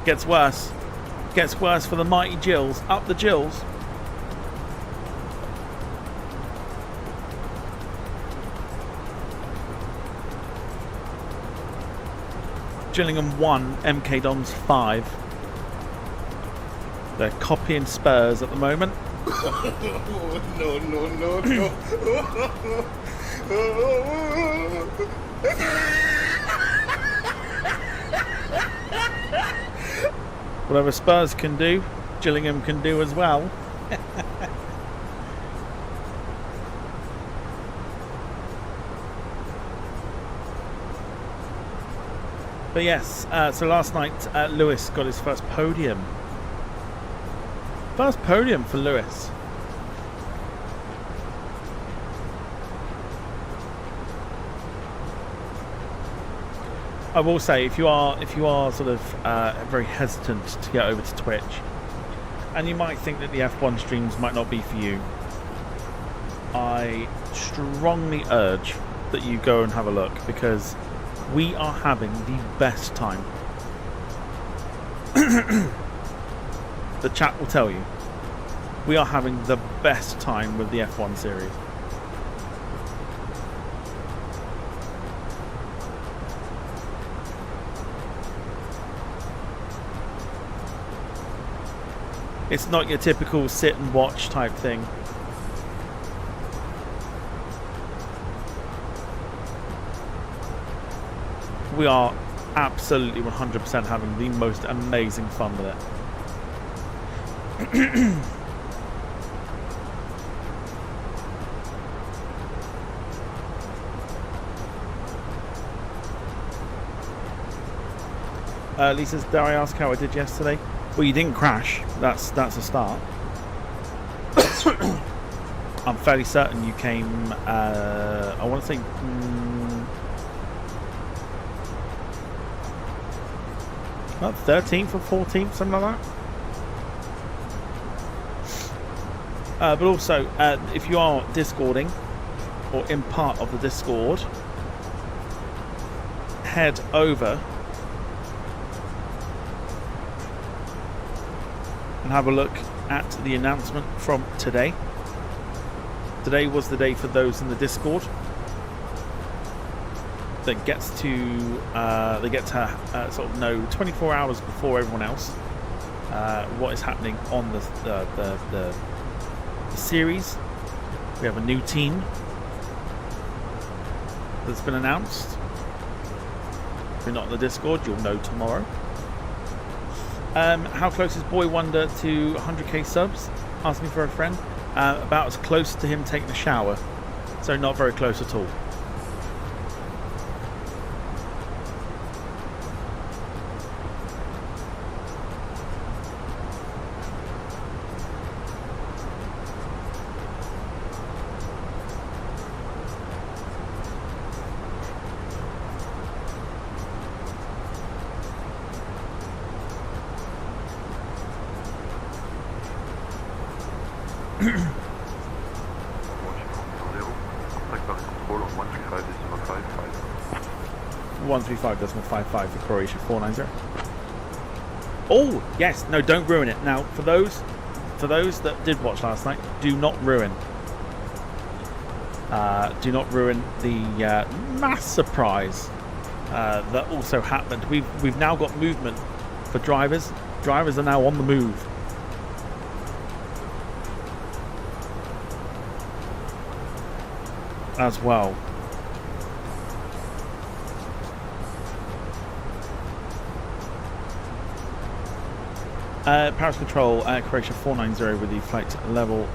Gets worse. Gets worse for the mighty Jills. Up the Jills. Gillingham 1, MK Dons 5. They're copying Spurs at the moment. No. Whatever Spurs can do, Gillingham can do as well. But yes, so last night Lewis got his first podium. First podium for Lewis. I will say, if you are sort of very hesitant to get over to Twitch, and you might think that the F1 streams might not be for you, I strongly urge that you go and have a look, because we are having the best time. The chat will tell you, we are having the best time with the F1 series. It's not your typical sit and watch type thing. We are absolutely 100% having the most amazing fun with it. Lisa, dare I ask how I did yesterday? Well, you didn't crash. That's a start. I'm fairly certain you came. I want to say. About 13th or 14th, something like that. But also, if you are Discording or in part of the Discord, head over and have a look at the announcement from today. Today was the day for those in the Discord that gets to they get to sort of know 24 hours before everyone else what is happening on the series. We have a new team that's been announced. If you're not in the Discord, you'll know tomorrow. How close is Boy Wonder to 100k subs? Asking for a friend. About as close to him taking a shower, so not very close at all. .55 for Croatia 490. Oh yes, no, don't ruin it. Now for those that did watch last night, do not ruin the mass surprise that also happened. We've now got movement for drivers. Drivers are now on the move. As well. Paris Control, Croatia 490 with the flight level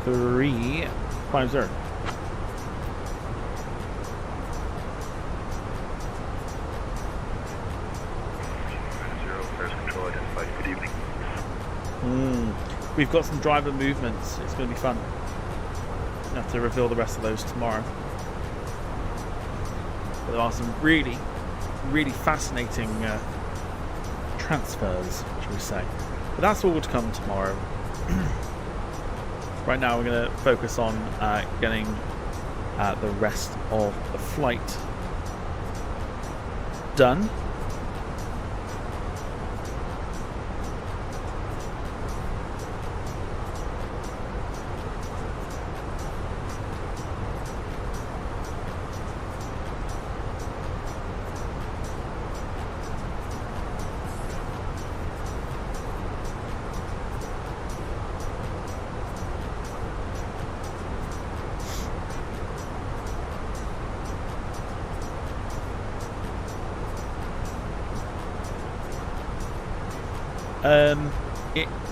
350. Paris Control identified. Good evening. We've got some driver movements. It's going to be fun. We'll have to reveal the rest of those tomorrow. But there are some really, really fascinating transfers, shall we say. But that's all to come tomorrow. Right now we're going to focus on getting the rest of the flight done.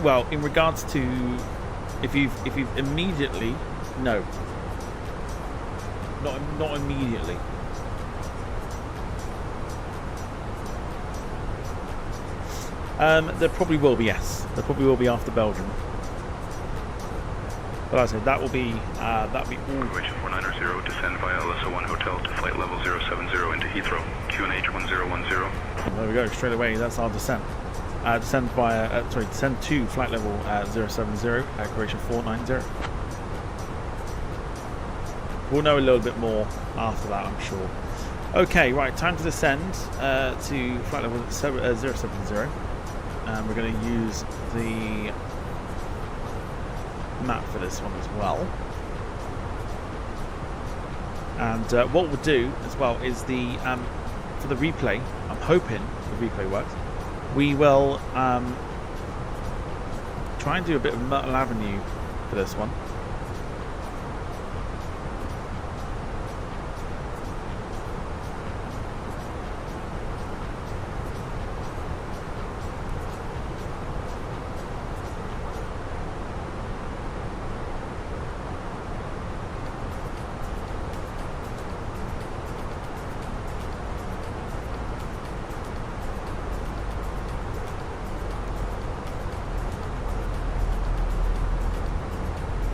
Well, in regards to if you've immediately, no, not immediately. There probably will be, yes. There probably will be after Belgium. But like I said, that will be all. Croatia 490, descend via LSO1 Hotel to flight level 070 into Heathrow, QNH 1010. There we go, straight away, that's our descent. Descend to flight level 070, Croatia 490. We'll know a little bit more after that, I'm sure. Okay, right, time to descend to flight level 070. And we're going to use the map for this one as well. And what we'll do as well is the for the replay, I'm hoping the replay works, we will try and do a bit of Myrtle Avenue for this one.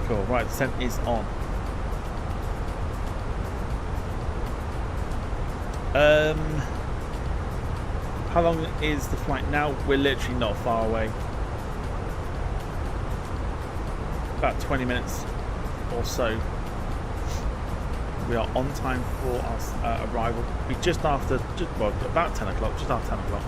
Cool, right, descent is on. How long is the flight now? We're literally not far away. About 20 minutes or so. We are on time for our arrival. We're just after, well, about 10 o'clock, just after 10 o'clock.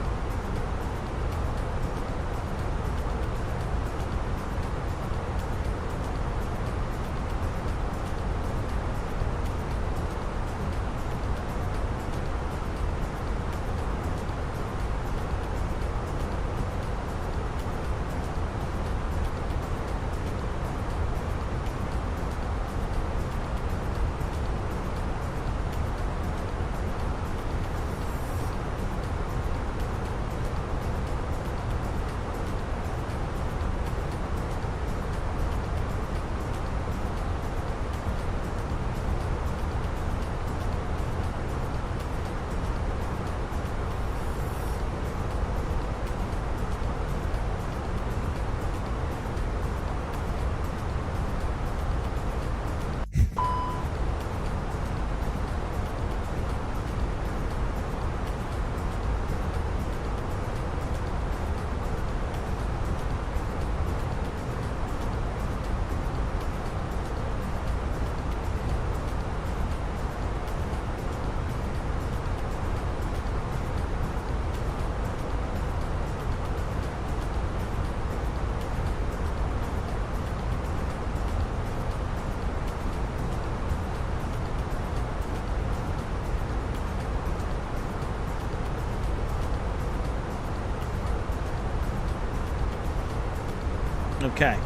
Okay,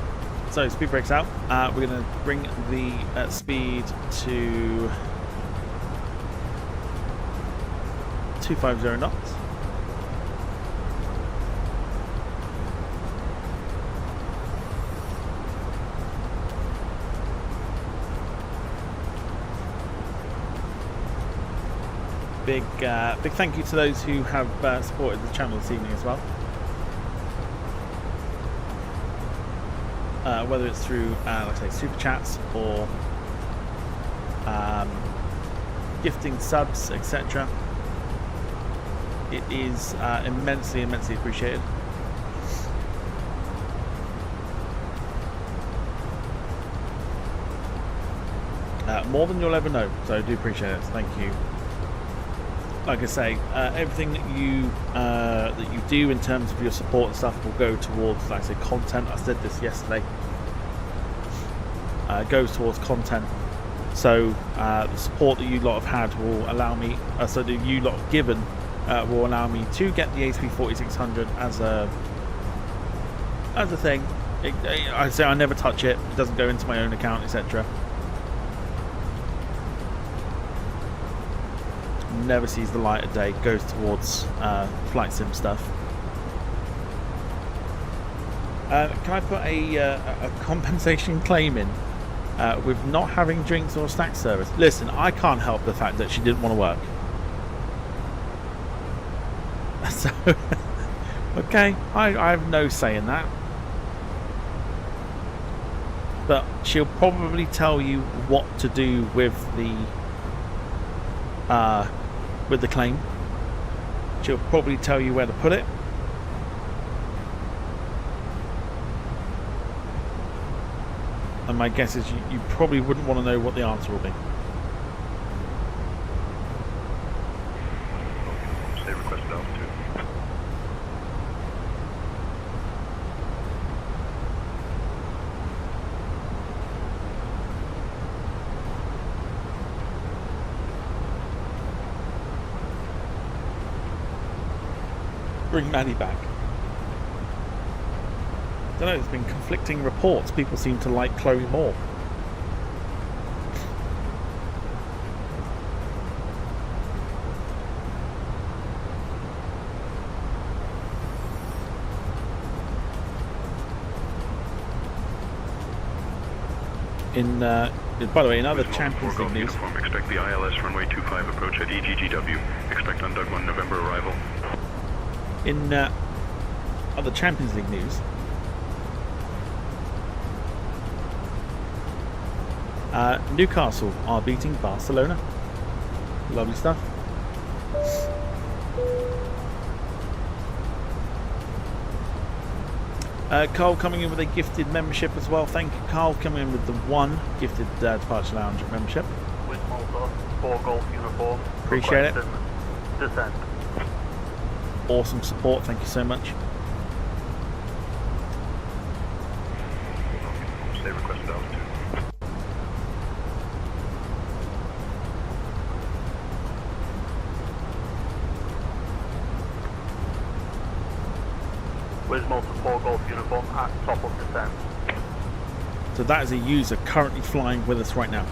so speed brakes out. We're going to bring the speed to 250 knots. Big thank you to those who have supported the channel this evening as well. Whether it's through, like I say, super chats or gifting subs, etc. It is immensely appreciated. More than you'll ever know, so I do appreciate it. Thank you. Like I say, everything that you do in terms of your support and stuff will go towards, like I say, content. I said this yesterday. Goes towards content. So the support that you lot have had will allow me, so that you lot have given, will allow me to get the HP4600 as a thing. I say I never touch it. It doesn't go into my own account, etc. Never sees the light of day. Goes towards flight sim stuff. Can I put a compensation claim in with not having drinks or snack service? Listen, I can't help the fact that she didn't want to work. So Okay, I have no say in that. But she'll probably tell you what to do with the claim. She'll probably tell you where to put it. And my guess is you probably wouldn't want to know what the answer will be. Say requested altitude. Bring Maddie back. I don't know, there's been conflicting reports. People seem to like Chloe more. By the way, in other Champions League news. Expect the ILS runway 25 approach at EGGW. Expect on Doug 1 November arrival. In other Champions League news, Newcastle are beating Barcelona. Lovely stuff. Carl coming in with a gifted membership as well. Thank you, Carl, coming in with the 1 gifted Departure Lounge membership. With Malta, 4 Golf uniform. Appreciate it. Descent. Awesome support, thank you so much. Say requested altitude. With Malta, 4 Golf uniform at top of descent. So that is a user currently flying with us right now.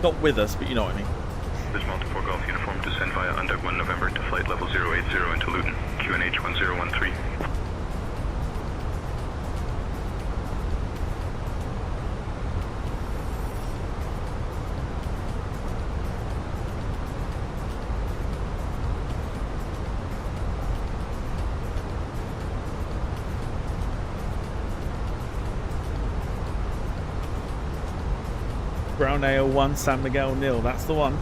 Not with us, but you know what I mean. This Malta 4 Golf uniform descend via Undug 1 November to flight level 080 into Luton, QNH 1013. Brown AO1 San Miguel nil, that's the one.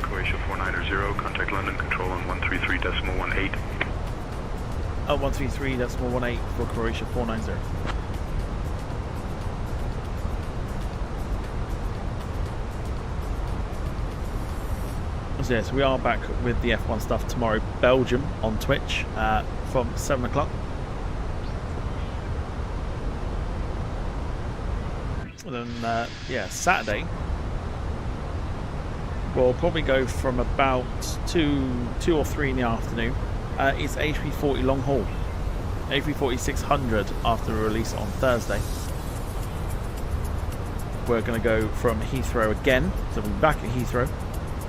Croatia 490, contact London Control on 133.18. 133.18 for Croatia 490. So yes, we are back with the F1 stuff tomorrow. Belgium on Twitch from 7 o'clock. And then, yeah, Saturday we'll probably go from about 2 or 3 in the afternoon. It's A340 long haul, A340 600 after the release on Thursday. We're going to go from Heathrow again, so we'll be back at Heathrow,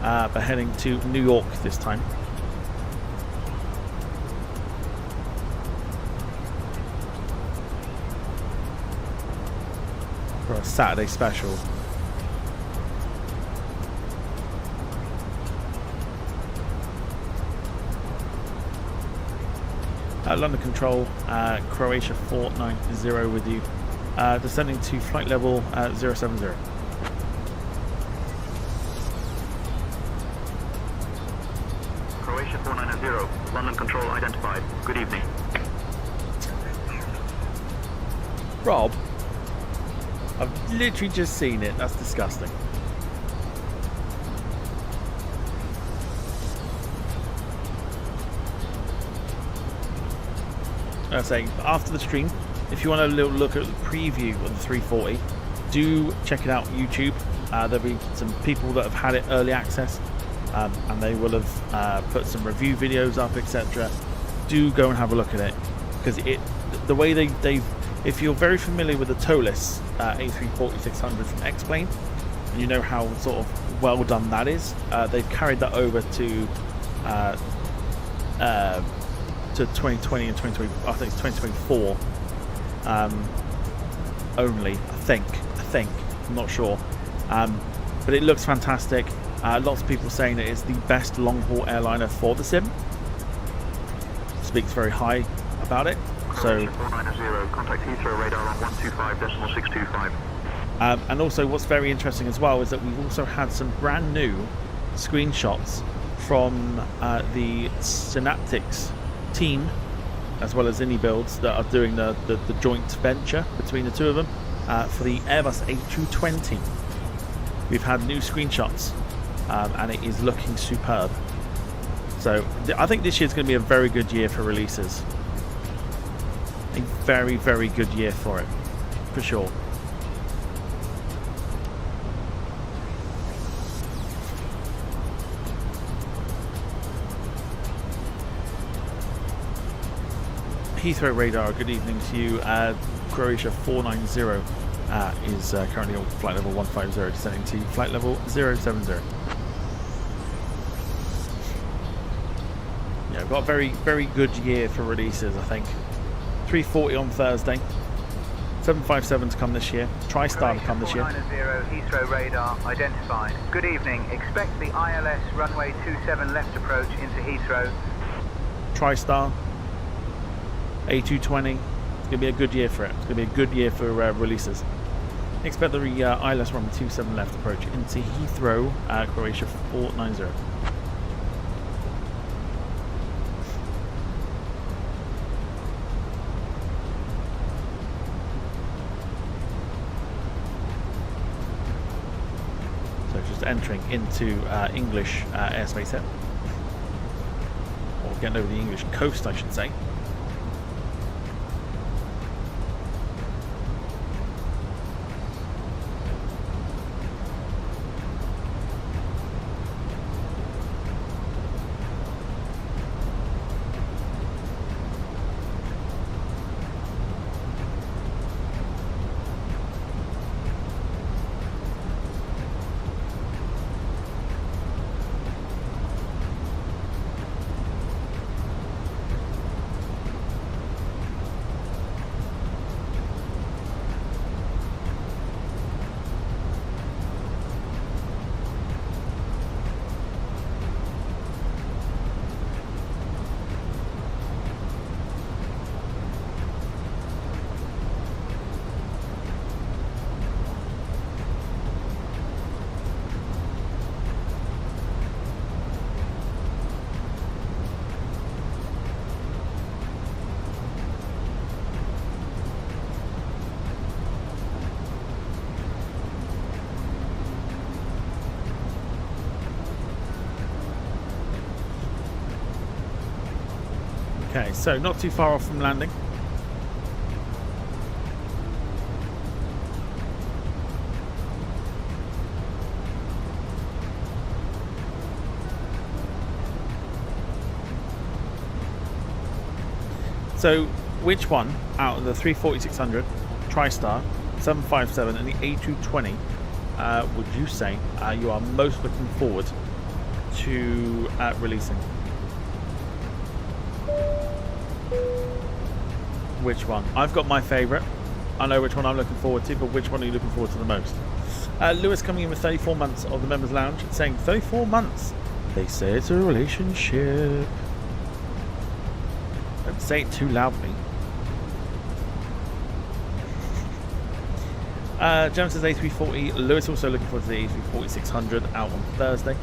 but heading to New York this time. For a Saturday special. London Control, Croatia 490 with you, descending to flight level 070. Croatia 490, London Control identified. Good evening. Rob, I've literally just seen it. That's disgusting. I say, after the stream, if you want a little look at the preview of the 340, do check it out on YouTube. There'll be some people that have had it early access, and they will have put some review videos up, etc. Do go and have a look at it, because the way they've, if you're very familiar with the TOLIS A340-600 from X-Plane, and you know how sort of well done that is, they've carried that over to 2020 and 2020. I think it's 2024 only. I think. I'm not sure. But it looks fantastic. Lots of people saying that it's the best long-haul airliner for the sim. Speaks very high about it. So, contact Heathrow radar on 125.625. And also what's very interesting as well is that we've also had some brand new screenshots from the Synaptics team, as well as Indie Builds, that are doing the joint venture between the two of them for the Airbus A320. We've had new screenshots, and it is looking superb. So I think this year's going to be a very good year for releases. A very, very good year for it, for sure. Heathrow radar, good evening to you. Croatia 490 is currently on flight level 150, descending to flight level 070. Yeah, we've got a very, very good year for releases, I think. 340 on Thursday, 757 to come this year, TriStar to come this year. 490 Heathrow radar identified. Good evening. Expect the ILS runway 27 left approach into Heathrow. TriStar, A320. It's going to be a good year for it. It's going to be a good year for releases. Expect the ILS runway 27 left approach into Heathrow, Croatia 490. So just entering into English airspace here. Or getting over the English coast, I should say. Okay, so not too far off from landing. So, which one out of the 340-600, TriStar, 757 and the A320 would you say you are most looking forward to releasing? Which one? I've got my favourite. I know which one I'm looking forward to, but which one are you looking forward to the most? Lewis coming in with 34 months of the Members Lounge, saying 34 months. They say it's a relationship. Don't say it too loudly. Jem says A340. Lewis also looking forward to the A340-600 out on Thursday.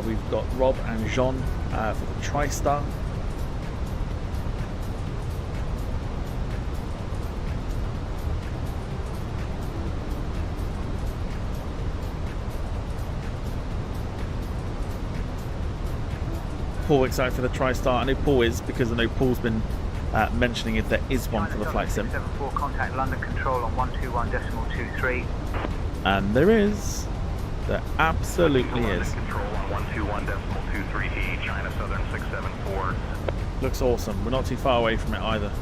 We've got Rob and Jean for the TriStar. Paul excited for the TriStar. I know Paul is, because I know Paul's been mentioning if there is one for the flight sim. 74, contact London Control on 121.23. And there is. There absolutely is. Control on 121.23 China Southern 674. Looks awesome. We're not too far away from it either.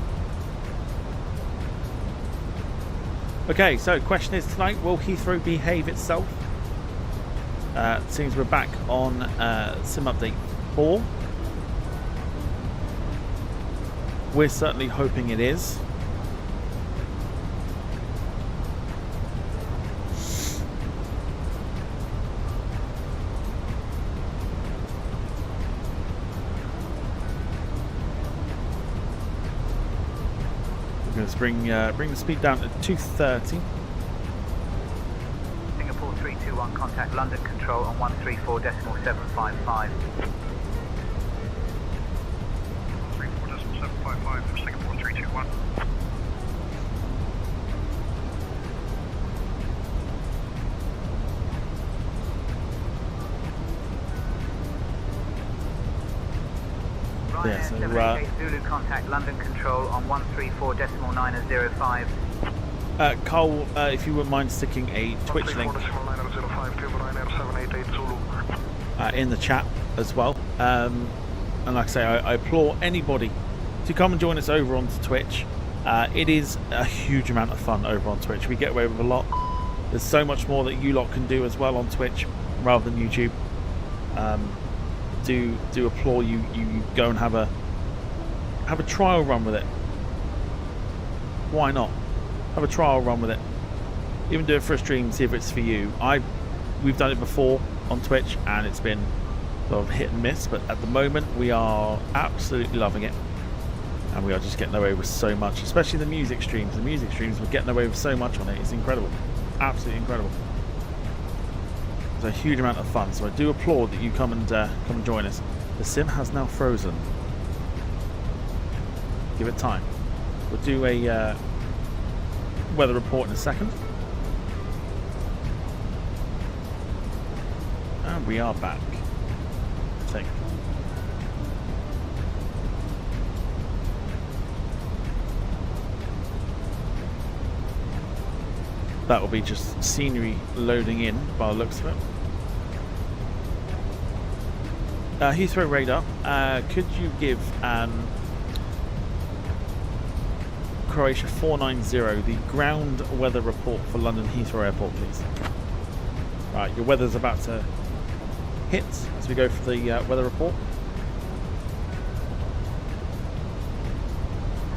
Okay, so question is tonight, will Heathrow behave itself? Seems we're back on Sim Update 4. We're certainly hoping it is. We're going to bring the speed down to 230. Singapore 321, contact London Control on 134.755. 34.755 for Singapore 321. Yeah, so, 788 Zulu, contact London Control on 134.905. Cole, if you wouldn't mind sticking a Twitch link in the chat as well. And like I say, I implore anybody to come and join us over on Twitch. It is a huge amount of fun over on Twitch. We get away with a lot. There's so much more that you lot can do as well on Twitch rather than YouTube. Do applaud you go and have a trial run with it. Why not have a trial run with it? Even do it for a stream, see if it's for you. We've done it before on Twitch and it's been sort of hit and miss, but at the moment we are absolutely loving it, and we are just getting away with so much, especially the music streams. The music streams, we're getting away with so much on it. It's incredible, absolutely incredible. It's a huge amount of fun, so I do applaud that you come and join us. The sim has now frozen. Give it time. We'll do a weather report in a second. And we are back, I think. That will be just scenery loading in by the looks of it. Heathrow radar, could you give Croatia 490 the ground weather report for London Heathrow Airport, please? Right, your weather's about to hit as we go for the weather report.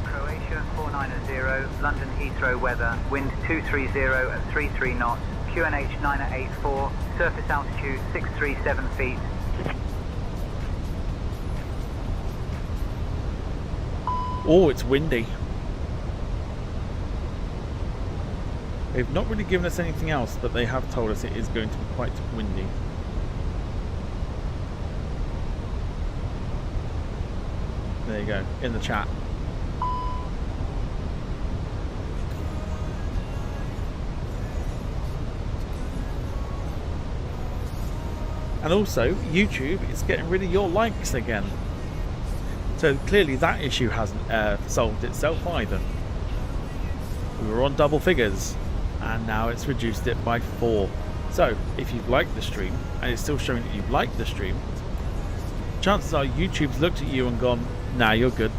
Croatia 490, London Heathrow weather, wind 230 at 33 knots, QNH 984, surface altitude 637 feet. Oh, it's windy. They've not really given us anything else, but they have told us it is going to be quite windy. There you go, in the chat. And also, YouTube is getting rid of your likes again. So clearly that issue hasn't solved itself either. We were on double figures and now it's reduced it by 4. So if you've liked the stream and it's still showing that you've liked the stream, chances are YouTube's looked at you and gone, nah, you're good.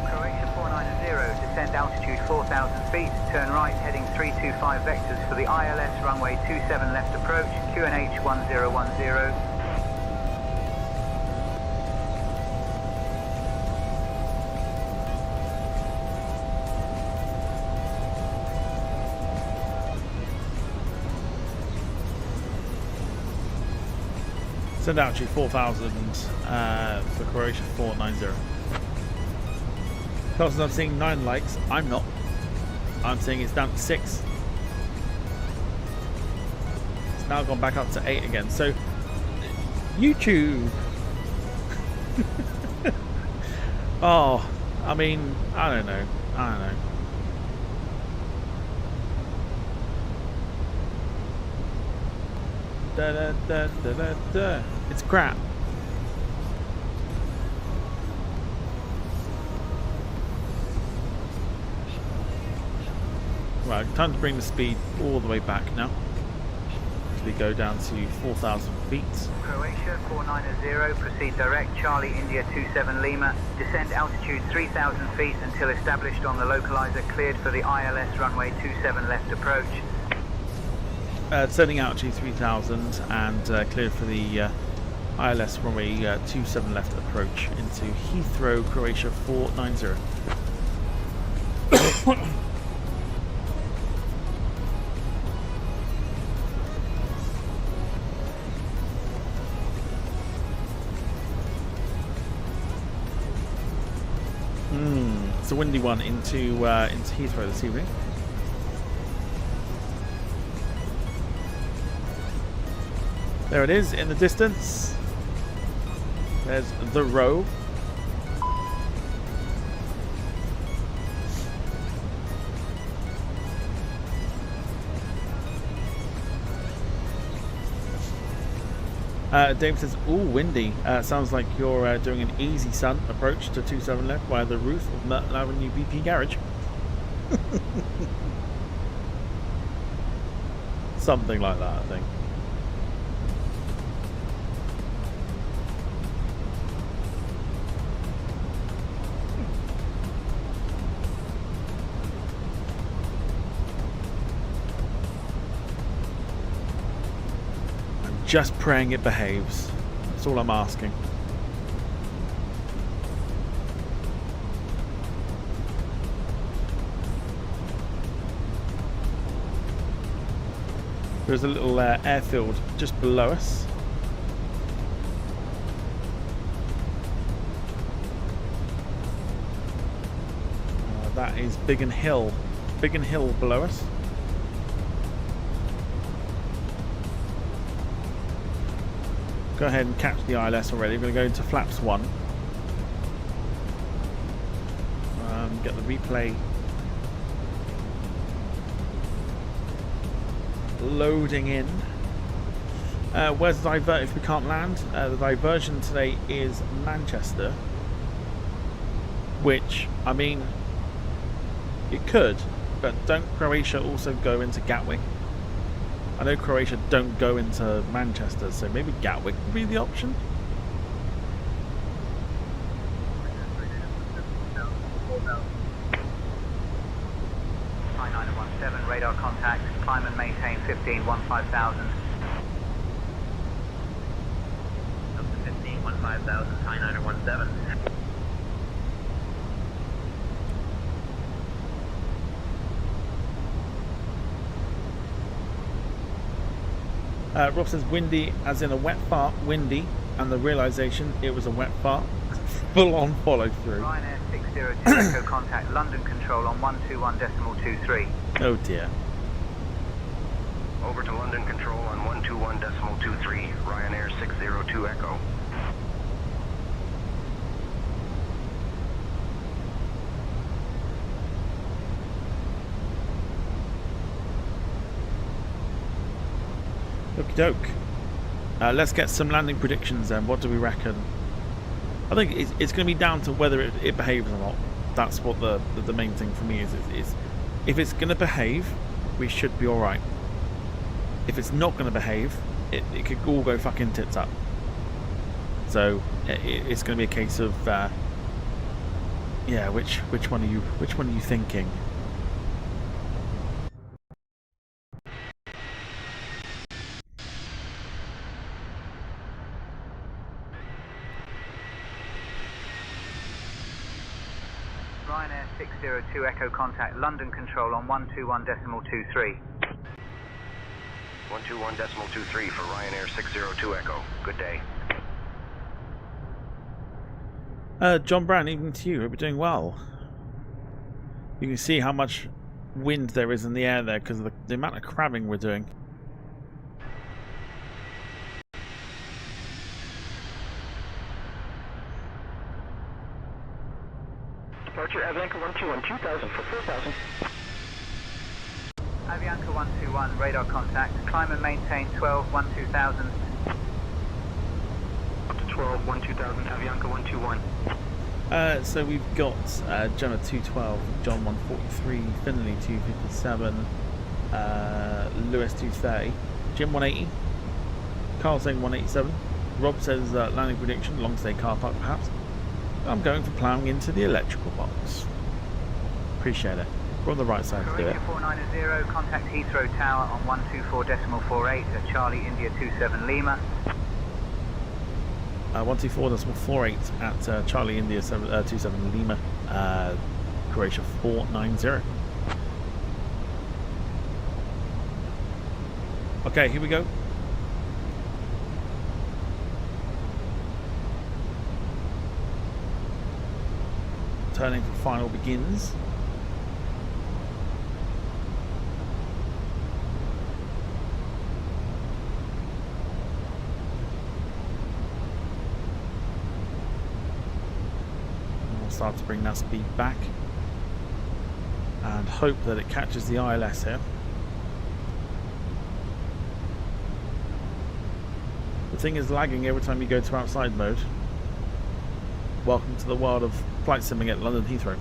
Croatia 490, descend altitude 4,000 feet, turn right heading 325 vectors for the ILS runway 27 left approach, QNH 1010. Send altitude 4,000 for Croatia 490. Because I'm seeing 9 likes, I'm not. I'm seeing it's down to 6. It's now gone back up to 8 again. So, YouTube. Oh, I mean, I don't know. Da, da, da, da, da, da. It's crap. Right, time to bring the speed all the way back now. We go down to 4,000 feet. Croatia 490, proceed direct, Charlie India 27 Lima, descend altitude 3,000 feet until established on the localizer, cleared for the ILS runway 27 left approach. Descending altitude 3,000 and cleared for the ILS runway 27 left approach into Heathrow, Croatia 490. It's a windy one into Heathrow this evening. There it is in the distance. There's the row. Dave says, "Ooh, windy. Sounds like you're doing an easy sun approach to 27 left via the roof of Merton Avenue BP Garage." Something like that, I think. Just praying it behaves. That's all I'm asking. There's a little airfield just below us. That is Biggin Hill. Biggin Hill below us. Go ahead and catch the ILS already. We're going to go into flaps 1. Get the replay loading in. Where's the divert if we can't land? The diversion today is Manchester. Which, I mean, it could, but don't Croatia also go into Gatwick? I know Croatia don't go into Manchester, so maybe Gatwick would be the option. High 917, radar contact, climb and maintain 15,000. Up to 15,000, high 917. Rob says windy as in a wet fart, windy, and the realisation it was a wet fart. Full on follow through. Ryanair 602 Echo contact London control on 121.23. Oh dear. Over to London control on 121.23, Ryanair 602 Echo. Okie doke. Let's get some landing predictions then. What do we reckon? I think it's going to be down to whether it behaves or not. That's what the main thing for me is if it's going to behave, we should be alright. If it's not going to behave, it could all go fucking tits up. So it's going to be a case of yeah, which one are you thinking? Ryanair 602 Echo contact London control on 121.23. 121.23 for Ryanair 602 Echo. Good day. John Brown, evening to you. Hope you're doing well. You can see how much wind there is in the air there because of the amount of crabbing we're doing. Departure Avianca 121, 2000 for 4,000. Avianca 121, radar contact, climb and maintain 12, 12,000. Up to 12, 12,000, Avianca 121. So we've got Gemma 212, John 143, Finley 257, Lewis 230, Jim 180, Carl saying 187. Rob says landing prediction, long stay car park perhaps. I'm going for ploughing into the electrical box. Appreciate it. We're on the right side to do it. Croatia 490, contact Heathrow Tower on 124.48 at Charlie India 27 Lima. 124.48 at Charlie India 27 Lima, Croatia 490. Okay, here we go. Turning for final begins. Start to bring that speed back and hope that it catches the ILS here. The thing is lagging every time you go to outside mode. Welcome to the world of flight simming at London Heathrow.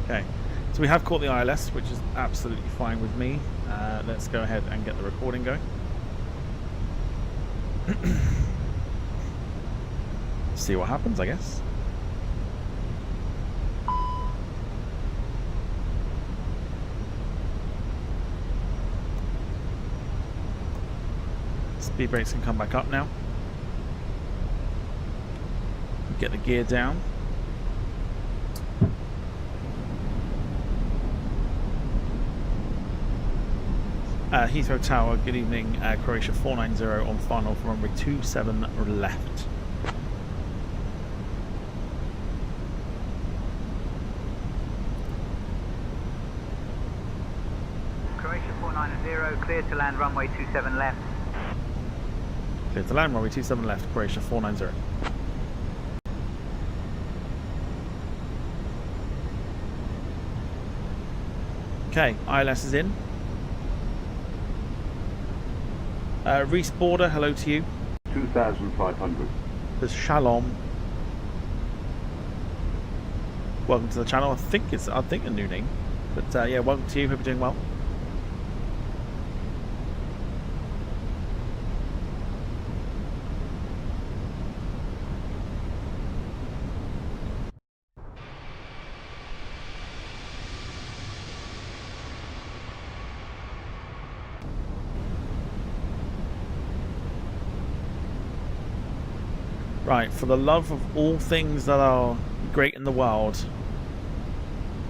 Okay, so we have caught the ILS, which is absolutely fine with me. Let's go ahead and get the recording going. See what happens, I guess. Speed brakes can come back up now. Get the gear down. Heathrow Tower, good evening, Croatia 490 on final for runway 27 left. Croatia 490, clear to land runway 27 left. Clear to land runway 27 left, Croatia 490. Okay, ILS is in. Reese Border, hello to you. 2,500. There's Shalom. Welcome to the channel. I think a new name, but yeah, welcome to you. Hope you're doing well. Right, for the love of all things that are great in the world,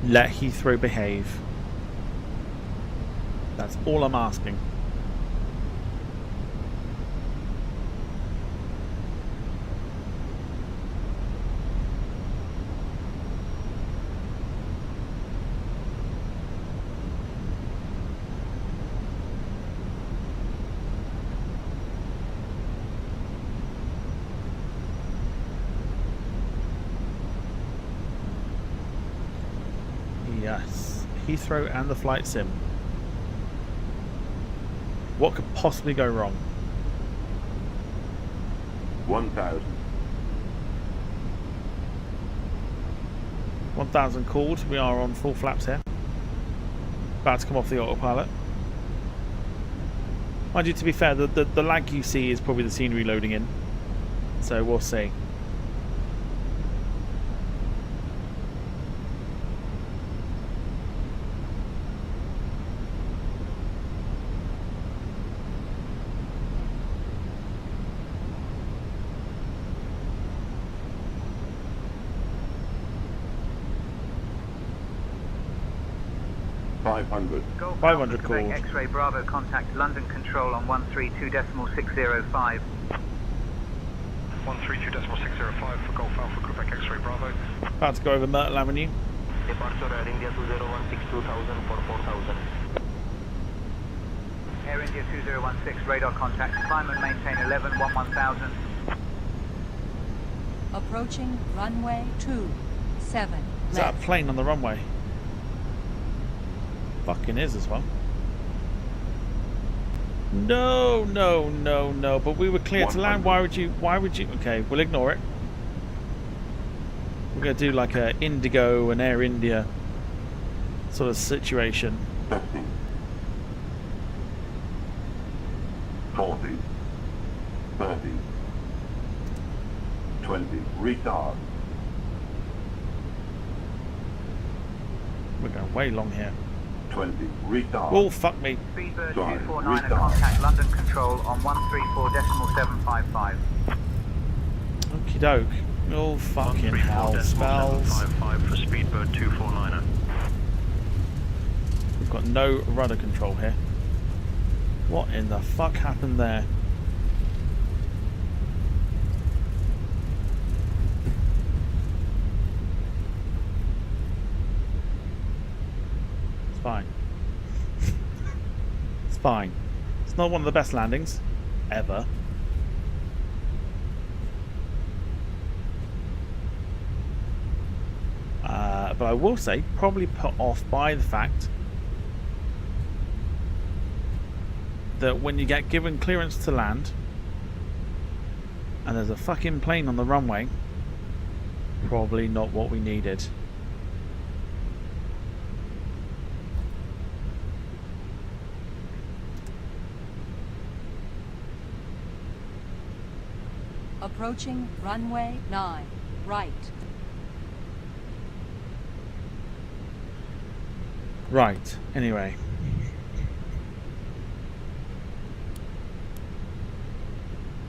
let Heathrow behave. That's all I'm asking. Yes, Heathrow and the flight sim. What could possibly go wrong? 1,000. 1,000 called. We are on full flaps here. About to come off the autopilot. Mind you, to be fair, the lag you see is probably the scenery loading in. So we'll see. Go 500 called. X-ray Bravo, contact London Control on 132.605. 132.605 for Golf Alpha, Quebec X-ray Bravo. About to go over Myrtle Avenue. Departure Air India 2016 2000 for 4000. Air India 2016, radar contact, climb and maintain 11 1000. Approaching runway 27. Is that a plane on the runway? Fucking is as well. No, no, no, no. But we were clear to land. Why would you? Okay, we'll ignore it. We're going to do like a Indigo and Air India sort of situation. 50. 40. 30. 20. Retard. We're going way long here. 20. Retard. Oh, fuck me. Speedbird 249 contact London Control on 134.755. Okie doke. Oh, fucking hell. Spells. 755 for Speedbird 249er. We've got no rudder control here. What in the fuck happened there? It's fine. It's fine. It's not one of the best landings ever. But I will say, probably put off by the fact that when you get given clearance to land and there's a fucking plane on the runway, probably not what we needed. Approaching runway 9. Right. Right, anyway.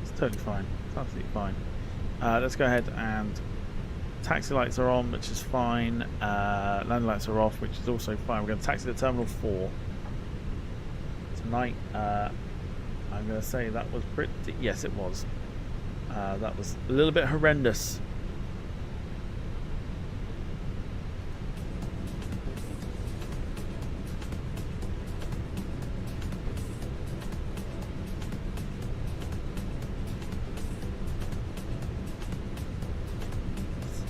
It's totally fine. It's absolutely fine. Let's go ahead and taxi lights are on, which is fine. Landing lights are off, which is also fine. We're going to taxi to Terminal 4 tonight. I'm going to say that was pretty... Yes, it was. That was a little bit horrendous.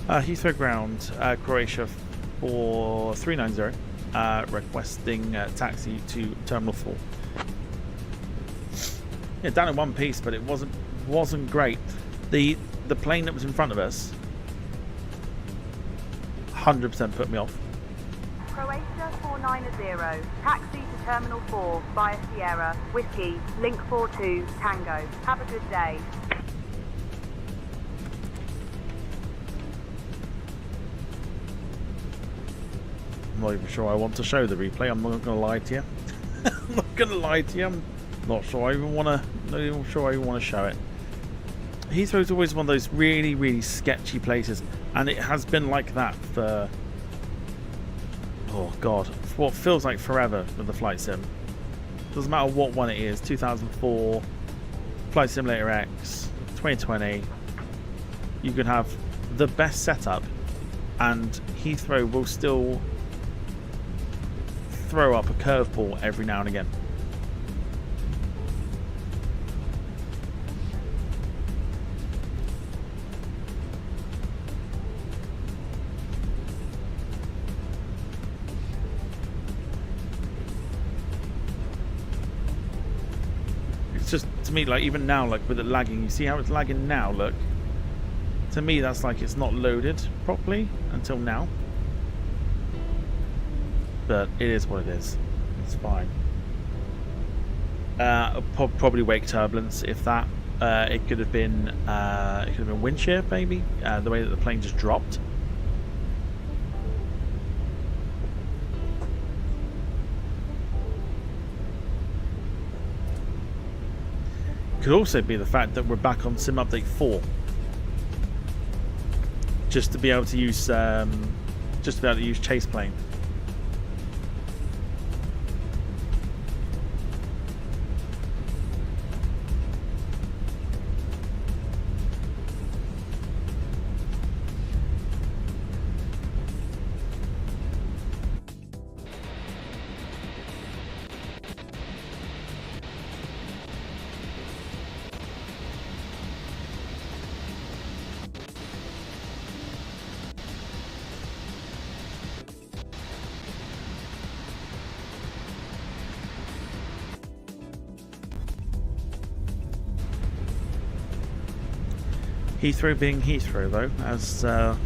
Heathrow ground, Croatia 4390, requesting taxi to Terminal 4. Yeah, down in one piece, but it wasn't great. The plane that was in front of us 100% put me off. Croatia 490, taxi to Terminal 4 via Sierra, Whiskey, Link 42, Tango. Have a good day. I'm not even sure I want to show the replay. I'm not going to lie to you. I'm not going to lie to you. I'm not sure I even want to show it. Heathrow is always one of those really, really sketchy places, and it has been like that for, oh god, for what feels like forever with the flight sim. Doesn't matter what one it is, 2004, Flight Simulator X, 2020. You can have the best setup, and Heathrow will still throw up a curveball every now and again. It's just, to me, like even now, like with it lagging, you see how it's lagging now, look. To me that's like it's not loaded properly until now. But it is what it is. It's fine. Probably wake turbulence, if that. It could have been wind shear, maybe. The way that the plane just dropped. Could also be the fact that we're back on Sim Update 4. Just to be able to use chase plane. Heathrow being Heathrow, though, as to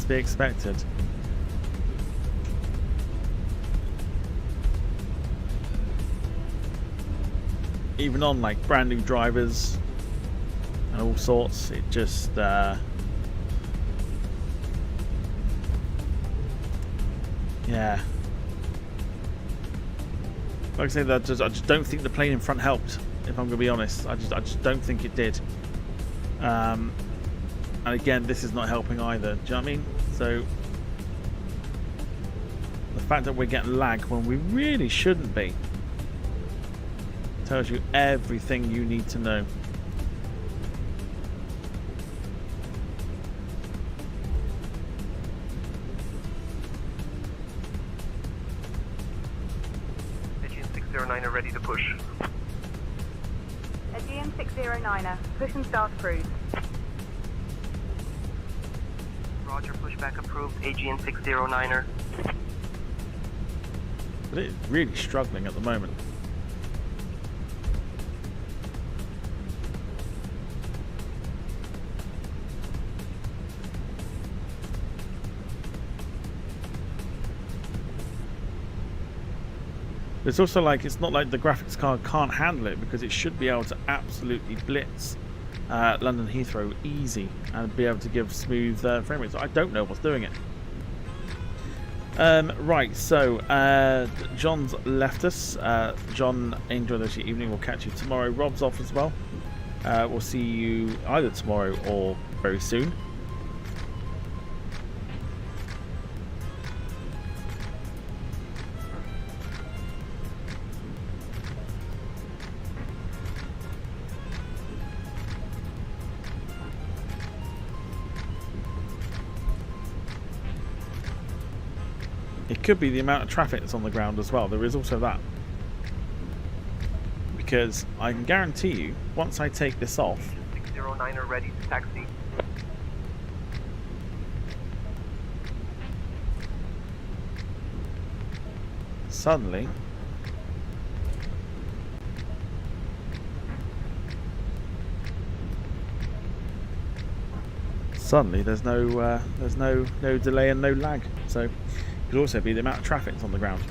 be expected. Even on like brand new drivers and all sorts, it just yeah. Like I say, I just don't think the plane in front helped. If I'm going to be honest, I just don't think it did. And again, this is not helping either. Do you know what I mean? So the fact that we're getting lag when we really shouldn't be tells you everything you need to know. Aegean 609er ready to push. Aegean 609er, push and start cruise. Roger, pushback approved. Aegean 609er. But it's really struggling at the moment. It's also like, it's not like the graphics card can't handle it, because it should be able to absolutely blitz London Heathrow easy and be able to give smooth frame rates. So I don't know what's doing it. Right, so John's left us. John, enjoy the rest of your evening. We'll catch you tomorrow. Rob's off as well. We'll see you either tomorrow or very soon. It could be the amount of traffic that's on the ground as well. There is also that. Because I can guarantee you, once I take this off... 609er ready to taxi. Suddenly... there's no delay and no lag. So it could also be the amount of traffic that's on the ground.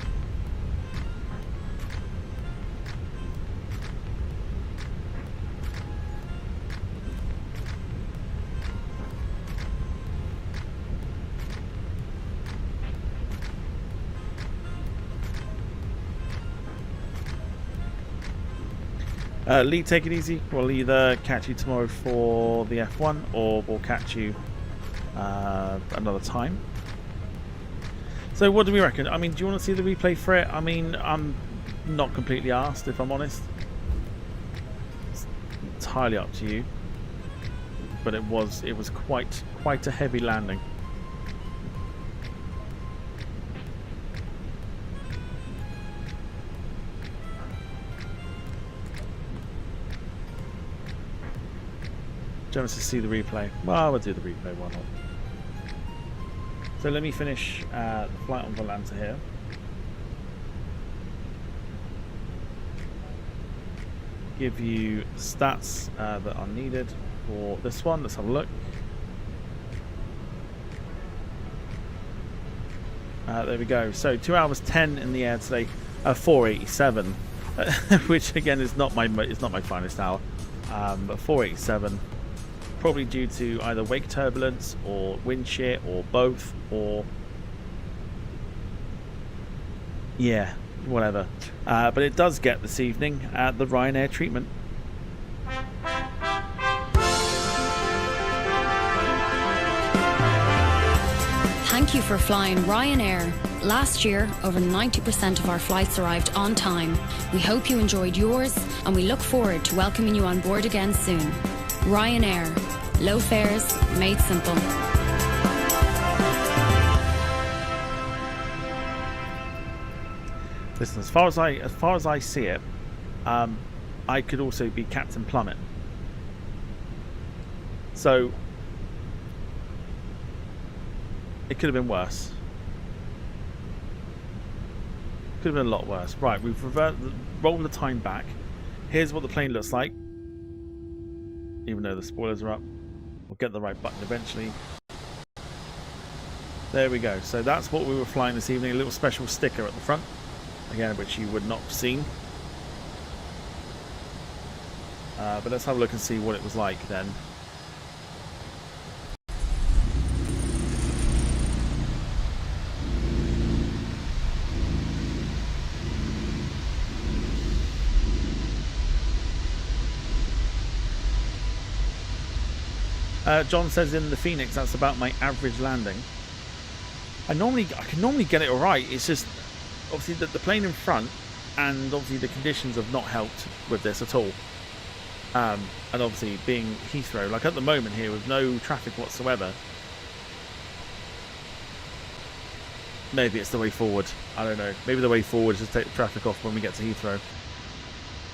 Lee, take it easy. We'll either catch you tomorrow for the F1 or we'll catch you another time. So what do we reckon? I mean, do you want to see the replay for it? I mean, I'm not completely arsed, if I'm honest. It's entirely up to you. But it was quite a heavy landing. Do you want us to see the replay? Well, we'll do the replay, why not? So let me finish the flight on Volanta here. Give you stats that are needed for this one. Let's have a look. There we go. So 2 hours 10 in the air today. 487, which again is not my finest hour, but 487. Probably due to either wake turbulence or wind shear or both, or yeah, whatever. But it does get this evening the Ryanair treatment. Thank you for flying Ryanair. Last year, over 90% of our flights arrived on time. We hope you enjoyed yours, and we look forward to welcoming you on board again soon. Ryanair. Low fares, made simple. Listen, as far as I see it, I could also be Captain Plummet. So it could have been worse. Could have been a lot worse. Right, we've rolled the time back. Here's what the plane looks like. even though the spoilers are up. We'll get the right button eventually. There we go. So that's what we were flying this evening. A little special sticker at the front, again, which you would not have seen. But let's have a look and see what it was like then. John says in the Phoenix, that's about my average landing. I can normally get it alright. It's just obviously the plane in front, and obviously the conditions have not helped with this at all. And obviously being Heathrow, like at the moment here with no traffic whatsoever. Maybe it's the way forward. I don't know. Maybe the way forward is to take the traffic off when we get to Heathrow.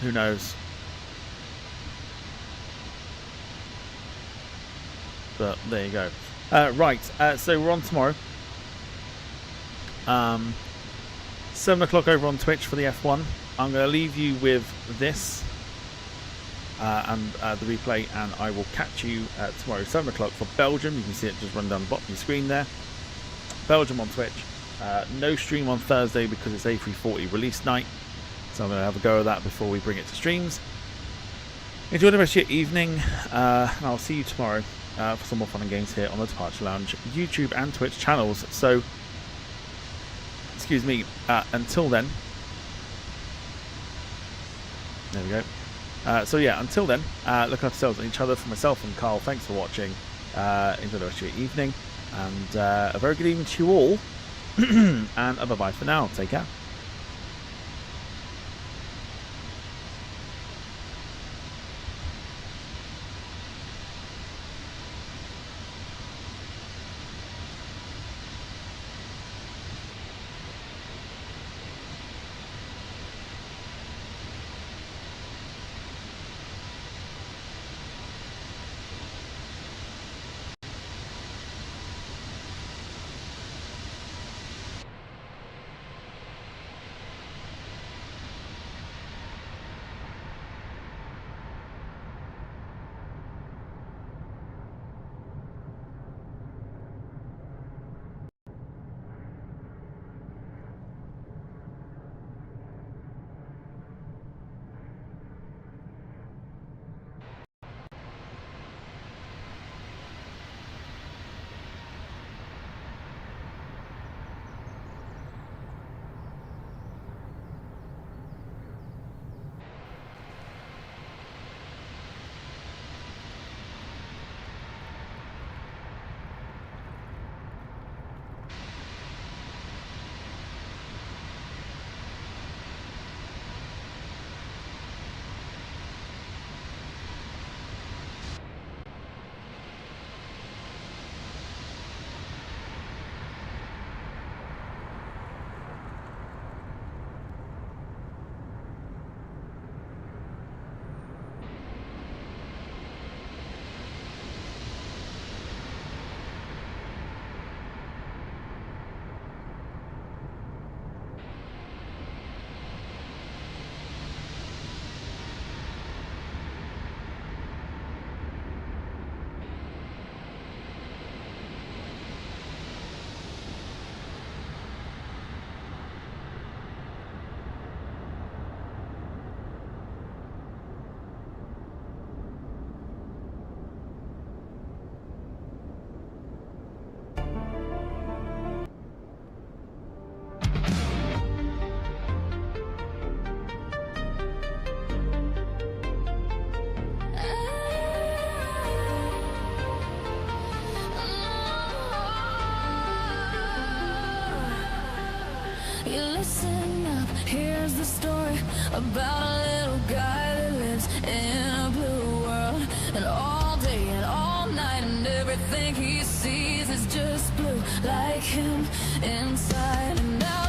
Who knows? But there you go. Right, so we're on tomorrow. 7 o'clock over on Twitch for the F1. I'm going to leave you with this and the replay, and I will catch you tomorrow 7 o'clock for Belgium. You can see it just run down the bottom of your screen there. Belgium on Twitch. No stream on Thursday because it's A340 release night, so I'm going to have a go at that before we bring it to streams. Enjoy the rest of your evening, and I'll see you tomorrow for some more fun and games here on the Departure Lounge YouTube and Twitch channels. So, excuse me, until then, there we go. So yeah, until then, look after yourselves and each other. For myself and Carl, thanks for watching. Enjoy the rest of your evening, and a very good evening to you all. And bye-bye for now. Take care. Listen up, here's the story about a little guy that lives in a blue world. And all day and all night and everything he sees is just blue, like him inside. And now